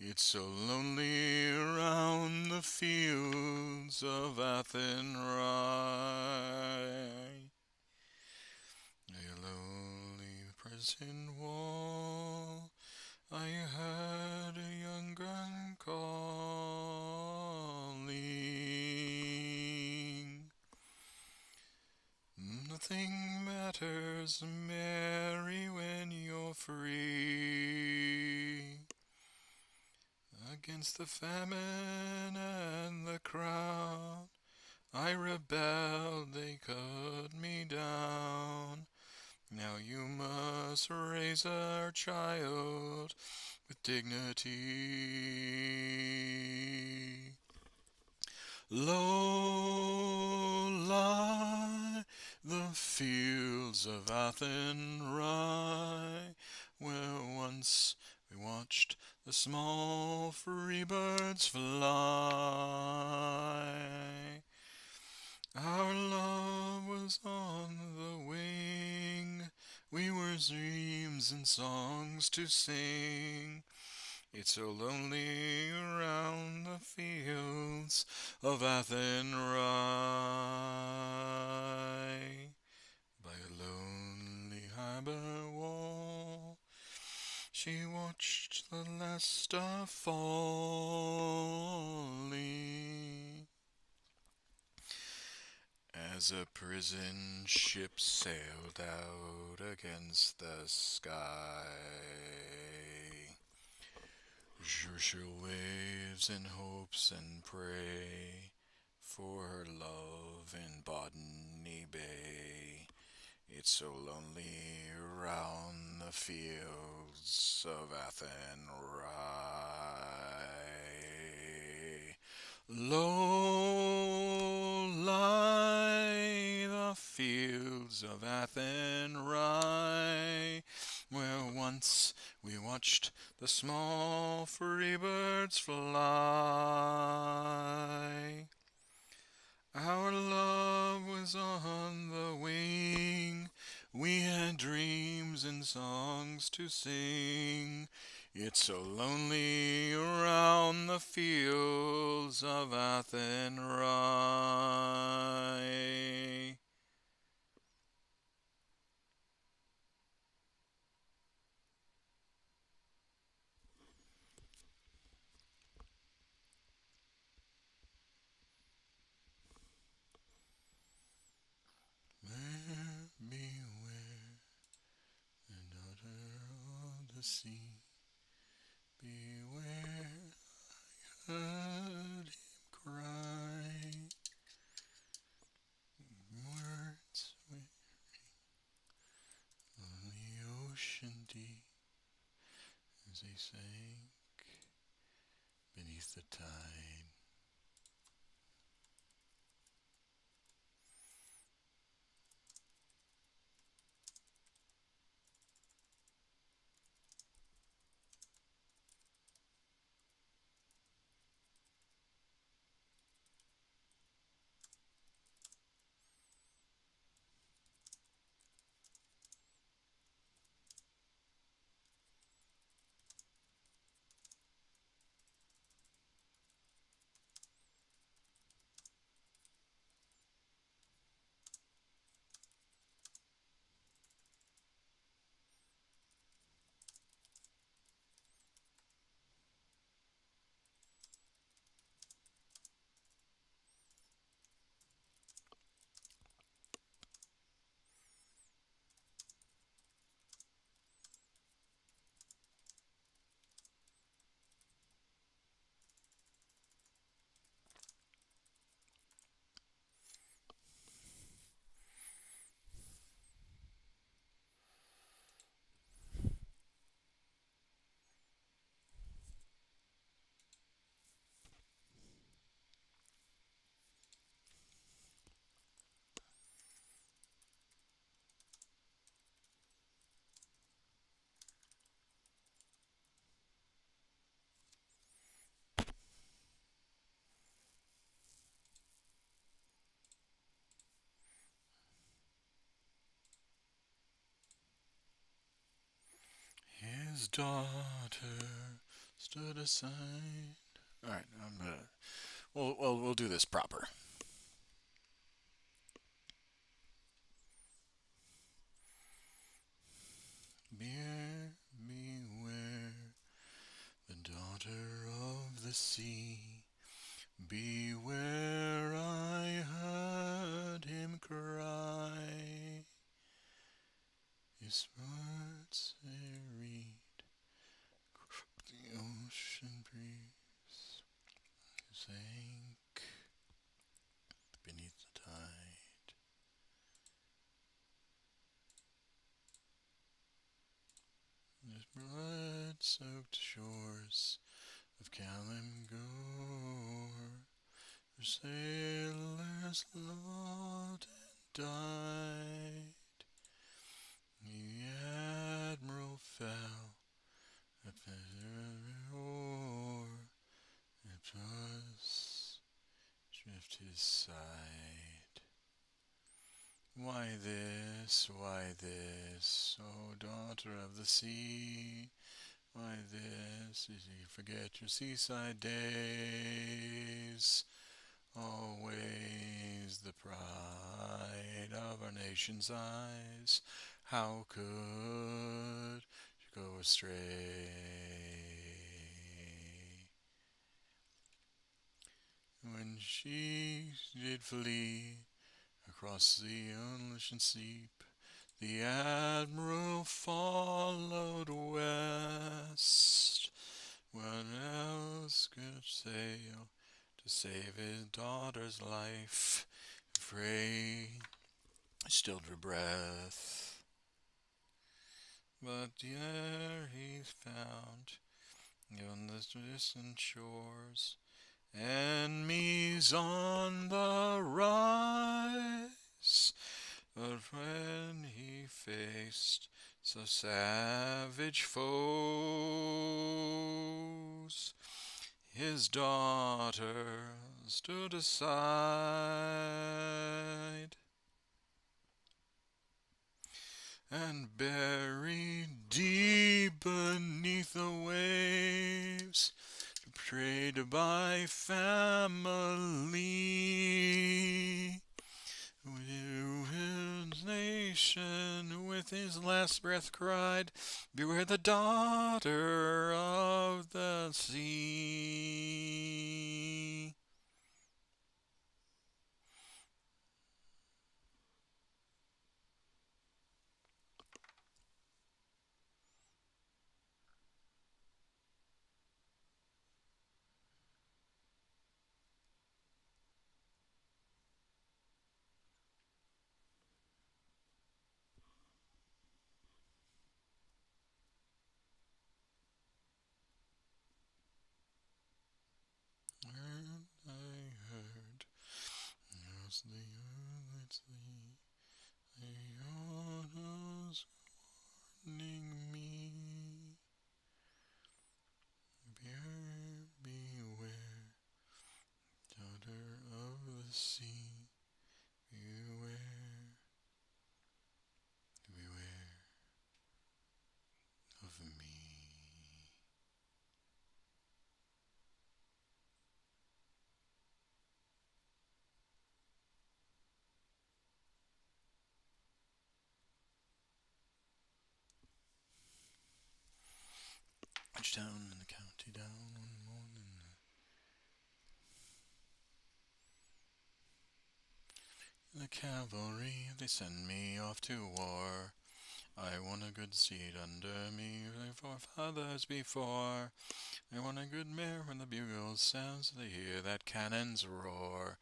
It's so lonely around the fields of Athenry. A lonely prison wall, I heard a young gun calling. Nothing matters, Mary, when you're free. Against the famine and the crowd, I rebelled, they cut me down. Now you must raise our child with dignity. Low lie the fields of Athenry, where once we watched the small free birds fly. Our love was on the wing, we were dreams and songs to sing. It's so lonely around the fields of Athenry. By a lonely harbor wall, she watched the last star falling. As a prison ship sailed out against the sky, Shrill waves and hopes and pray for her love in Botany Bay. It's so lonely around the fields of Athenry. Low lie the fields of Athenry, where once we watched the small free birds fly. Our love was on the wing, we had dreams and songs to sing. It's so lonely around the fields of Athenry. Beware the daughter of the sea. Beware, I heard him cry. Words weary on the ocean deep as they sank beneath the tide. His daughter stood aside. All right, we'll do this proper. Beware the daughter of the sea. Beware, I heard him cry. His words they read the ocean breeze, sank beneath the tide. His blood-soaked shores of Kalimgor, where sailors loved and died. The admiral fell at the oar, it was drift his side. Why this, O daughter of the sea? Why this, did you forget your seaside days? Always the pride of our nation's eyes. How could you go astray? When she did flee across the ocean steep, the admiral followed west. What else could sail to save his daughter's life? Frey stilled her breath. But there he found on the distant shores enemies on the rise. But when he faced so savage foes, his daughter stood aside, and buried deep beneath the waves, betrayed by family, his nation with his last breath cried, beware the daughter of the sea. And I heard, yes, the earth, the orders warning me. Beware, daughter of the sea. Beware, beware of me. Touchdown in the county down one morning. The cavalry, they send me off to war. I want a good seat under me, like forefathers before. I want a good mare when the bugle sounds, they hear that cannon's roar.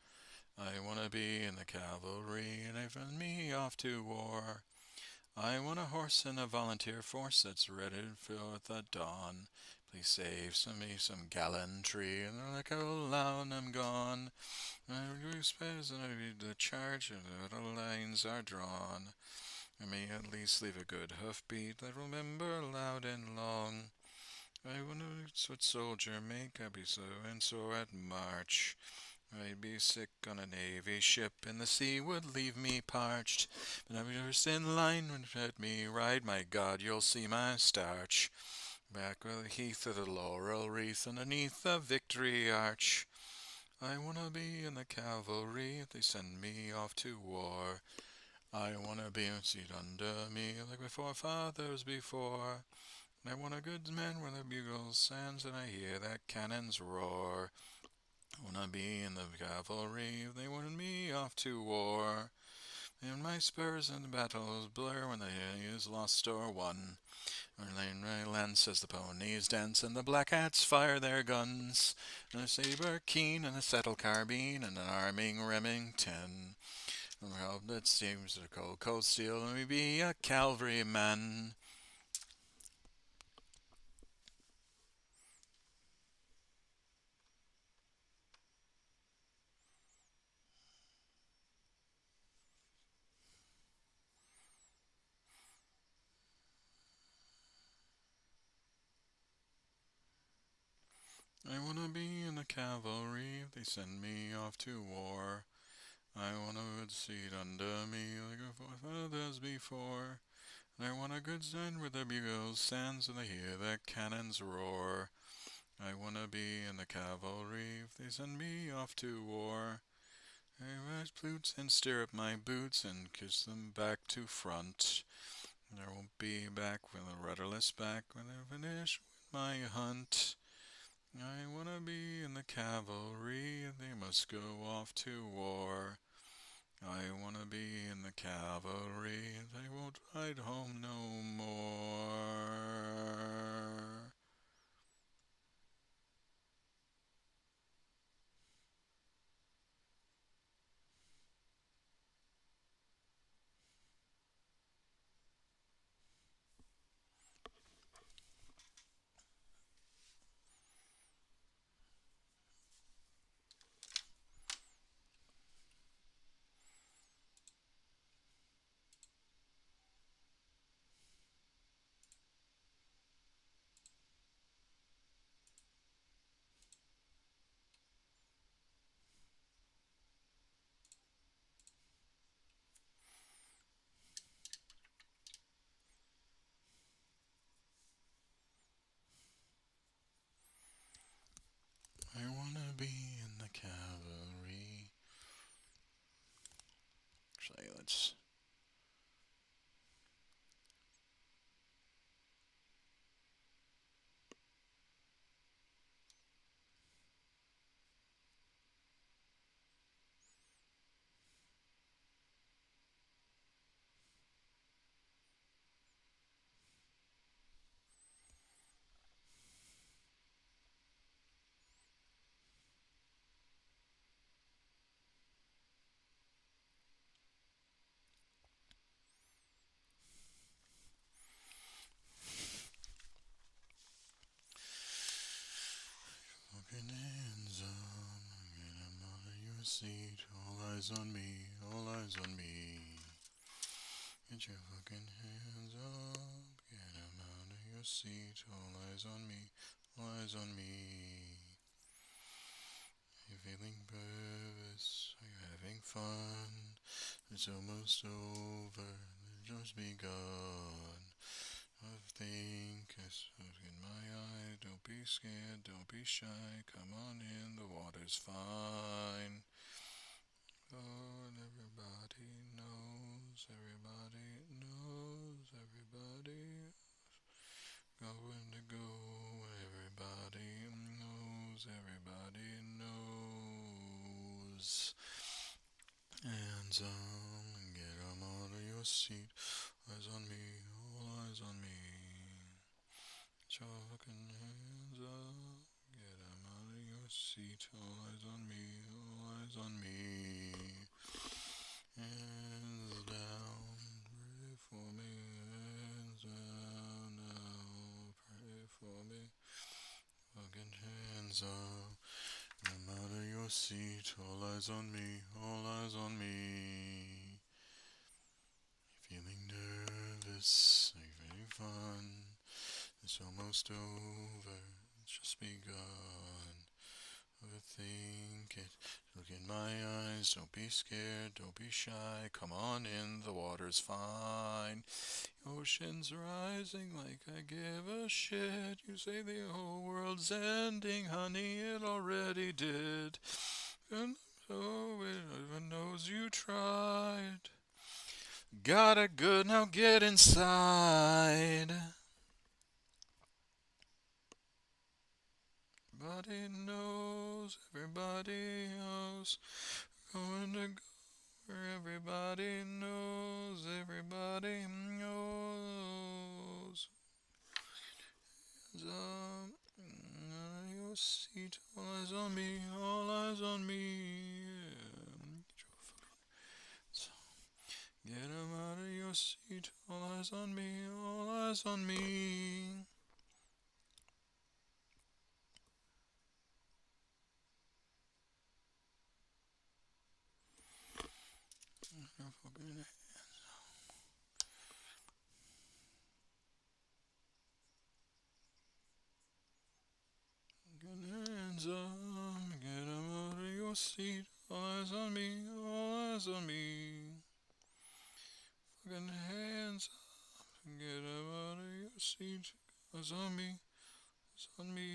I want to be in the cavalry, and they send me off to war. I want a horse and a volunteer force that's ready for the dawn. Please save me some gallantry, and like a loud I'm gone. I spares and I read the charge, and the lines are drawn. I may at least leave a good hoofbeat that will remember loud and long. I wonder what soldier make I be so and so at march. I'd be sick on a navy ship, and the sea would leave me parched. But I would first in line when let me ride. My God, you'll see my starch. Back where the heath of the laurel wreath underneath the victory arch. I wanna be in the cavalry if they send me off to war. I wanna be a seat under me like my forefathers before. I want a good man when the bugle sounds and I hear that cannon's roar. I wanna be in the cavalry if they wanted me off to war. And my spurs in the battles blur when the day is lost or won. My lance as the ponies dance and the black hats fire their guns. And a saber keen and a settle carbine and an arming Remington. And the hope that seems to cold steel and we be a cavalryman. I wanna be in the cavalry if they send me off to war. I want a good seat under me like our forefathers before. And I want a good stand where the bugle stands and I hear the cannons roar. I wanna be in the cavalry if they send me off to war. I rise plutes and stir up my boots and kiss them back to front. There won't be back with a rudderless back when I finish with my hunt. I wanna be in the cavalry, they must go off to war. I wanna be in the cavalry, they won't ride home no more. I wanna be in the cavalry. Actually, let's. Fucking hands up, get 'em out of your seat. All eyes on me, all eyes on me. Get your fucking hands up, get 'em out of your seat. All eyes on me, all eyes on me. Are you feeling nervous? Are you having fun? It's almost over, it's just begun. I think I saw it in my eye. Don't be scared, don't be shy. Come on in, the water's fine. Oh, and everybody knows, everybody knows, everybody going to go. Everybody knows, everybody knows. Hands on, get 'em out of your seat. Eyes on me, all eyes on me. Get your fucking hands up, get 'em out of your seat. All eyes on me, all eyes on me. Hands down, pray for me. Hands down now, pray for me. Fucking hands up, get 'em out of your seat. All eyes on me, all eyes on me. Feeling nervous? Are you feeling fun? It's almost over, it's just begun. Think it. Look in my eyes. Don't be scared. Don't be shy. Come on in. The water's fine. Ocean's rising like I give a shit. You say the whole world's ending, honey. It already did. And so it even knows you tried. Got it good. Now get inside. Everybody knows, everybody knows, going to go where everybody knows, everybody knows. Your seat, all eyes on me, all eyes on me. Get 'em out of your seat, all eyes on me, all eyes on me. Get hands up, get 'em out of your seat, all eyes on me, all eyes on me. Fucking hands up, get 'em out of your seat, eyes on me, eyes on me.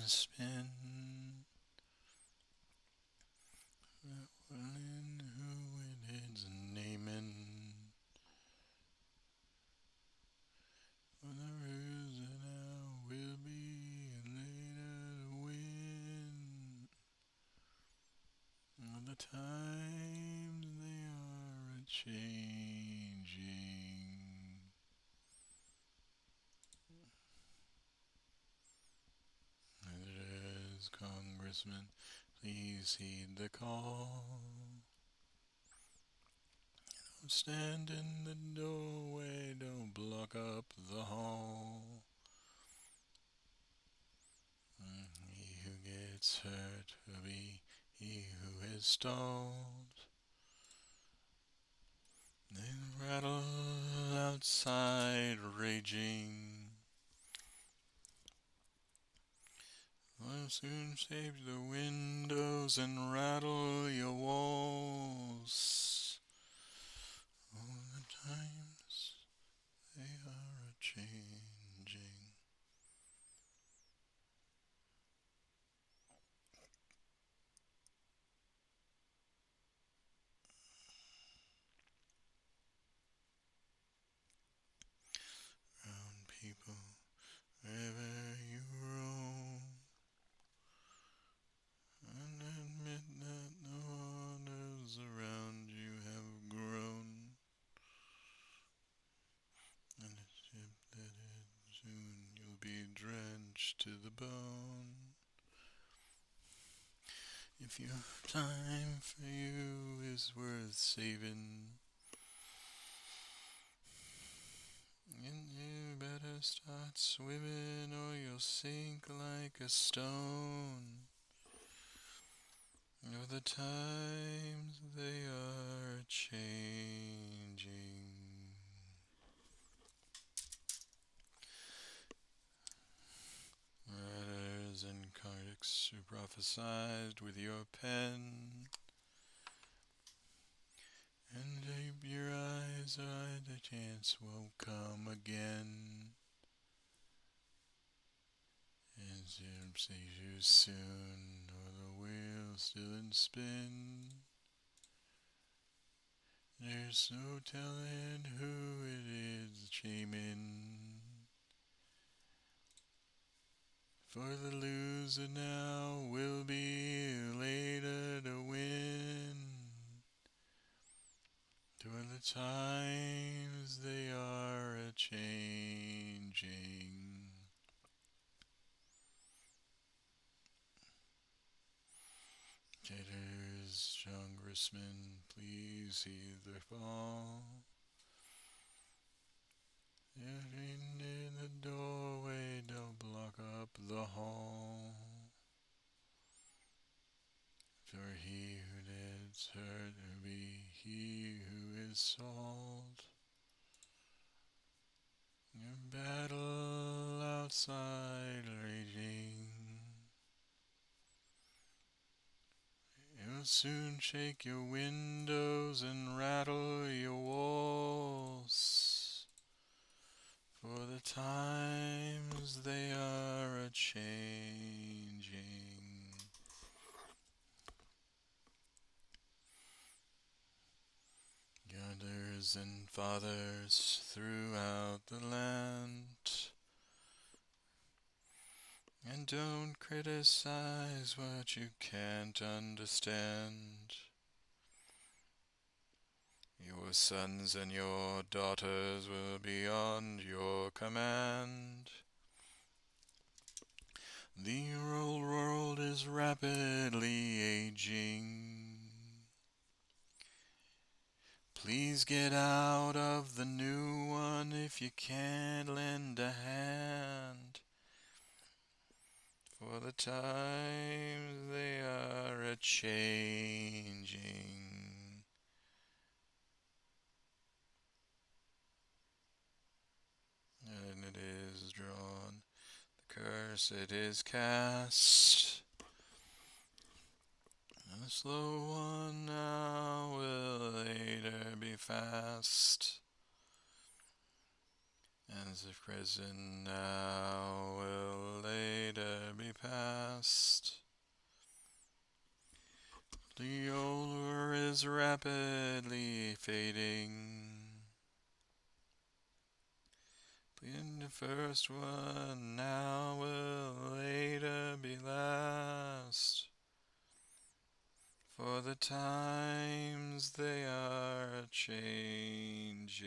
spin. Who it is naming. For the reason now will be later to win. All the times they are changing. As Congressman, please heed the call. Don't stand in the doorway, don't block up the hall. He who gets hurt will be he who is stalled. Then rattle outside raging. I'll soon shave the windows and rattle your walls. All the times they are changing. Round people, wherever you roam, and admit that the waters around you have grown, and a ship that soon you'll be drenched to the bone. If your time for you is worth saving, you better start swimming or you'll sink like a stone. Oh, the times they are changing. Writers and critics who prophesied with your pen, and hope your eyes the chance won't come again. And you'll see you soon, or the wheel's still in spin. There's no telling who it is chiming. For the loser now will be later to win. For the times they are a-changing. Jitters, congressmen, please heed the fall. Getting in the doorway, don't block up the hall. For he who gets hurt will be he who is sold. Your battle outside raging. It'll soon shake your windows and rattle your walls. For the times they are a-changing. Mothers and fathers throughout the land, and don't criticize what you can't understand. Your sons and your daughters will be beyond your command. The old world is rapidly aging. Please get out of the new one if you can't lend a hand. For the times they are a-changing. And it is drawn, the curse it is cast. And the slow one now will later be fast. As if risen now will later be past. The allure is rapidly fading. In the first one now will later be last. For the times they are changing.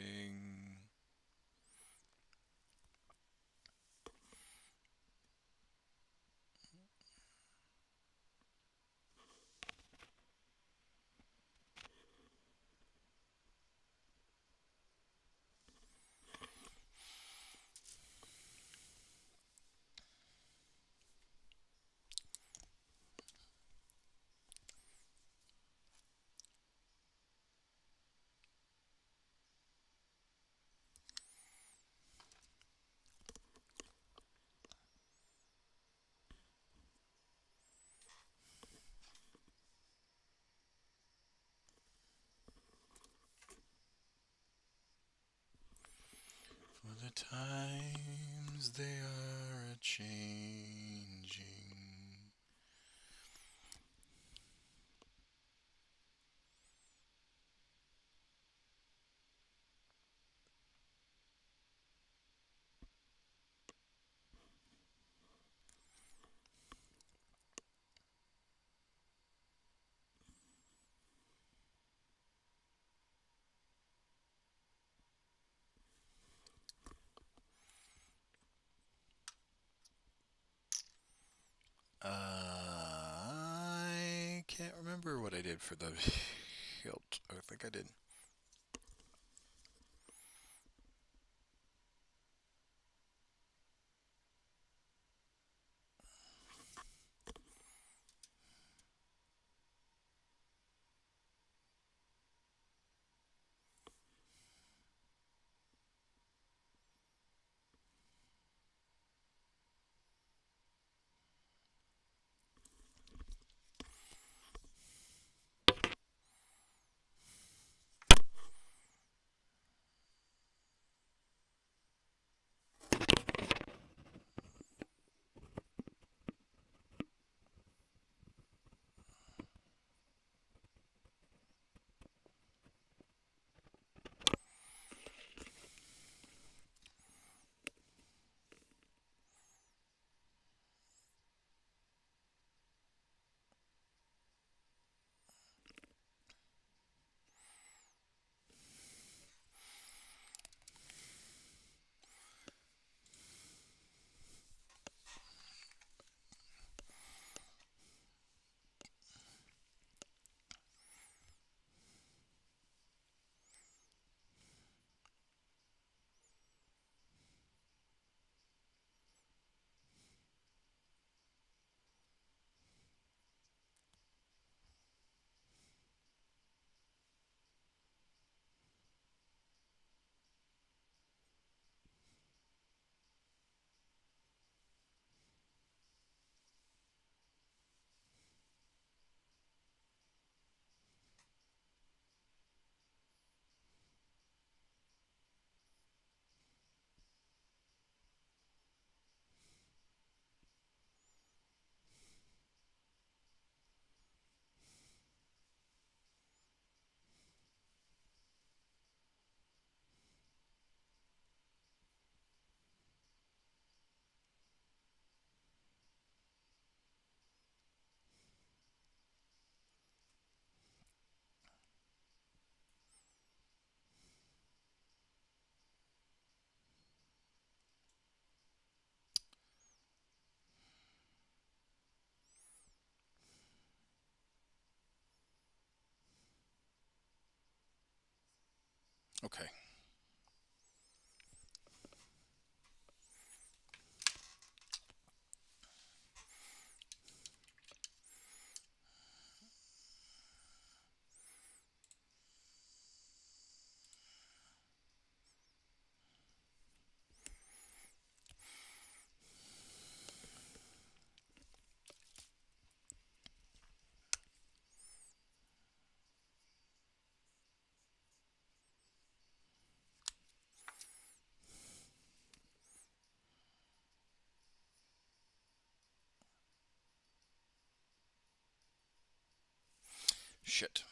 For the times they are a-changing. I can't remember what I did for the hilt. I think I did. Okay. finish it.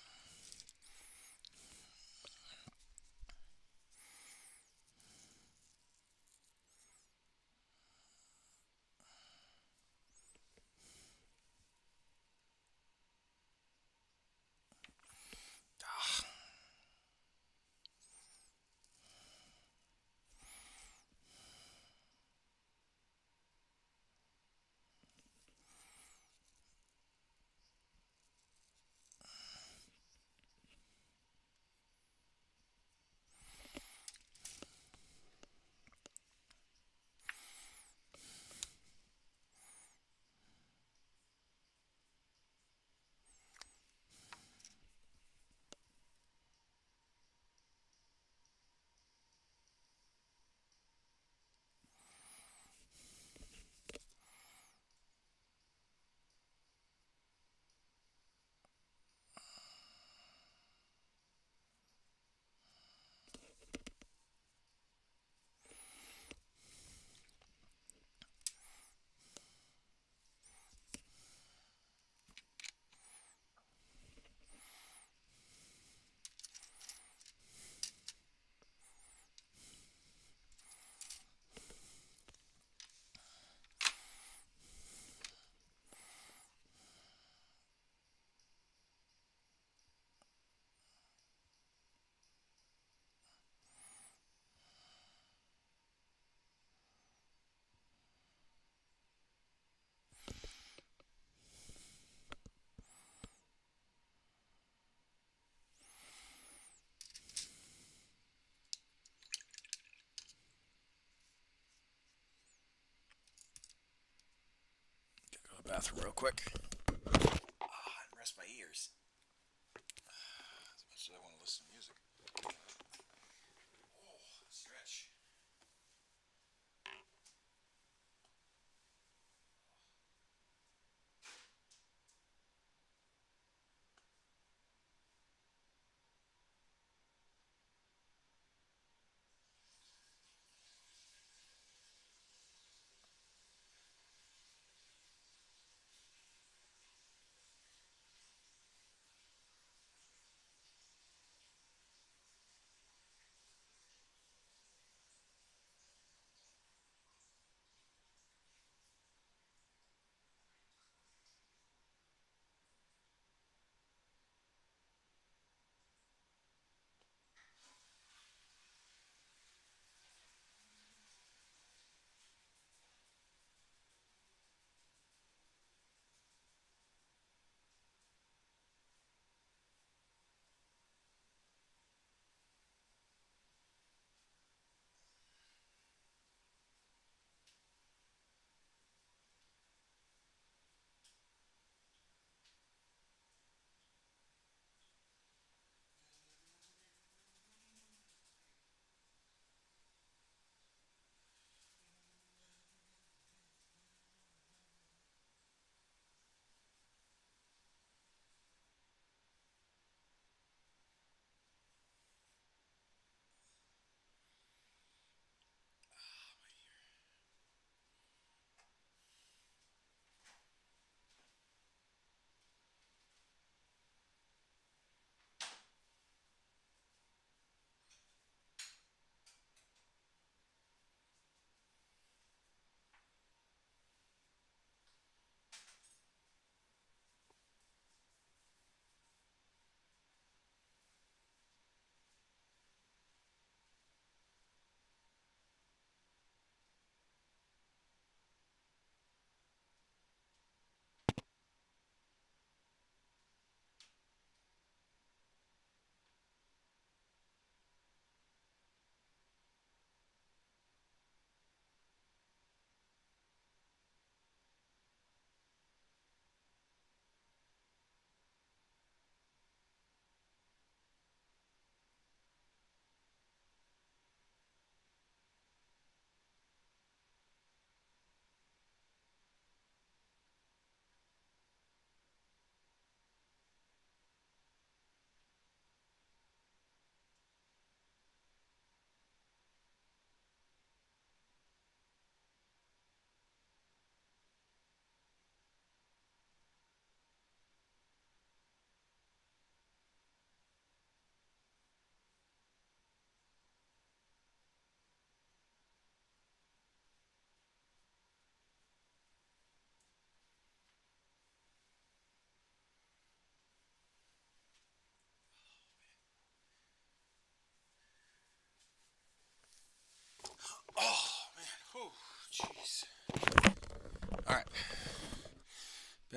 Go to the bathroom real quick. And rest my ears. As much as I want to listen to music. Oh, stretch.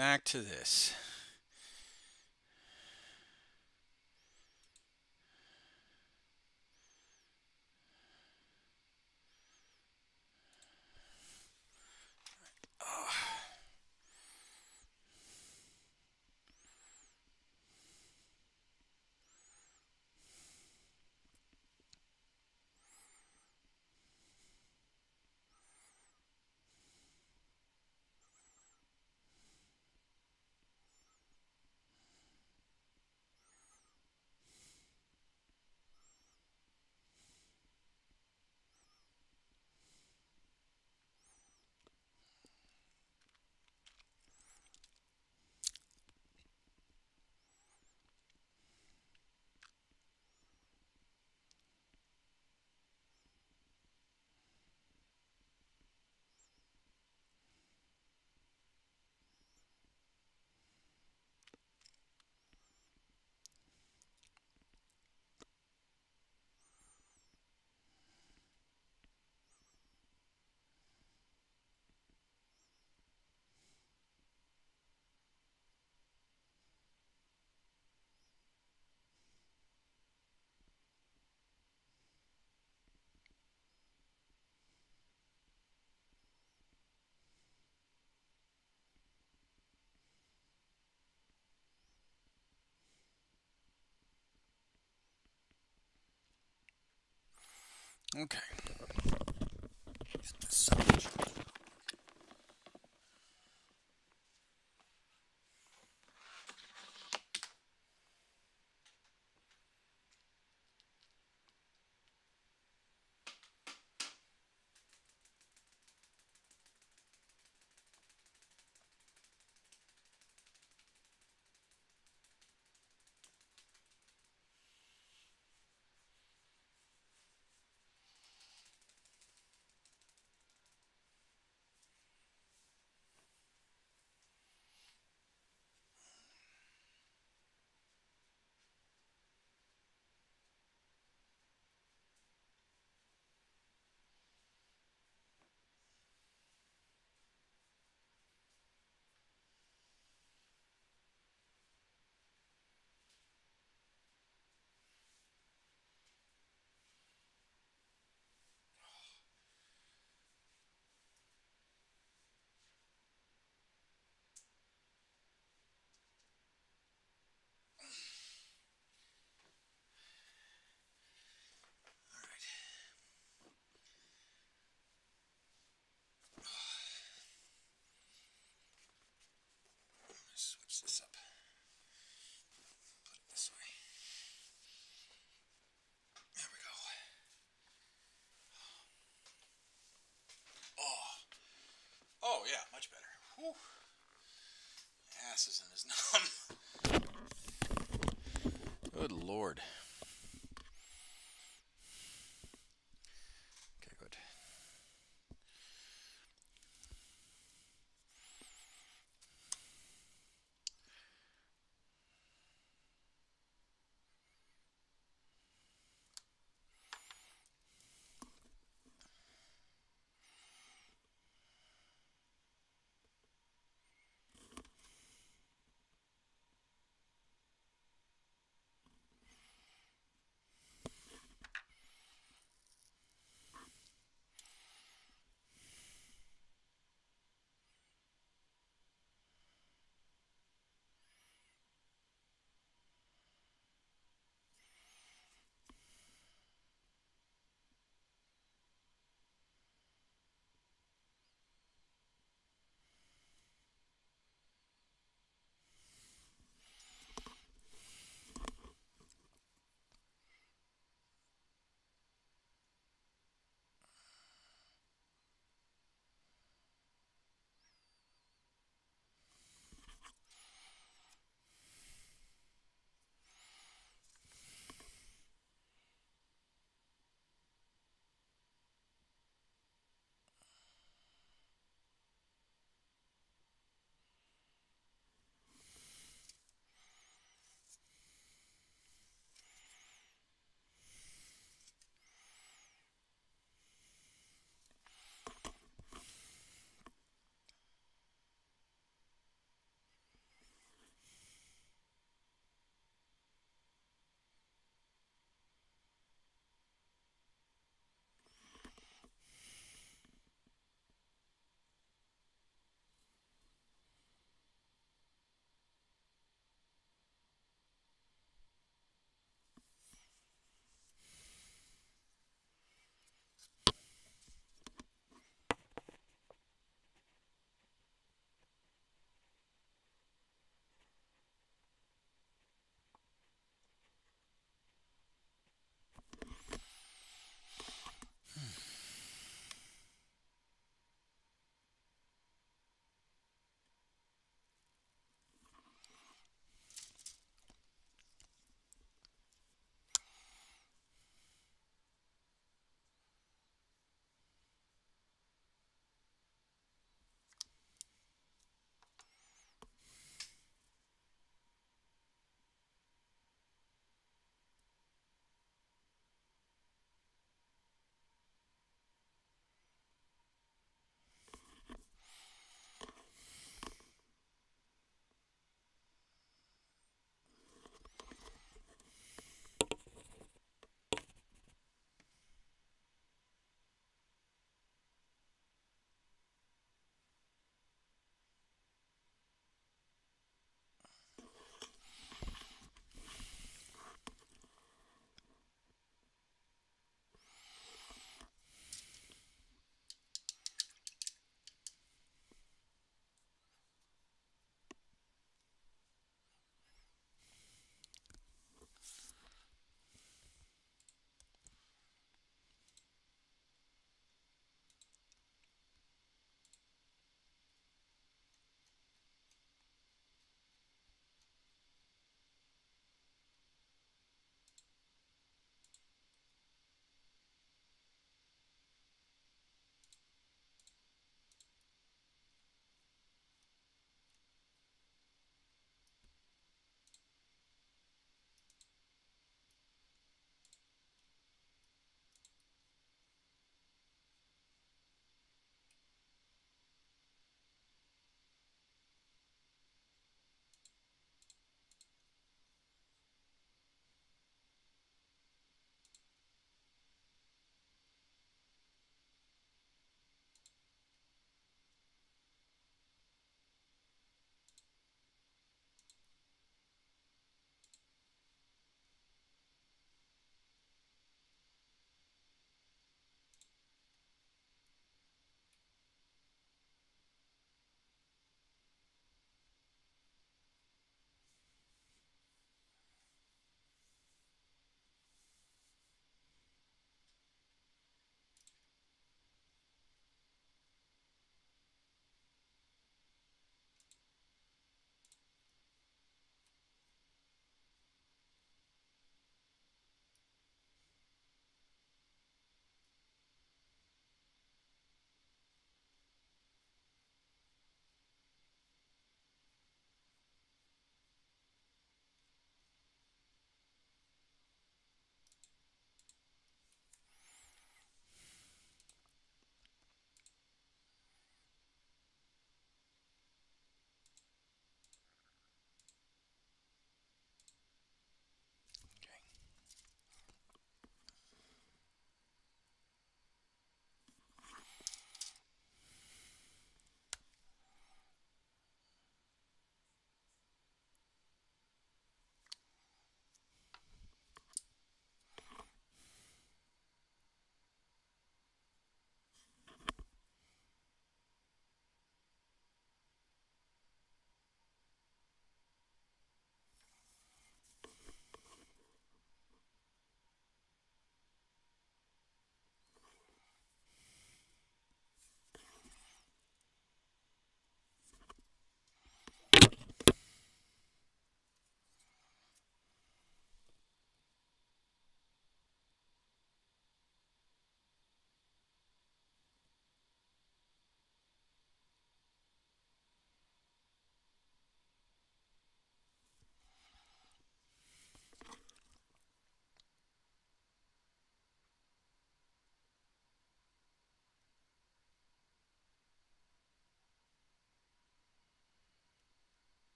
back to this. Okay. Get this salvage. Switch this up. Put it this way. There we go. Oh. Oh, yeah, much better. Whew. Ass isn't as numb. Good Lord. Okay, good.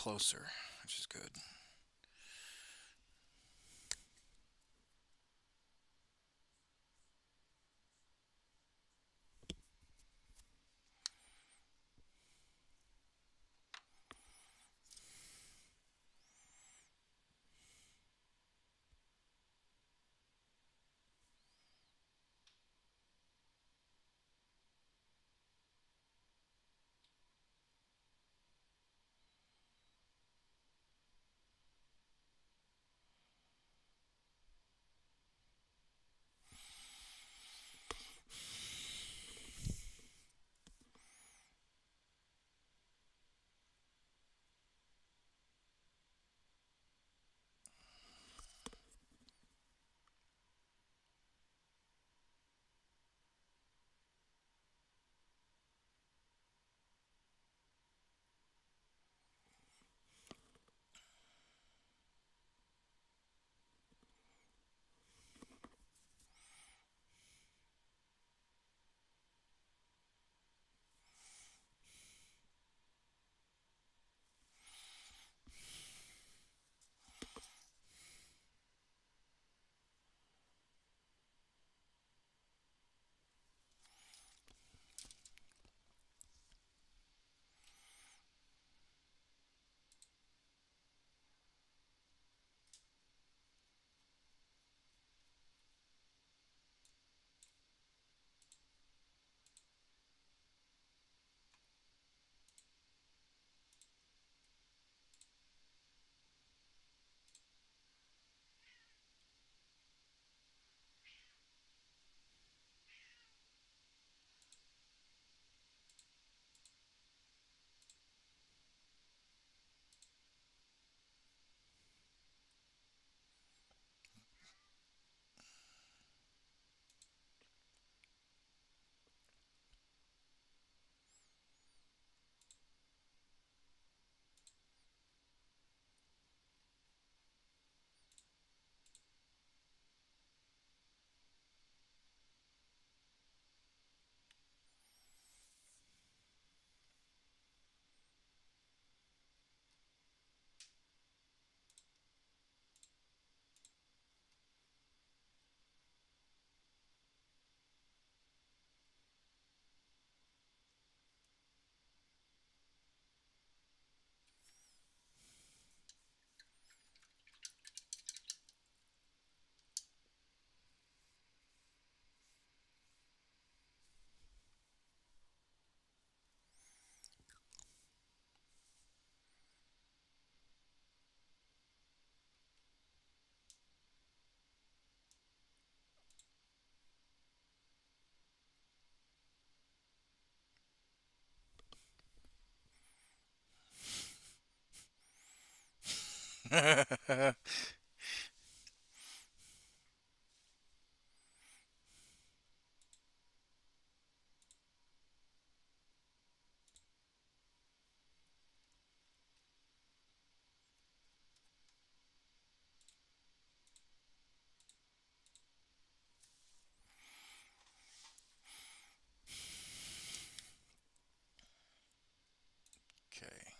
closer, which is good. Okay.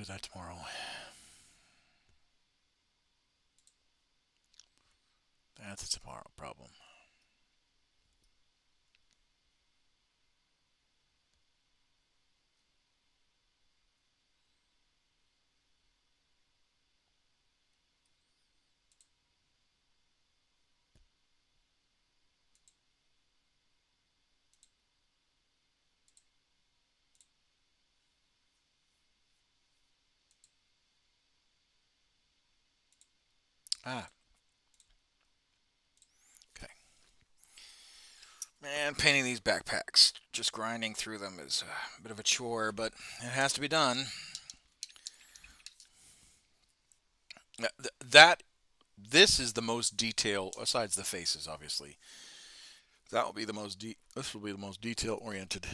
do that tomorrow. That's a tomorrow problem. Ah, okay. Man, painting these backpacks, just grinding through them is a bit of a chore, but it has to be done. That this is the most detail, besides the faces, obviously. That will be the most this will be the most detail oriented.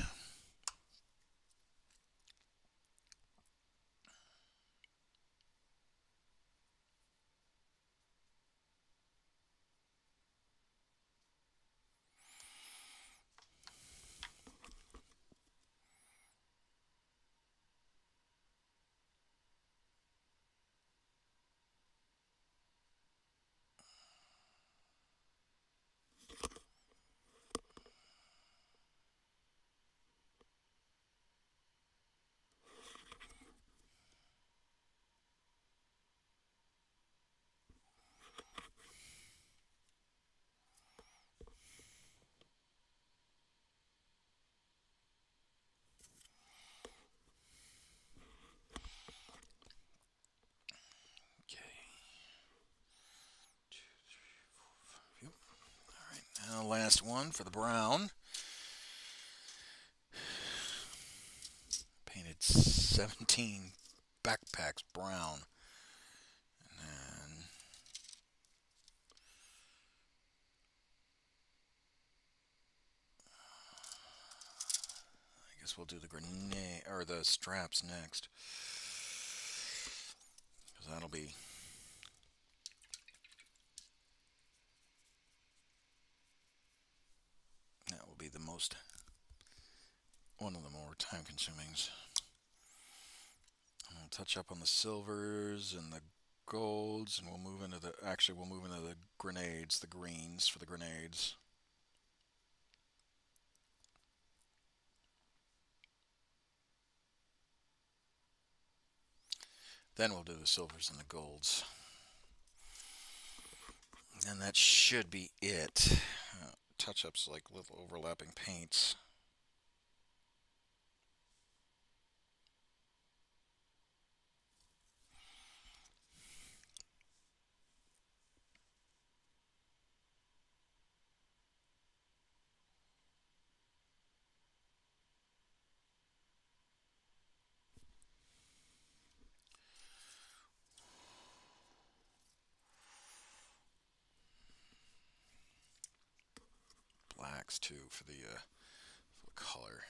Okay. 2, 3, 4, 5. Yep. All right. Now last one for the brown. Painted 17 backpacks brown. And I guess we'll do the grenade or the straps next. Because that'll be the most one of the more time consuming. I'll touch up on the silvers and the golds, and we'll move into the grenades, the greens for the grenades. Then we'll do the silvers and the golds. And that should be it. Touch-ups like little overlapping paints. Blacks too for the color.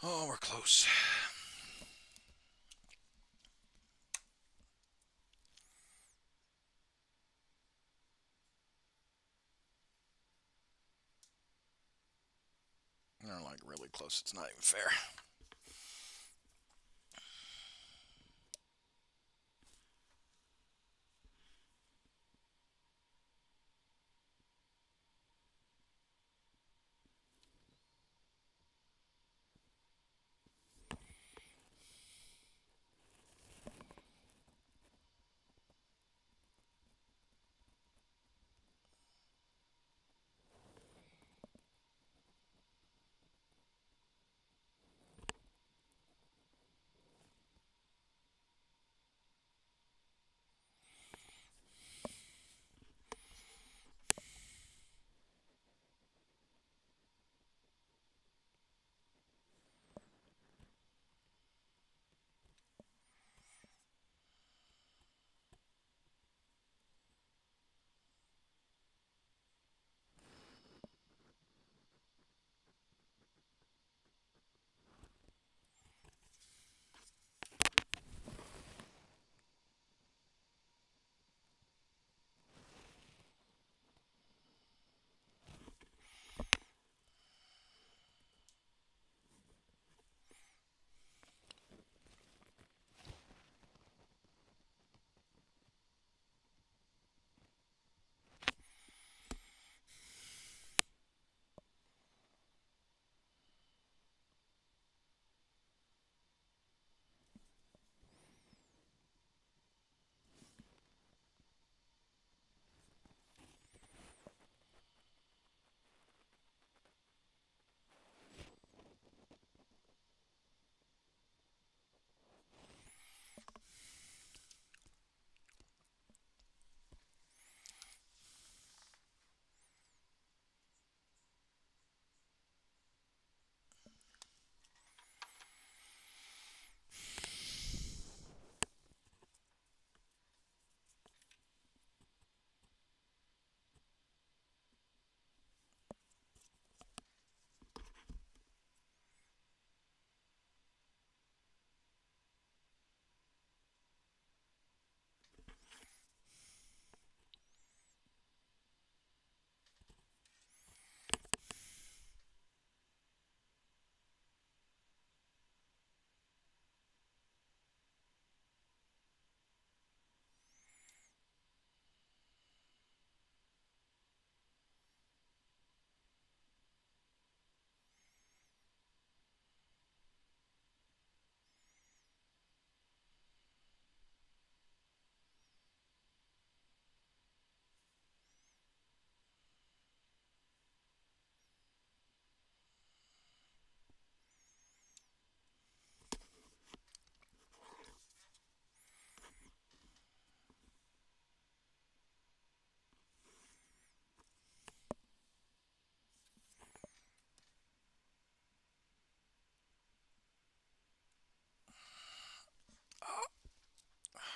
Oh, we're close. They're like really close. It's not even fair.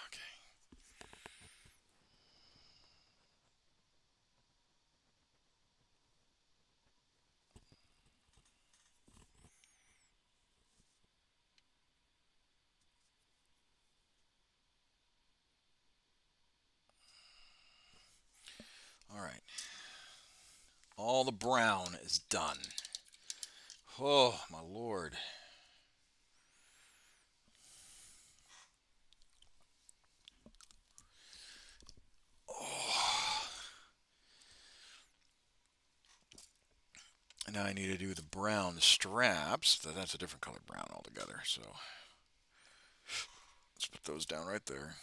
Okay. All right. All the brown is done. Oh, my lord. Oh. And now I need to do the brown straps. That's a different color brown altogether. So let's put those down right there.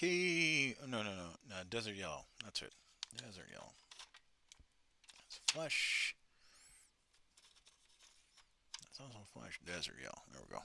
Khaki. No, no, no. No, desert yellow. That's it. Desert yellow. That's flesh. That's also flesh. Desert yellow. There we go.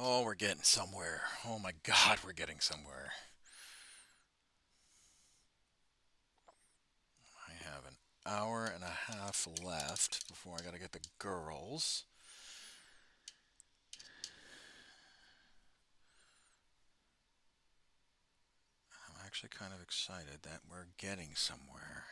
Oh, we're getting somewhere. Oh my God, we're getting somewhere. I have an hour and a half left before I gotta get the girls. I'm actually kind of excited that we're getting somewhere.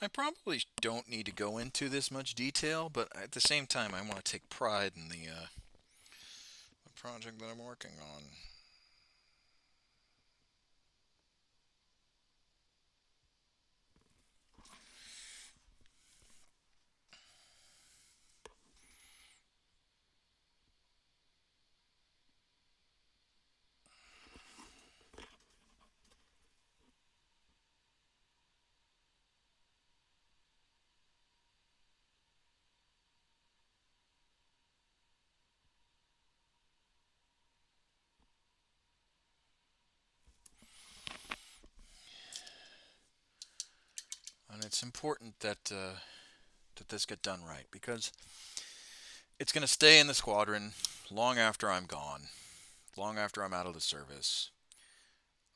I probably don't need to go into this much detail, but at the same time, I want to take pride in the project that I'm working on. And it's important that this get done right because it's going to stay in the squadron long after I'm gone, long after I'm out of the service,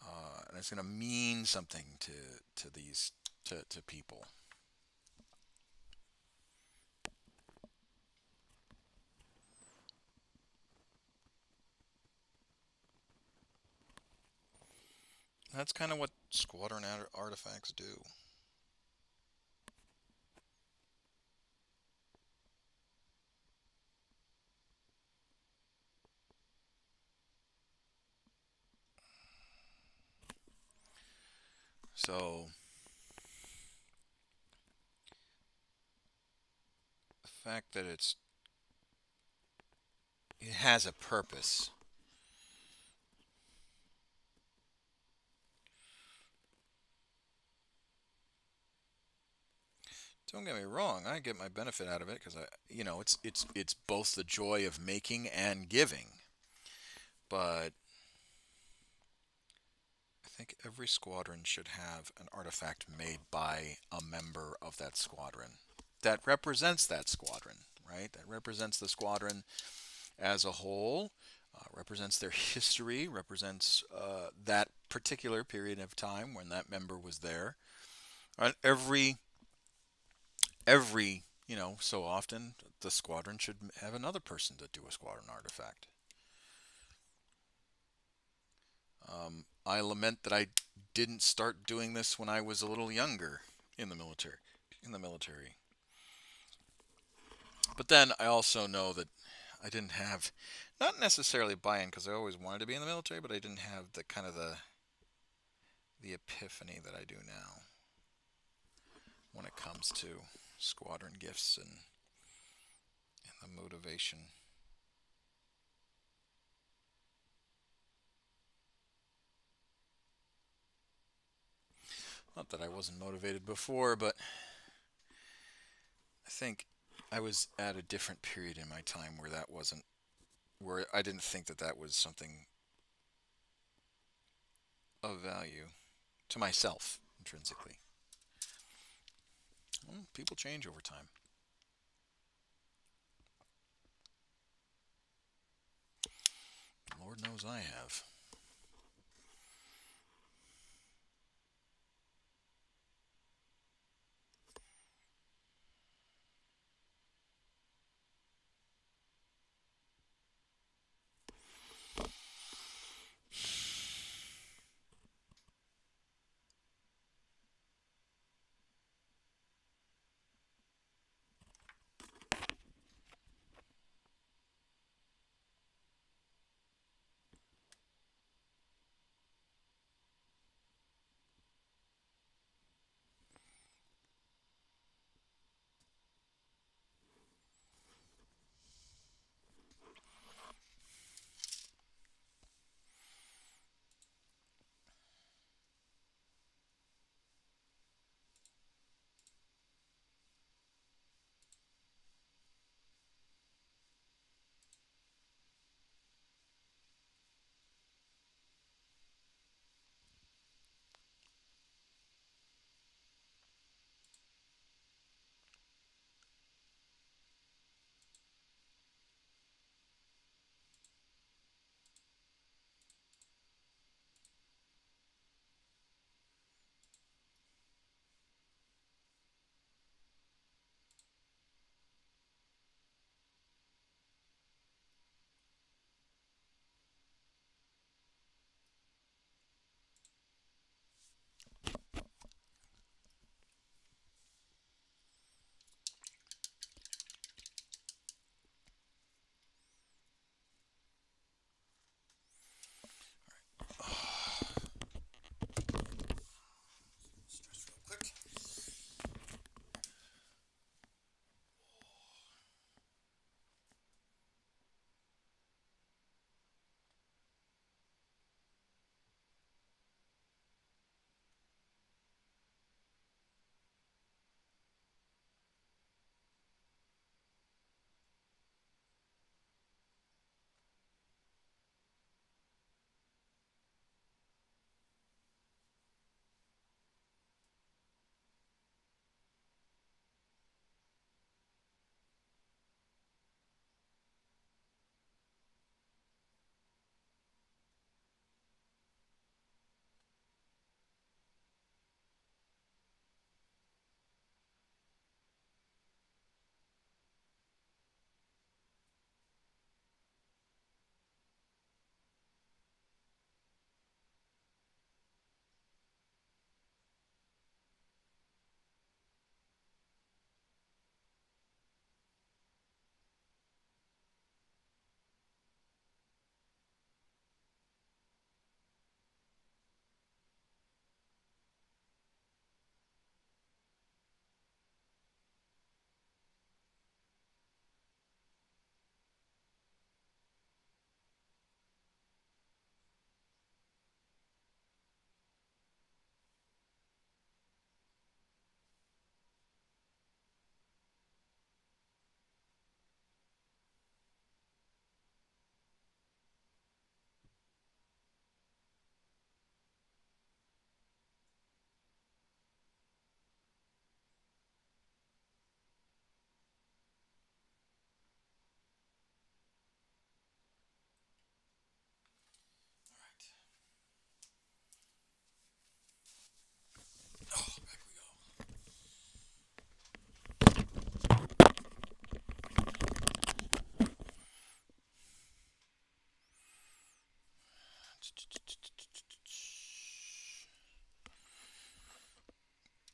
and it's going to mean something to these to people. That's kind of what squadron artifacts do. So the fact that it has a purpose. Don't get me wrong, I get my benefit out of it because it's both the joy of making and giving. But I think every squadron should have an artifact made by a member of that squadron that represents that squadron, right? That represents the squadron as a whole, represents their history, represents that particular period of time when that member was there. And every so often the squadron should have another person to do a squadron artifact. I lament that I didn't start doing this when I was a little younger in the military. In the military, but then I also know that I didn't have, not necessarily buy-in because I always wanted to be in the military, but I didn't have the kind of the epiphany that I do now when it comes to squadron gifts and the motivation. Not that I wasn't motivated before, but I think I was at a different period in my time where that wasn't, where I didn't think that that was something of value to myself intrinsically. Well, people change over time. Lord knows I have.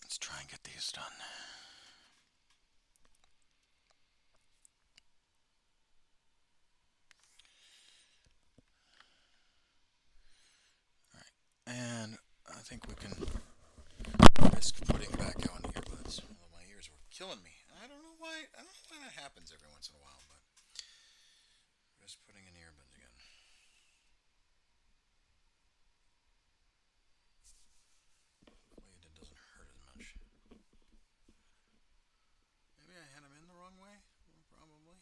Let's try and get these done. And I think we can risk putting back on earbuds. Although my ears were killing me. I don't know why. I don't know why that happens every once in a while, but risk putting in earbuds again. Hopefully it doesn't hurt as much. Maybe I had them in the wrong way. Probably.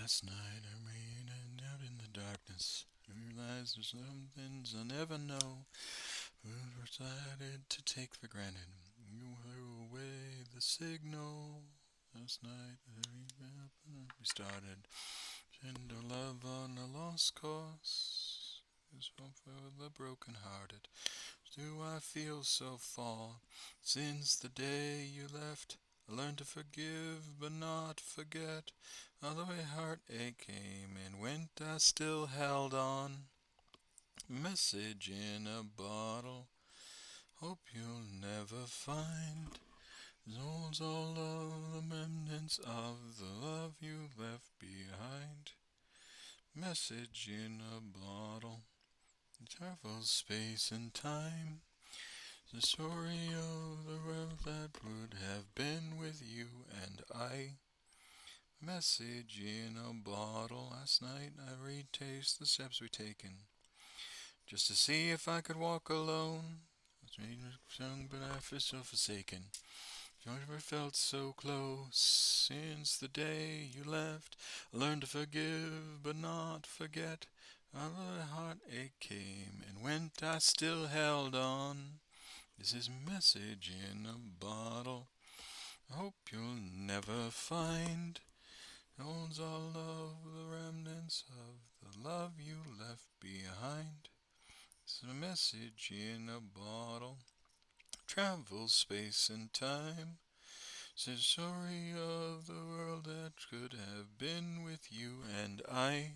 Last night I ran out in the darkness. I realized there's some things I never know. We decided to take for granted. You threw away the signal. Last night we started. Send our love on a lost course. This one for the broken-hearted. Do I feel so far since the day you left? I learned to forgive but not forget. All the way heartache came and went, I still held on. Message in a bottle. Hope you'll never find. Those all of the remnants of the love you left behind. Message in a bottle. It travels space and time. The story of the world that would have been with you and I. Message in a bottle. Last night I retraced the steps we'd taken, just to see if I could walk alone. I was young, but I feel so forsaken. Never felt so close since the day you left. I learned to forgive but not forget. Although the heartache came and went, I still held on. This is a message in a bottle. I hope you'll never find. Holds all of the remnants of the love you left behind. It's a message in a bottle. Travels space and time. It's a story of the world that could have been with you and I.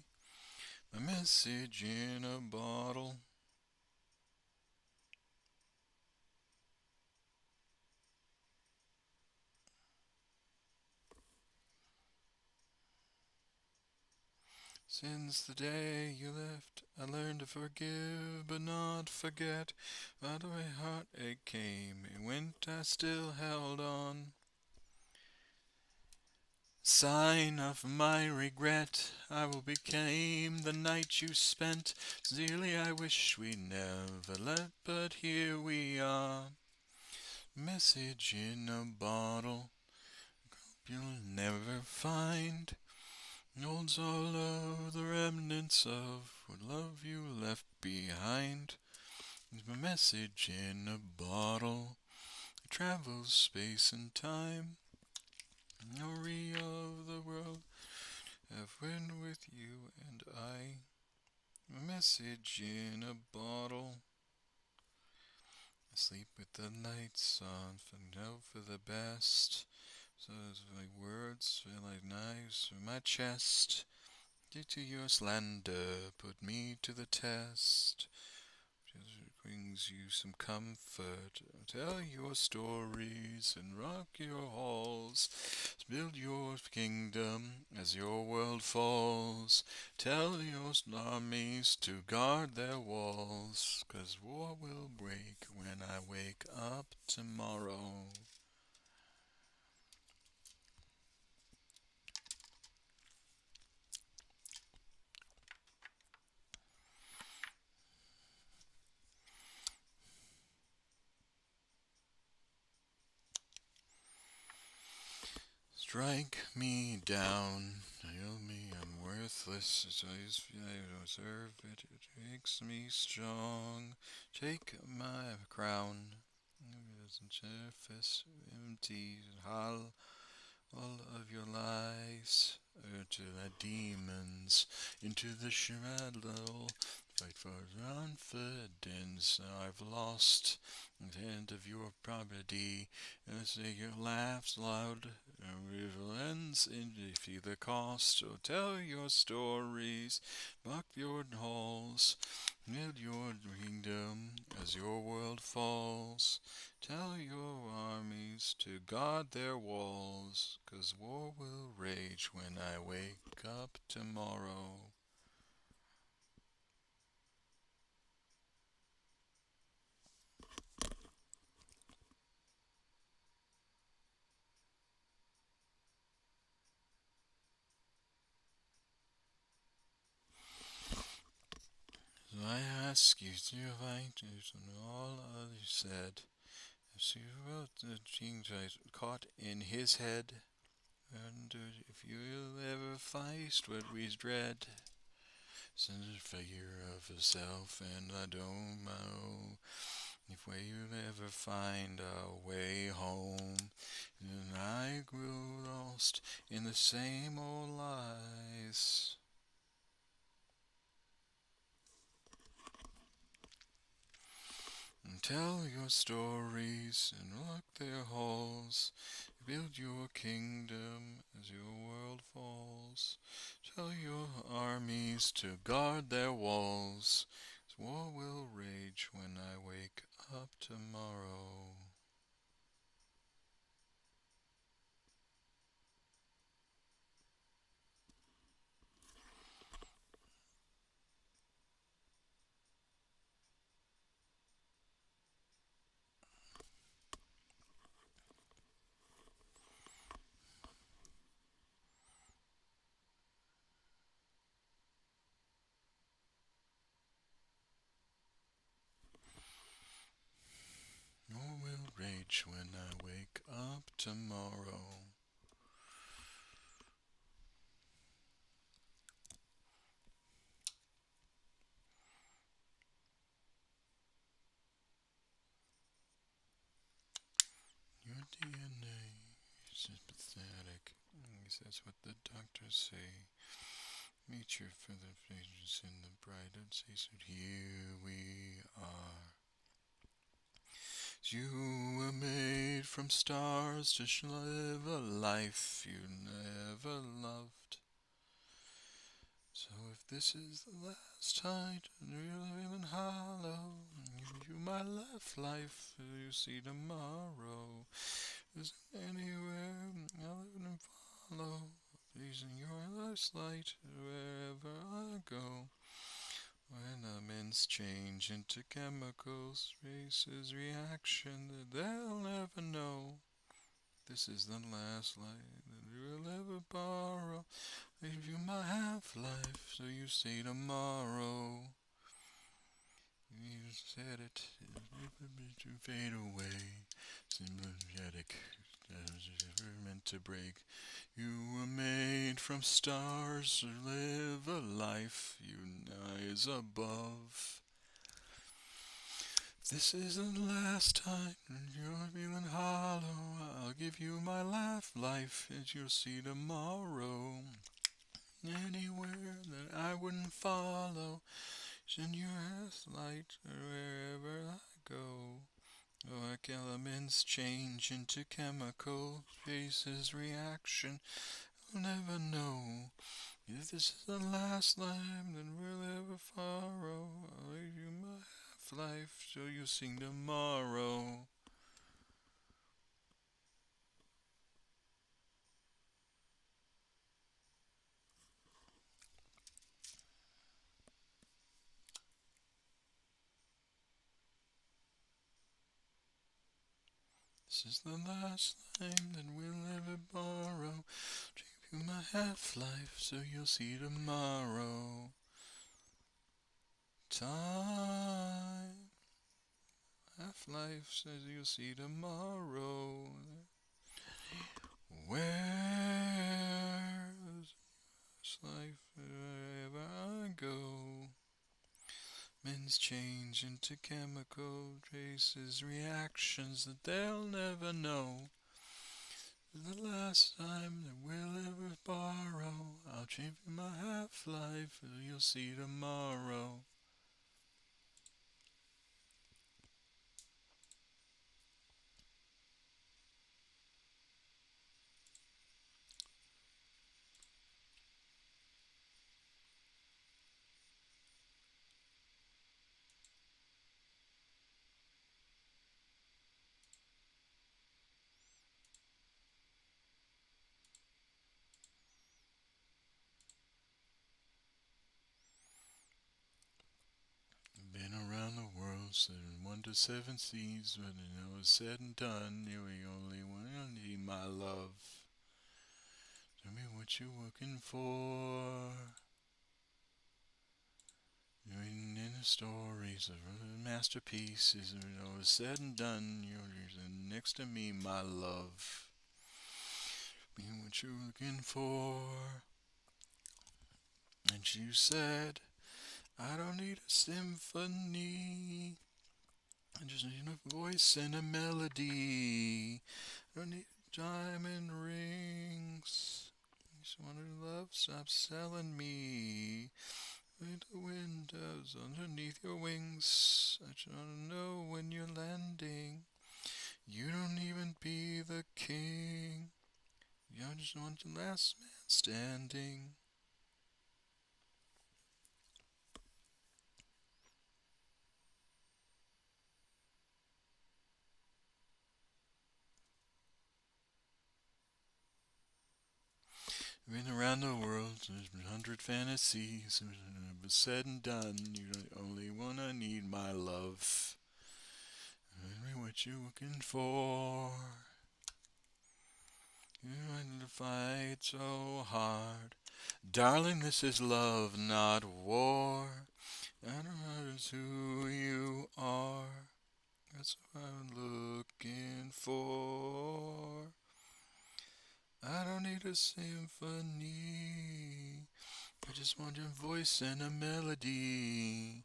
A message in a bottle. Since the day you left, I learned to forgive but not forget. By the way heartache came and went, I still held on. Sign of my regret, I will became the night you spent. Sincerely I wish we never left, but here we are. Message in a bottle, hope you'll never find. Holds all of the remnants of what love you left behind. It's my message in a bottle. It travels space and time. Memory of the world have been with you and I. A message in a bottle. I sleep with the lights on, find out for the best. So my words feel like knives through my chest. Due to your slander, put me to the test. Just brings you some comfort. Tell your stories and rock your halls. Build your kingdom as your world falls. Tell your armies to guard their walls, 'cause war will break when I wake up tomorrow. Strike me down, tell me I'm worthless, I deserve it, it makes me strong. Take my crown, Surface empty, all of your lies to the demons, into the shadow. Fight for confidence. I've lost the end of your property. And say your laughs loud. Ends in defeat the cost. So tell your stories. Buck your halls. Build your kingdom as your world falls. Tell your armies to guard their walls, 'cause war will rage when I wake up tomorrow. So I ask you to fight on all others said. As you wrote the things I caught in his head, and if you'll ever face what we dread, send a figure of yourself, and I don't know if you'll ever find a way home, and I grew lost in the same old lies. And tell your stories and lock their halls. Build your kingdom as your world falls. Tell your armies to guard their walls. 'Cause war will rage when I wake up tomorrow. War will rage when I wake up tomorrow. Your DNA is pathetic. At least that's what the doctors say. Meet your fellow patients in the bright season. Here we are. You were made from stars to live a life you never loved. So if this is the last time you're even hollow, give you my life you see tomorrow. Isn't anywhere I wouldn't follow, pleasing your life's light wherever I go. When elements change into chemicals, races reaction that they'll never know. This is the last light that you'll ever borrow. Leave you my half-life, so you see tomorrow. You said it to fade away. Sympathetic, never meant to break. You were made from stars to live a life you rise above. This is the last time you're feeling hollow. I'll give you my life as you'll see tomorrow. Anywhere that I wouldn't follow, send your light wherever I go. Like elements change into chemical faces reaction. I'll never know if this is the last time that we'll ever borrow. I'll leave you my half-life so you'll sing tomorrow. This is the last time that we'll ever borrow. Give you my half-life so you'll see tomorrow. Time, half-life says you'll see tomorrow. Where's this life wherever I go? Things change into chemical traces, reactions that they'll never know. The last time that we'll ever borrow, I'll change my half-life, you'll see tomorrow. Been around the world, said 1 to 7 seas, when it was said and done, you're the only one I need, my love. Tell me what you're looking for. You're in the stories of masterpieces, when it was said and done, you're next to me, my love. Tell me what you're looking for. And you said, I don't need a symphony. I just need a voice and a melody. I don't need diamond rings. I just wanted love, stop selling me. Read the windows underneath your wings. I just want to know when you're landing. You don't even be the king. You just want the last man standing. Been around the world, there's been 100 fantasies, and it was said and done, you're the only one I need, my love. Tell me what you're looking for. You're trying to fight so hard. Darling, this is love, not war. I don't know just who you are. That's what I'm looking for. I don't need a symphony. I just want your voice and a melody.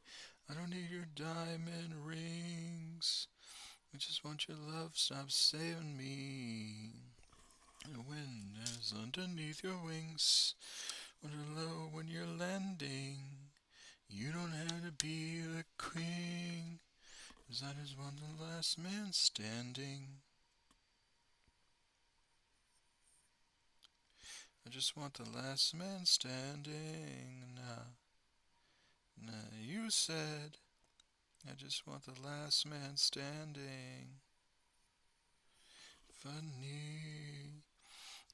I don't need your diamond rings. I just want your love, stop saving me. The wind is underneath your wings. Wonder low when you're landing. You don't have to be the queen, 'cause I just want the last man standing. I just want the last man standing. Nah, you said, I just want the last man standing. Funny.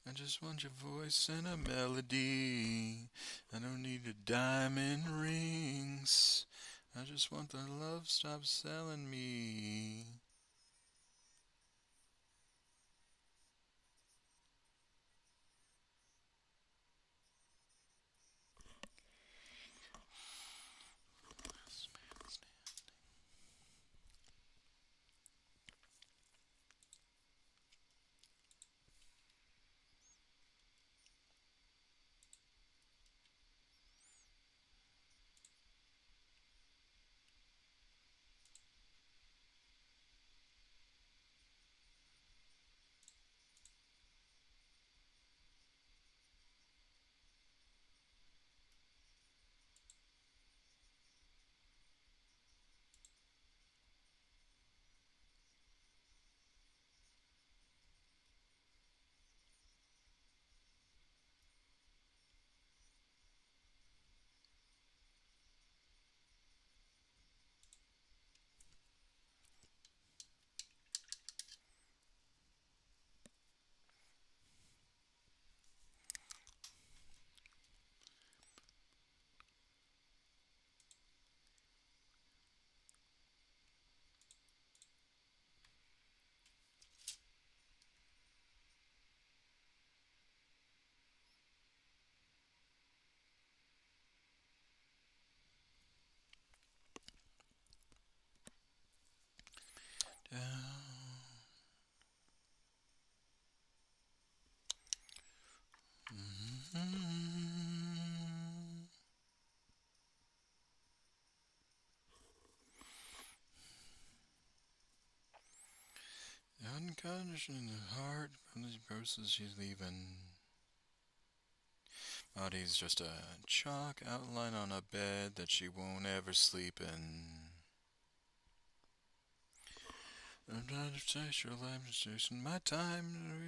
I just want your voice and a melody. I don't need the diamond rings. I just want the love, stop selling me. condition in the heart from the process she's leaving. Body's just a chalk outline on a bed that she won't ever sleep in. I'm not a sexual I'm my time,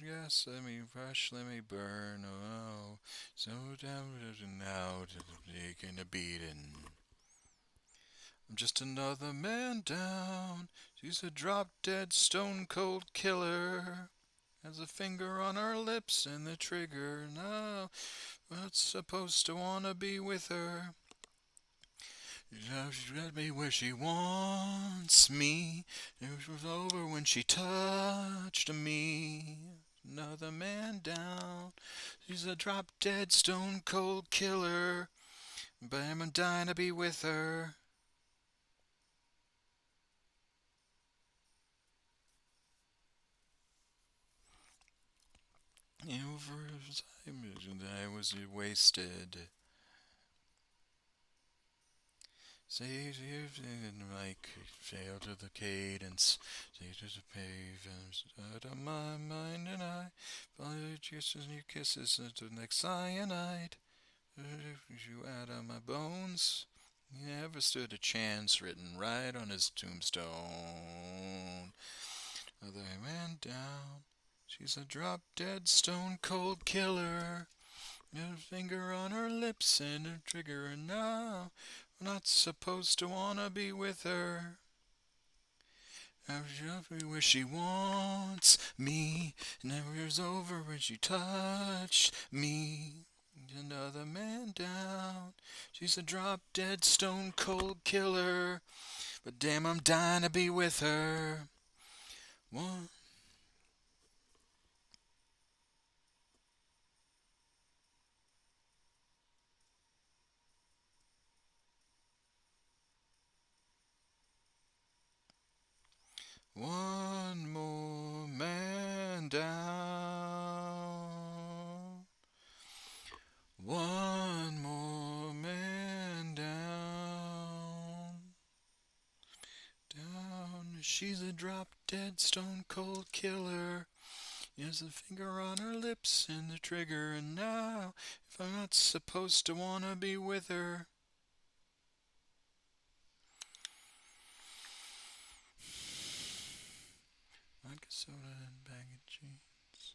yes, let me rush, let me burn, oh, so down and out, taking a beating. I'm just another man down, she's a drop-dead, stone-cold killer. Has a finger on her lips and the trigger, now, not supposed to wanna be with her. She's got me where she wants me. It was over when she touched me. Another man down. She's a drop-dead, stone-cold killer. But I'm dying to be with her. Over time, I was wasted. Say like fail to the cadence, say to the pavements, out of my mind and I follow your kisses and your kisses into the next cyanide. You out of my bones. He never stood a chance, written right on his tombstone. Other man down. She's a drop-dead, stone-cold killer. A finger on her lips and a trigger, and now I'm not supposed to wanna be with her. I'm where she wants me. Never is over when she touched me. Another man down. She's a drop-dead, stone-cold killer. But damn, I'm dying to be with her. One. One more man down. One more man down. Down. She's a drop-dead, stone-cold killer. There's a finger on her lips and the trigger, and now, if I'm not supposed to wanna be with her. Vodka soda and bag of jeans.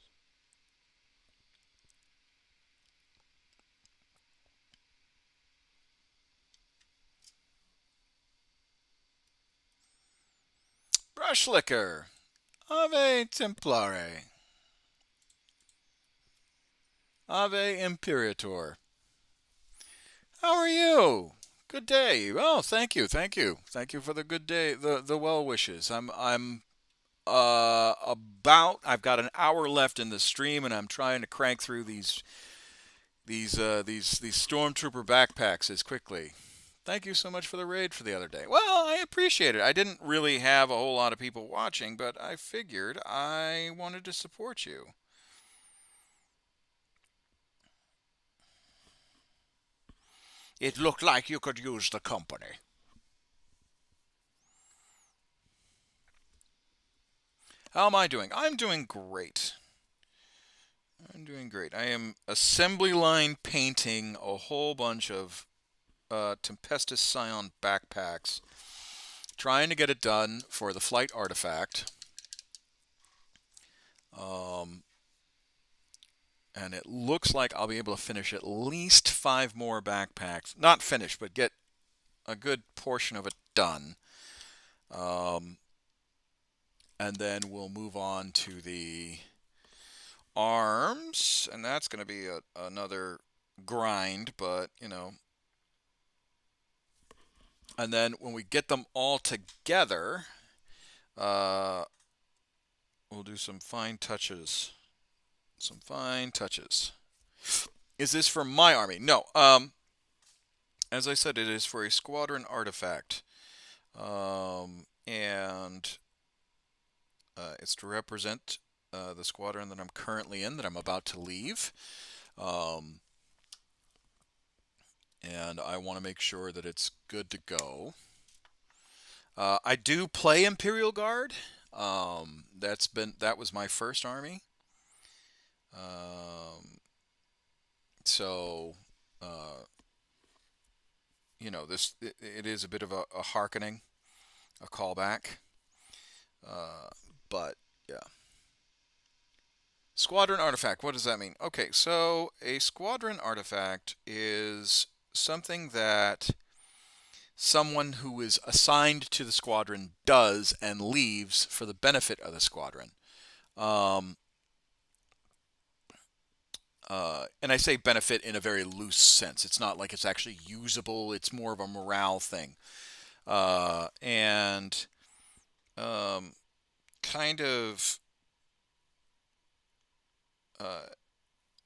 Brush liquor. Ave Templare. Ave Imperator. How are you? Good day. Oh, thank you, thank you, thank you for the good day, the well wishes. I've got an hour left in the stream, and I'm trying to crank through these stormtrooper backpacks as quickly. Thank you so much for the raid for the other day. Well, I appreciate it. I didn't really have a whole lot of people watching, but I figured I wanted to support you. It looked like you could use the company. How am I doing? I'm doing great. I'm doing great. I am assembly line painting a whole bunch of Tempestus Scion backpacks, trying to get it done for the flight artifact. Um, and it looks like I'll be able to finish at least 5 more backpacks. Not finish, but get a good portion of it done. Um, and then we'll move on to the arms, and that's going to be another grind, but you know. And then when we get them all together, we'll do some fine touches. Some fine touches. Is this for my army? No. As I said, it is for a squadron artifact. And it's to represent the squadron that I'm currently in, that I'm about to leave. And I want to make sure that it's good to go. I do play Imperial Guard. That was my first army. Um, so uh, it is a bit of a hearkening, a callback. Uh, but yeah, squadron artifact. What does that mean? Okay, so a squadron artifact is something that someone who is assigned to the squadron does and leaves for the benefit of the squadron. Um, and I say benefit in a very loose sense. It's not like it's actually usable. It's more of a morale thing. And um, kind of uh,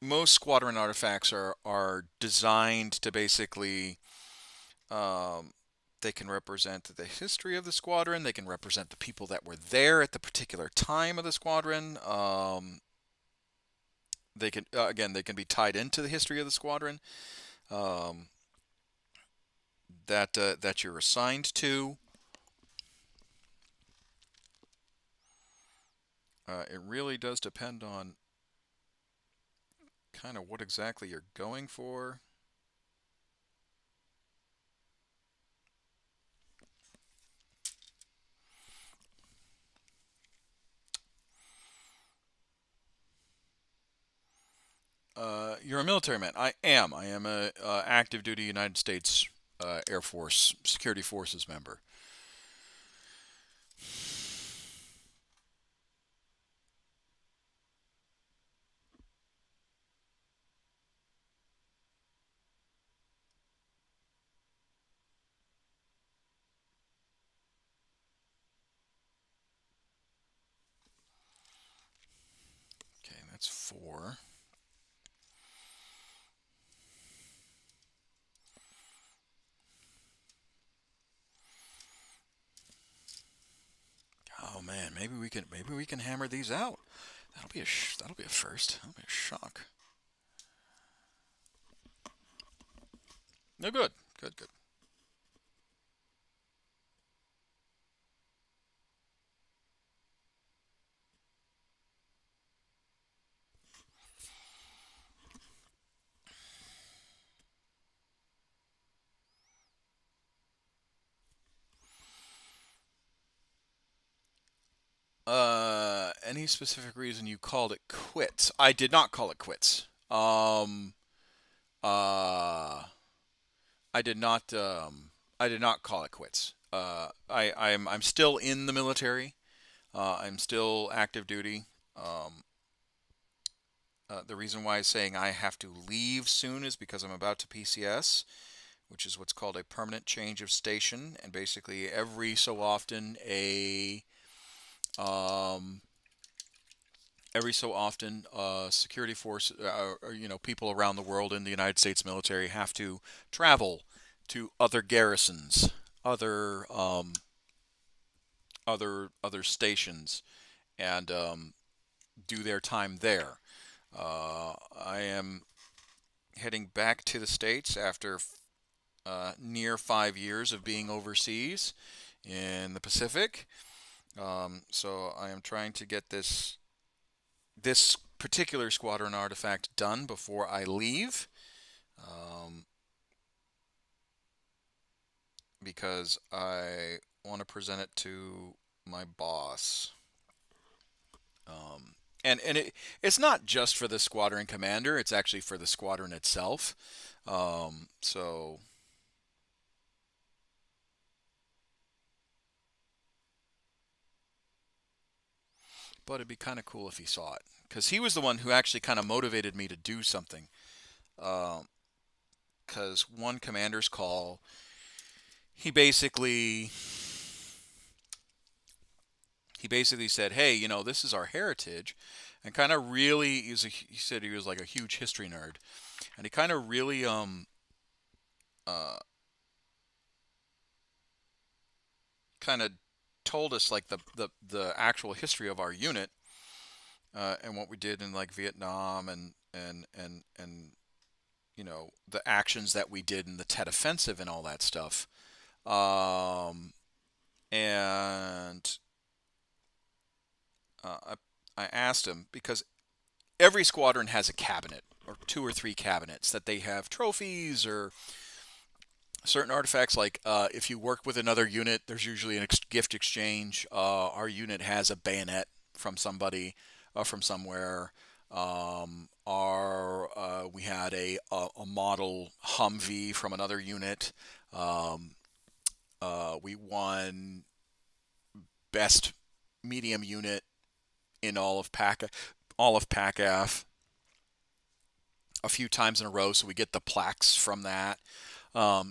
most squadron artifacts are designed to basically um, they can represent the history of the squadron. They can represent the people that were there at the particular time of the squadron. They can again they can be tied into the history of the squadron um, that you're assigned to. It really does depend on kind of what exactly you're going for. You're a military man. I am. I am a active duty United States Air Force Security Forces member. Okay, that's four. Oh man, maybe we can hammer these out. That'll be a first. That'll be a shock. No good. Good, good. Any specific reason you called it quits? I did not call it quits. Uh, I did not. I did not call it quits. I'm still in the military. I'm still active duty. Um, the reason why I'm saying I have to leave soon is because I'm about to PCS, which is what's called a permanent change of station, and basically um, every so often, security force, people around the world in the United States military have to travel to other garrisons, other other stations, and do their time there. I am heading back to the States after near 5 years of being overseas in the Pacific. So I am trying to get this particular squadron artifact done before I leave, um, because I want to present it to my boss. Um, it's not just for the squadron commander; it's actually for the squadron itself. So, but it'd be kind of cool if he saw it, because he was the one who actually kind of motivated me to do something. Because one commander's call, he basically he basically said, "Hey, this is our heritage," and kind of really he said he was like a huge history nerd, and he kind of really uh kind of told us like the actual history of our unit, and what we did in like Vietnam and the actions that we did in the Tet Offensive and all that stuff. Um, and I asked him because every squadron has a cabinet or two or three cabinets that they have trophies or certain artifacts. Like if you work with another unit, there's usually a gift exchange. Our unit has a bayonet from somebody, from somewhere. Our We had a model Humvee from another unit. Um, we won best medium unit in all of PACAF a few times in a row, so we get the plaques from that.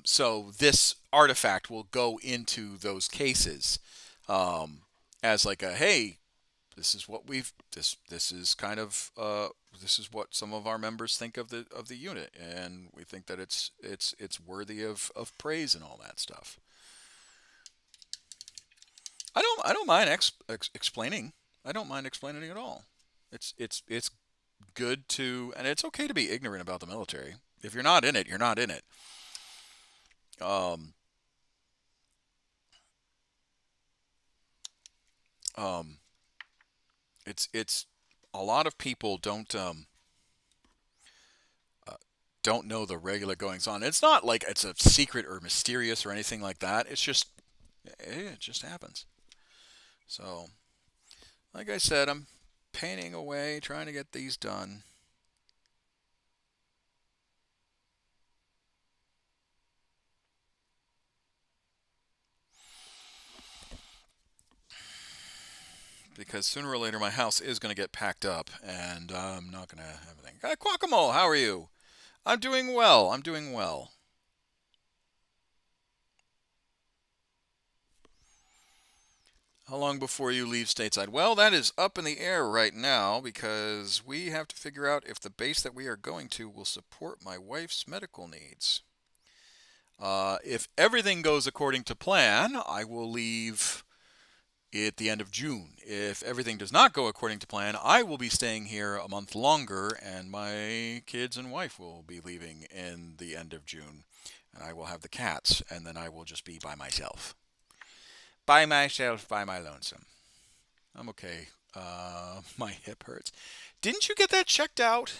So this artifact will go into those cases as like a hey, this is what we've this is kind of this is what some of our members think of the unit, and we think that it's worthy of praise and all that stuff. I don't mind explaining. I don't mind explaining at all. It's good to, and it's okay to be ignorant about the military. If you're not in it, you're not in it. Um, um, it's a lot of people uh, don't know the regular goings on. It's not like it's a secret or mysterious or anything like that. It just happens. So, like I said, I'm painting away, trying to get these done. Because sooner or later my house is going to get packed up and I'm not going to have anything. Quackamo, how are you? I'm doing well. I'm doing well. How long before you leave stateside? Well, that is up in the air right now because we have to figure out if the base that we are going to will support my wife's medical needs. If everything goes according to plan, I will leave at the end of June. If everything does not go according to plan, I will be staying here a month longer, and my kids and wife will be leaving in the end of June. And I will have the cats, and then I will just be by myself. By myself, by my lonesome. I'm okay. My hip hurts. Didn't you get that checked out,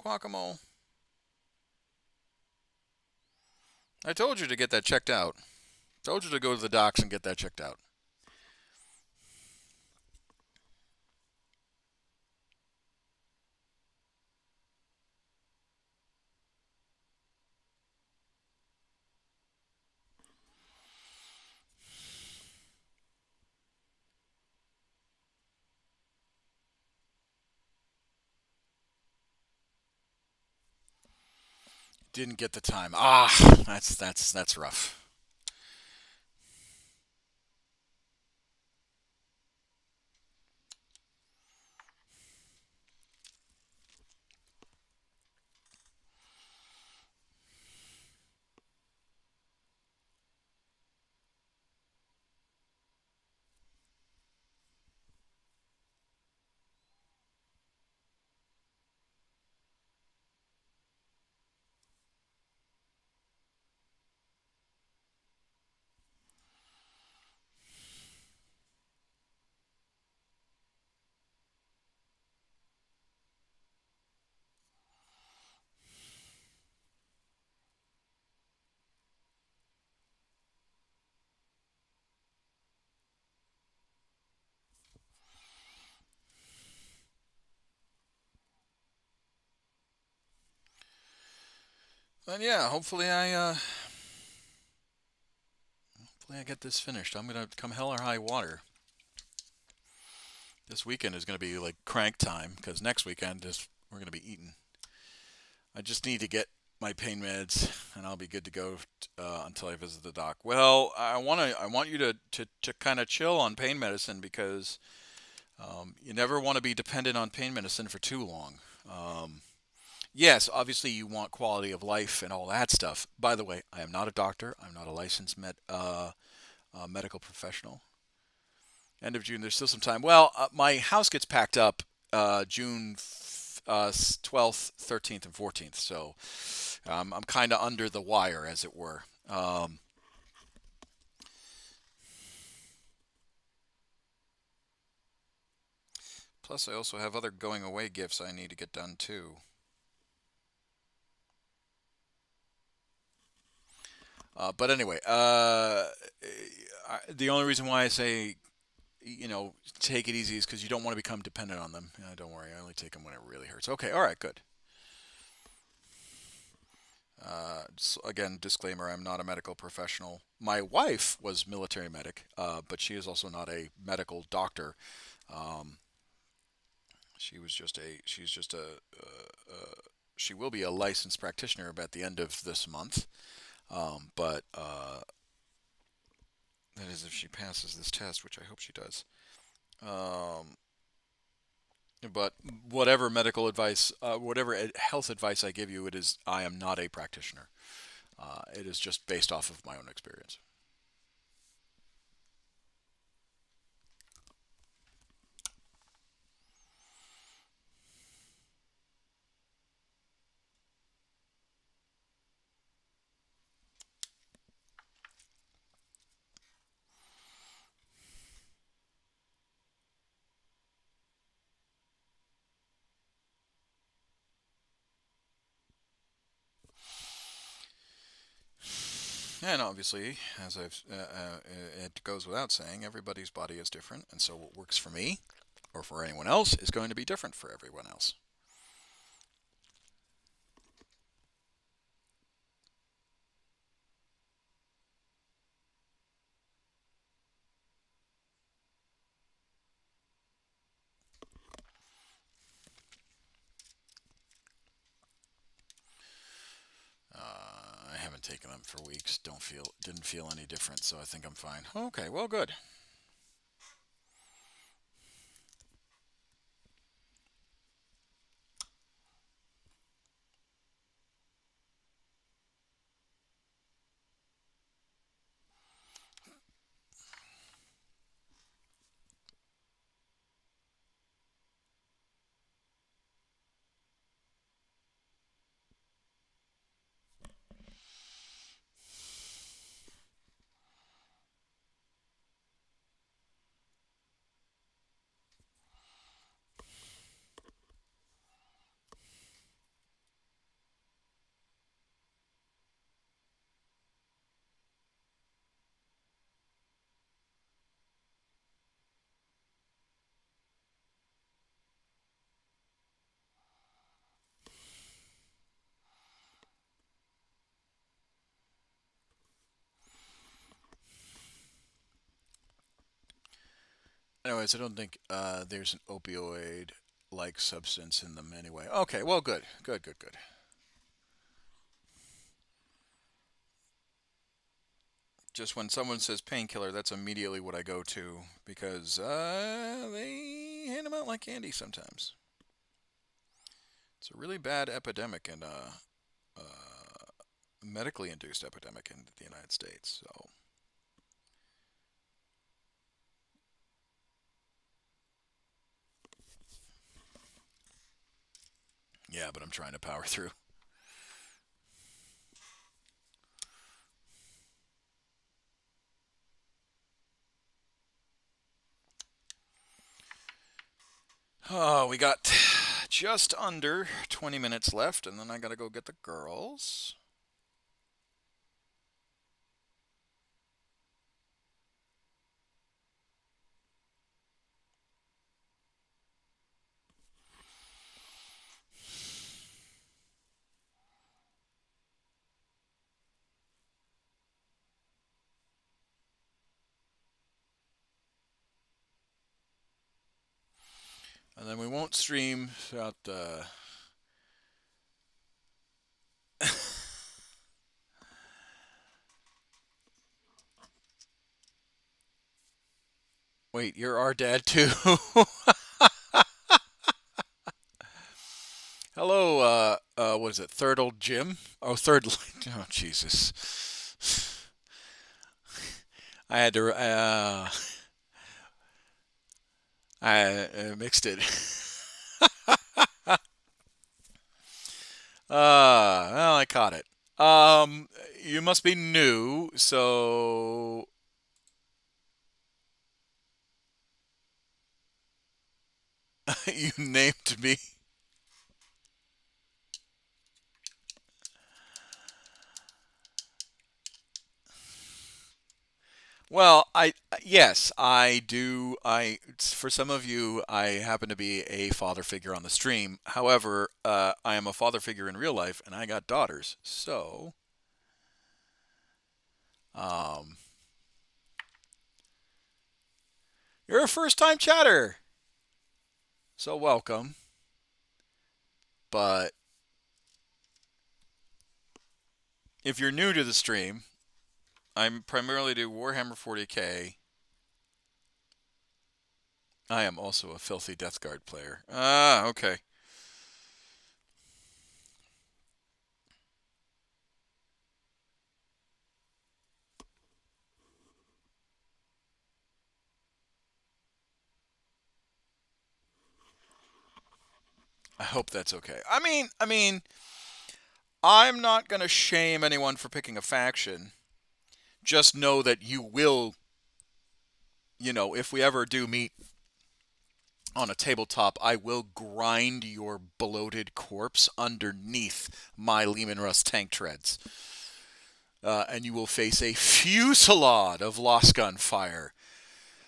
Guacamole? I told you to get that checked out. Told you to go to the docs and get that checked out. Didn't get the time. Ah, that's rough. But yeah, hopefully I get this finished. I'm gonna come hell or high water. This weekend is gonna be like crank time because next weekend is we're gonna be eating. I just need to get my pain meds and I'll be good to go until I visit the doc. Well, I want you to kind of chill on pain medicine because you never want to be dependent on pain medicine for too long. Um, yes, obviously you want quality of life and all that stuff. By the way, I am not a doctor. I'm not a licensed medical professional. End of June. There's still some time. Well, my house gets packed up June 12th, 13th, and 14th. So I'm kind of under the wire, as it were. Plus, I also have other going away gifts I need to get done too. But anyway, the only reason why I say, take it easy is because you don't want to become dependent on them. Don't worry, I only take them when it really hurts. Okay, all right, good. So again, disclaimer: I'm not a medical professional. My wife was military medic, but she is also not a medical doctor. Um, she's just she will be a licensed practitioner at the end of this month. But that is if she passes this test, which I hope she does. Um, but whatever medical advice, whatever health advice I give you, I am not a practitioner. It is just based off of my own experience. And obviously, as it goes without saying, everybody's body is different, and so what works for me or for anyone else is going to be different for everyone else. I haven't taken them for weeks. Didn't feel any different, so I think I'm fine. Okay, well, good. Anyways, I don't think there's an opioid-like substance in them anyway. Okay, well, good, good, good, good. Just when someone says painkiller, that's immediately what I go to because they hand them out like candy sometimes. It's a really bad epidemic and medically induced epidemic in the United States. So yeah, but I'm trying to power through. Oh, we got just under 20 minutes left, and then I gotta go get the girls. And then we won't stream throughout the. Wait, you're our dad too. Hello, what is it? Third old Jim? Oh, third. Oh, Jesus. I had to. I mixed it. Well, I caught it. You must be new, so You named me. Well, I yes, I do. For some of you, I happen to be a father figure on the stream. However, I am a father figure in real life, and I got daughters. So, um, you're a first-time chatter, so welcome. But if you're new to the stream, I'm primarily do Warhammer 40K. I am also a filthy Death Guard player. Ah, okay. I hope that's okay. I'm not going to shame anyone for picking a faction. Just know that you will, if we ever do meet on a tabletop, I will grind your bloated corpse underneath my Lehman Russ tank treads. And you will face a fusillade of lost gun fire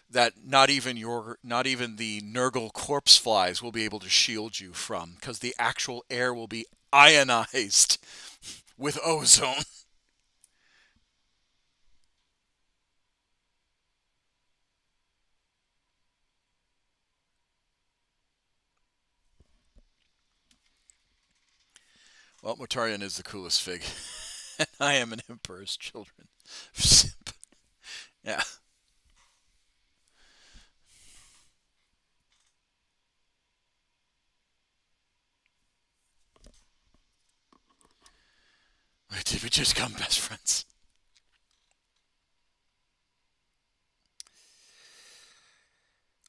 that not even the Nurgle corpse flies will be able to shield you from, because the actual air will be ionized with ozone. Well, Mortarion is the coolest fig. I am an Emperor's Children. Yeah. Wait, did we just become best friends?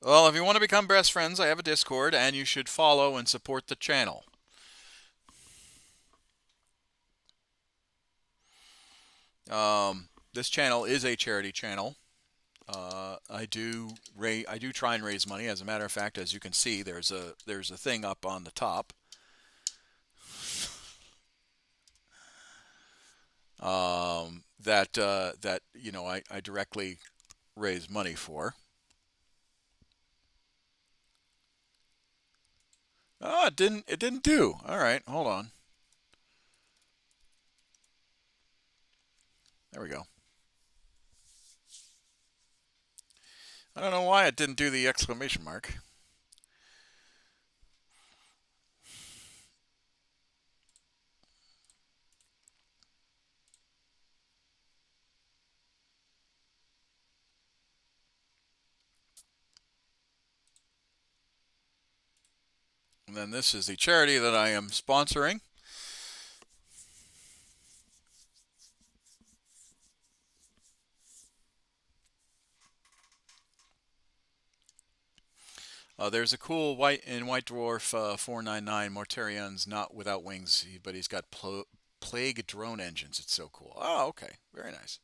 Well, if you want to become best friends, I have a Discord, and you should follow and support the channel. This channel is a charity channel. I do try and raise money. As a matter of fact, as you can see, there's a thing up on the top that I directly raise money for. Oh, it didn't do. All right, hold on. There we go. I don't know why it didn't do the exclamation mark. And then this is the charity that I am sponsoring. There's a cool white dwarf 499 Mortarion's not without wings, but he's got plague drone engines. It's so cool. Oh, okay, very nice.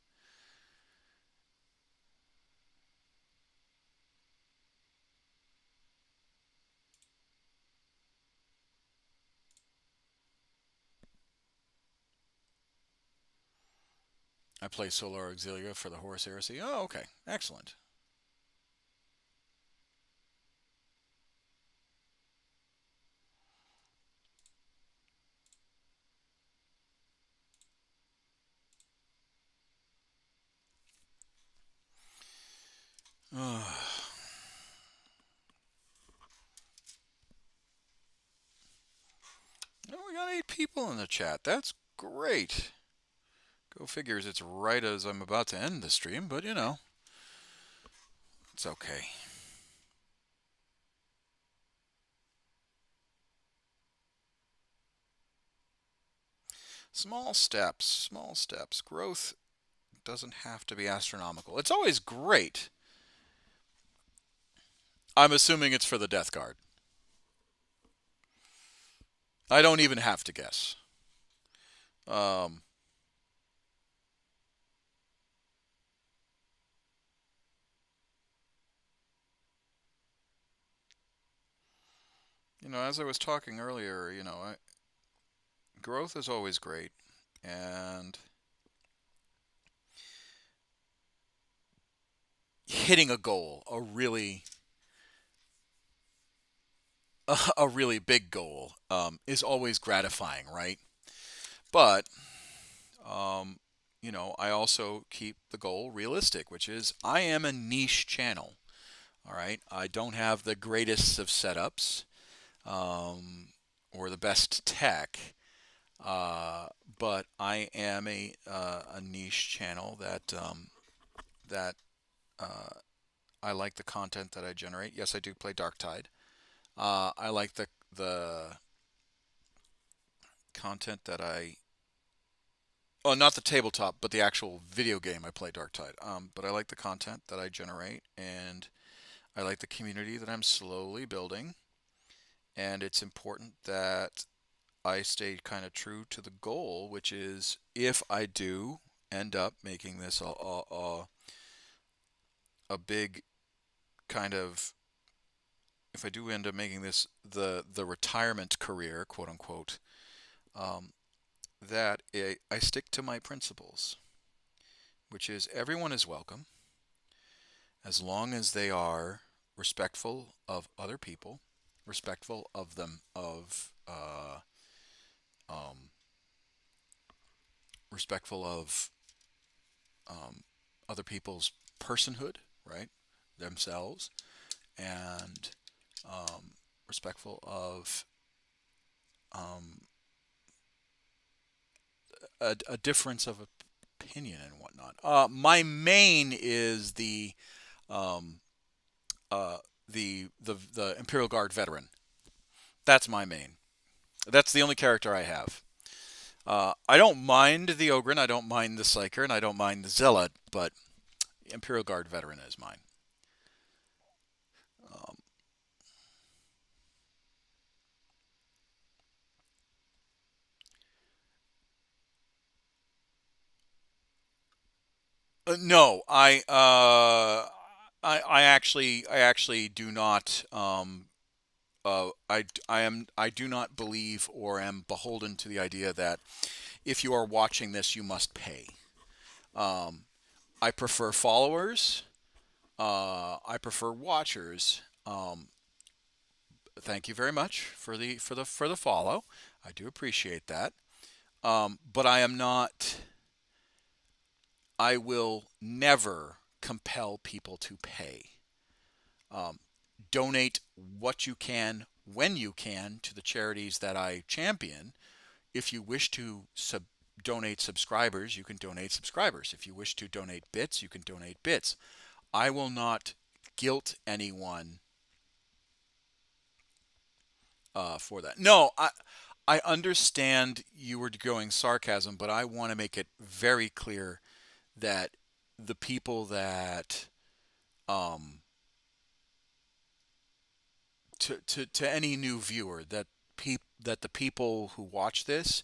I play Solar Auxilia for the Horus Heresy. Oh, okay, excellent. Oh, we got 8 people in the chat. That's great. Go figures, it's right as I'm about to end the stream, but it's okay. Small steps, small steps. Growth doesn't have to be astronomical. It's always great. I'm assuming it's for the Death Guard. I don't even have to guess. Um, As I was talking earlier, growth is always great, and hitting a goal, a really big goal, is always gratifying, right? But um, I also keep the goal realistic, which is I am a niche channel. All right, I don't have the greatest of setups um, or the best tech, uh, but I am a niche channel that I like the content that I generate. Yes, I do play Dark Tide. I like the content that I oh, not the tabletop, but the actual video game I play Dark Tide. But I like the content that I generate, and I like the community that I'm slowly building. And it's important that I stay kind of true to the goal, which is if I do end up making this a big kind of if I do end up making this the retirement career, quote unquote, um, that I stick to my principles, which is everyone is welcome as long as they are respectful of other people, respectful of them, um, respectful of um, other people's personhood, right, themselves, and respectful of um, a difference of opinion and whatnot. My main is um, uh, the Imperial Guard veteran. That's my main. That's the only character I have. I don't mind the Ogre, I don't mind the Psyker, and I don't mind the Zealot, but Imperial Guard veteran is mine. Um, no, I actually do not. I do not believe or am beholden to the idea that if you are watching this, you must pay. Um, I prefer followers. I prefer watchers. Thank you very much for the follow. I do appreciate that. But I am not. I will never compel people to pay. Um, Donate what you can when you can to the charities that I champion. If you wish to donate subscribers, you can donate subscribers. If you wish to donate bits, you can donate bits. I will not guilt anyone for that. No, I understand you were going sarcasm, but I want to make it very clear that the people that um, to any new viewer that the people who watch this,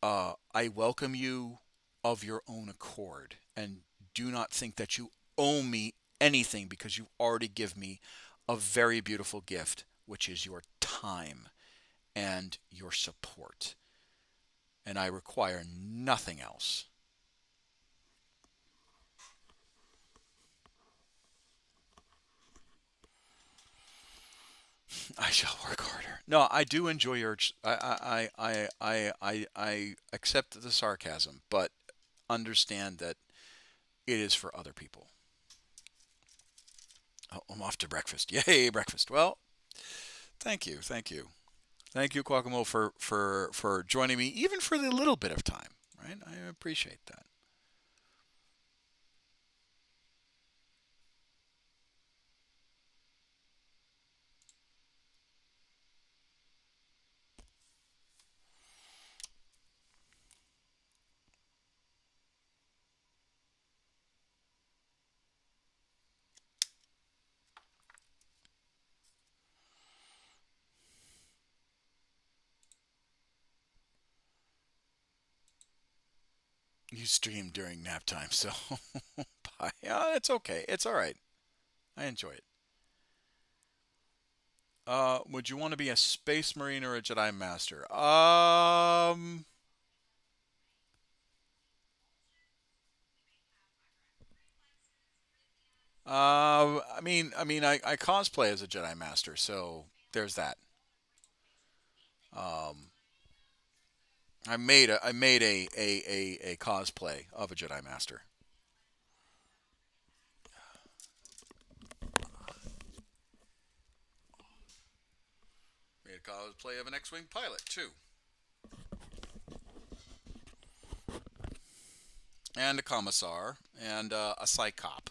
I welcome you of your own accord, and do not think that you owe me anything because you already give me a very beautiful gift, which is your time and your support, and I require nothing else. I shall work harder. No, I do enjoy your. I accept the sarcasm, but understand that it is for other people. Oh, I'm off to breakfast. Yay, breakfast. Well, thank you, thank you, Quackamo, for joining me, even for the little bit of time. Right, I appreciate that. You stream during nap time, so bye. Yeah, it's okay. It's all right. I enjoy it. Would you want to be a space marine or a Jedi master? I cosplay as a Jedi master, so there's that. Um, I made a cosplay of a Jedi master. Made a cosplay of an X-wing pilot too, and a commissar, and a psychop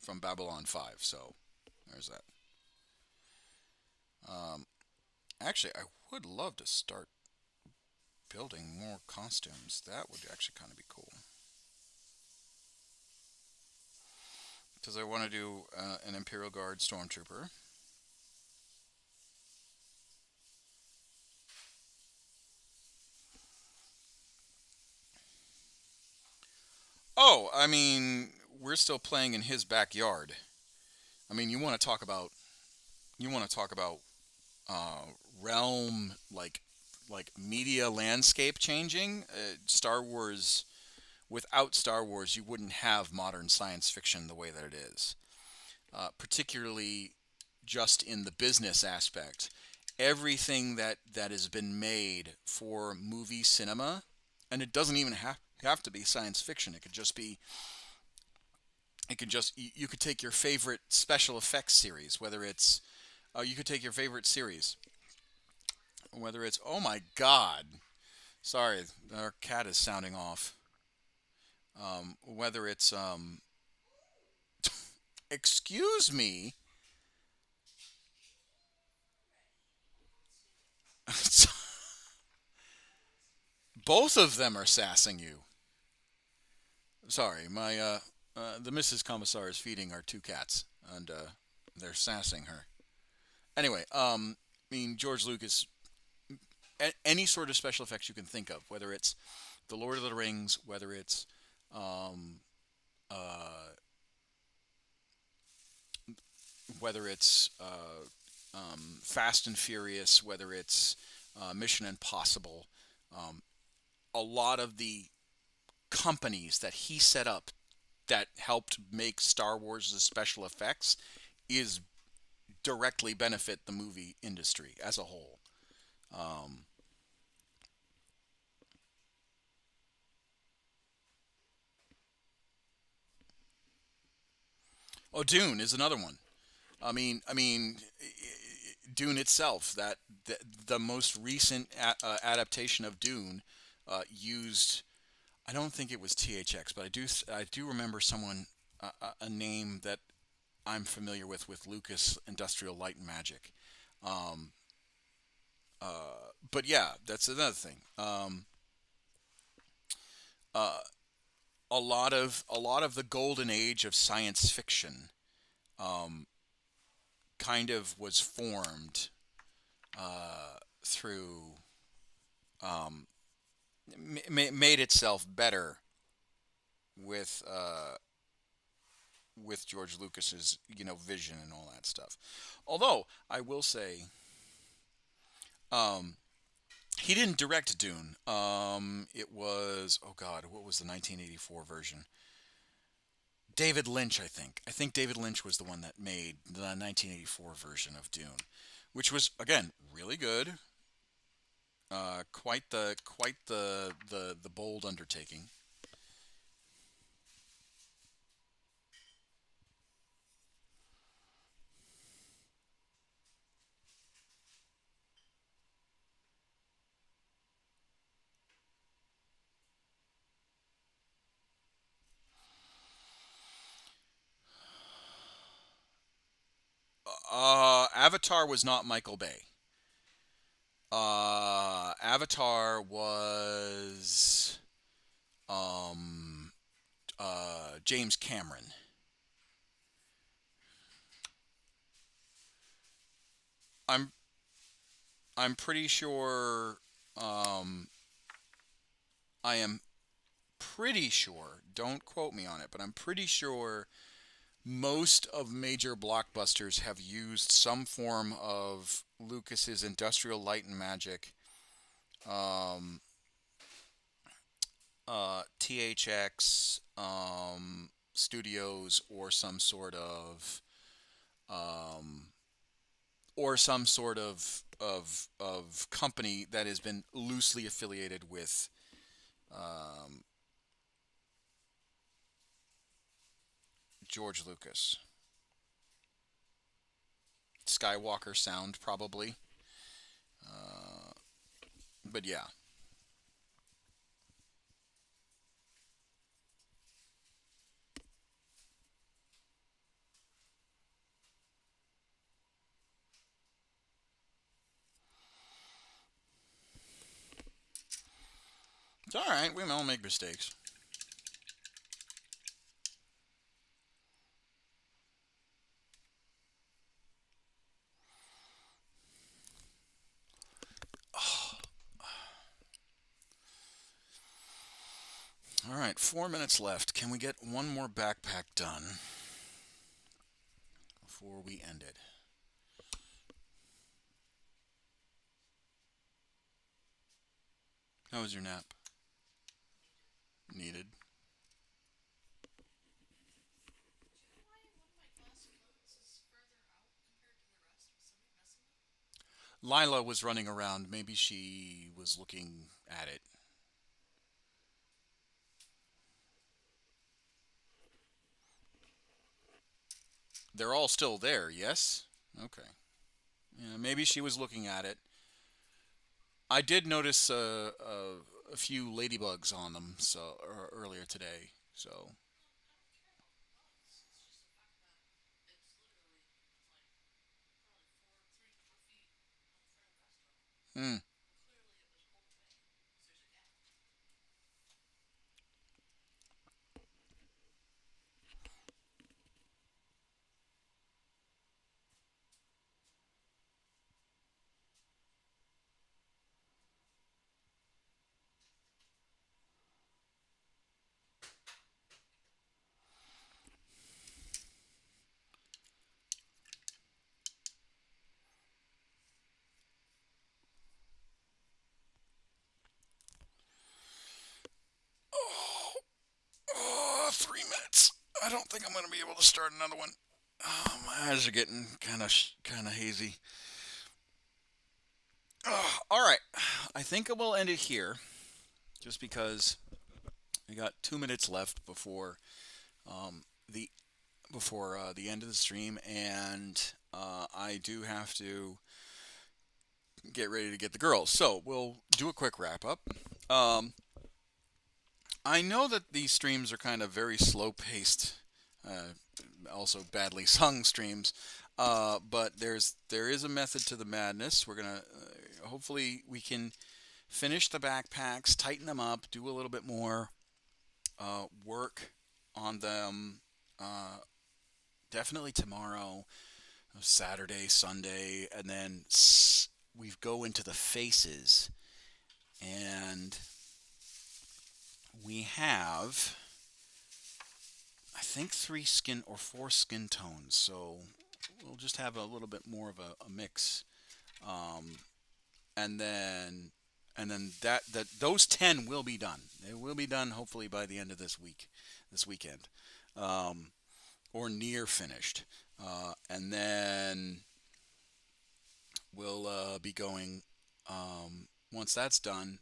from Babylon 5. So there's that. Um, Actually, I would love to start building more costumes. That would actually kind of be cool. Because I want to do an Imperial Guard Stormtrooper. Oh, we're still playing in his backyard. I mean, you want to talk about uh, realm like media landscape changing. Star Wars, without Star Wars, you wouldn't have modern science fiction the way that it is. Particularly just in the business aspect. Everything that has been made for movie cinema, and it doesn't even have to be science fiction. It could just you could take your favorite special effects series, whether it's you could take your favorite series, whether it's oh my god, sorry, our cat is sounding off. Whether it's excuse me, both of them are sassing you. Sorry, my the Mrs. Commissar is feeding our two cats, and they're sassing her. Anyway, George Lucas, any sort of special effects you can think of, whether it's the Lord of the Rings, um, uh, whether it's Fast and Furious, whether it's Mission Impossible, um, a lot of the companies that he set up that helped make Star Wars' special effects is directly benefit the movie industry as a whole. Um, oh, Dune is another one. Dune itself, the most recent adaptation of Dune used. I don't think it was THX, but I do remember someone a name that I'm familiar with Lucas Industrial Light and Magic. Um, but yeah, that's another thing. Uh, a lot of the golden age of science fiction um, kind of was formed through um, made itself better with with George Lucas's vision and all that stuff. Although I will say, um, he didn't direct Dune. It was oh god, what was the 1984 version? David Lynch, I think. I think David Lynch was the one that made the 1984 version of Dune, which was again really good. Quite the bold undertaking. Avatar was not Michael Bay. Avatar was um, James Cameron. I'm I'm pretty sure. I am pretty sure. Don't quote me on it, but I'm pretty sure most of major blockbusters have used some form of Lucas's Industrial Light and Magic, um, THX Studios, um, or some sort of company that has been loosely affiliated with um, George Lucas. Skywalker Sound, probably. Uh, but yeah. It's all right. We all make mistakes. All right, 4 minutes left. Can we get one more backpack done before we end it? How was your nap? Needed. Lila was running around. Maybe she was looking at it. They're all still there, yes? Okay. Yeah, maybe she was looking at it. I did notice a few ladybugs on them earlier today. So, hmm. Oh, 3 minutes. I don't think I'm going to be able to start another one. Oh, my eyes are getting kind of hazy. Oh, all right, I think I will end it here, just because we got 2 minutes left um, the the end of the stream, and I do have to get ready to get the girls. So we'll do a quick wrap up. Um, I know that these streams are kind of very slow paced, also badly sung streams, but there is a method to the madness. We're gonna hopefully we can finish the backpacks, tighten them up, do a little bit more work on them. Definitely tomorrow, Saturday, Sunday, and then we go into the faces, and we have, I think, three skin or four skin tones. So we'll just have a little bit more of a mix, um, and then that those 10 will be done. They will be done hopefully by the end of this weekend, um, or near finished, and then we'll be going. Once that's done,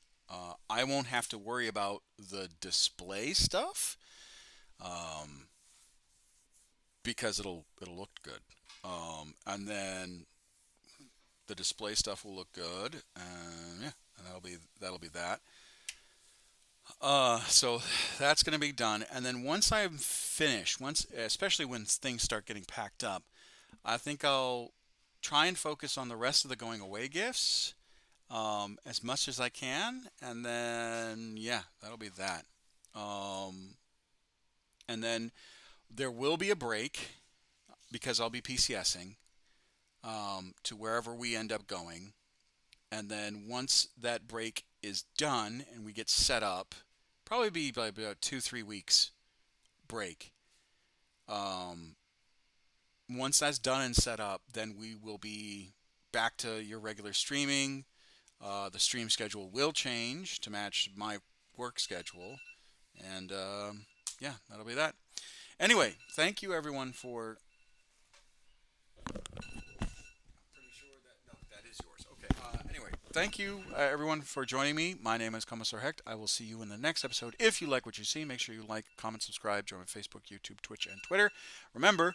I won't have to worry about the display stuff, um, because it'll look good. And then the display stuff will look good, and yeah, that'll be that. So that's going to be done, and then once I'm finished, once especially when things start getting packed up, I think I'll try and focus on the rest of the going away gifts, as much as I can, and then yeah, that'll be that. Um, and then there will be a break because I'll be PCSing, to wherever we end up going, and then once that break is done and we get set up, probably be about 2 3 weeks break. Um, once that's done and set up, then we will be back to your regular streaming. The stream schedule will change to match my work schedule, and yeah, that'll be that. Anyway, thank you everyone for. Pretty sure that no, that is yours. Okay. Anyway, thank you everyone for joining me. My name is Commissar Hecht. I will see you in the next episode. If you like what you see, make sure you like, comment, subscribe, join my Facebook, YouTube, Twitch, and Twitter. Remember,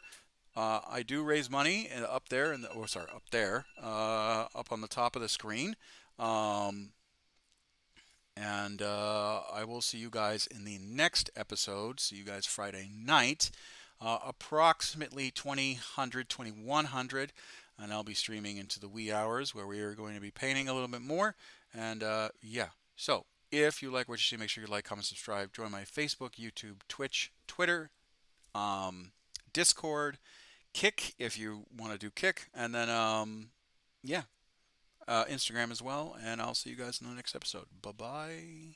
I do raise money up there, up there, up on the top of the screen. Um, and I will see you guys in the next episode. See you guys Friday night, approximately 2000, 2100. And I'll be streaming into the wee hours where we are going to be painting a little bit more. And yeah, so if you like what you see, make sure you like, comment, subscribe. Join my Facebook, YouTube, Twitch, Twitter, um, Discord, Kick if you want to do Kick. And then, yeah, Instagram as well. And I'll see you guys in the next episode. Bye bye.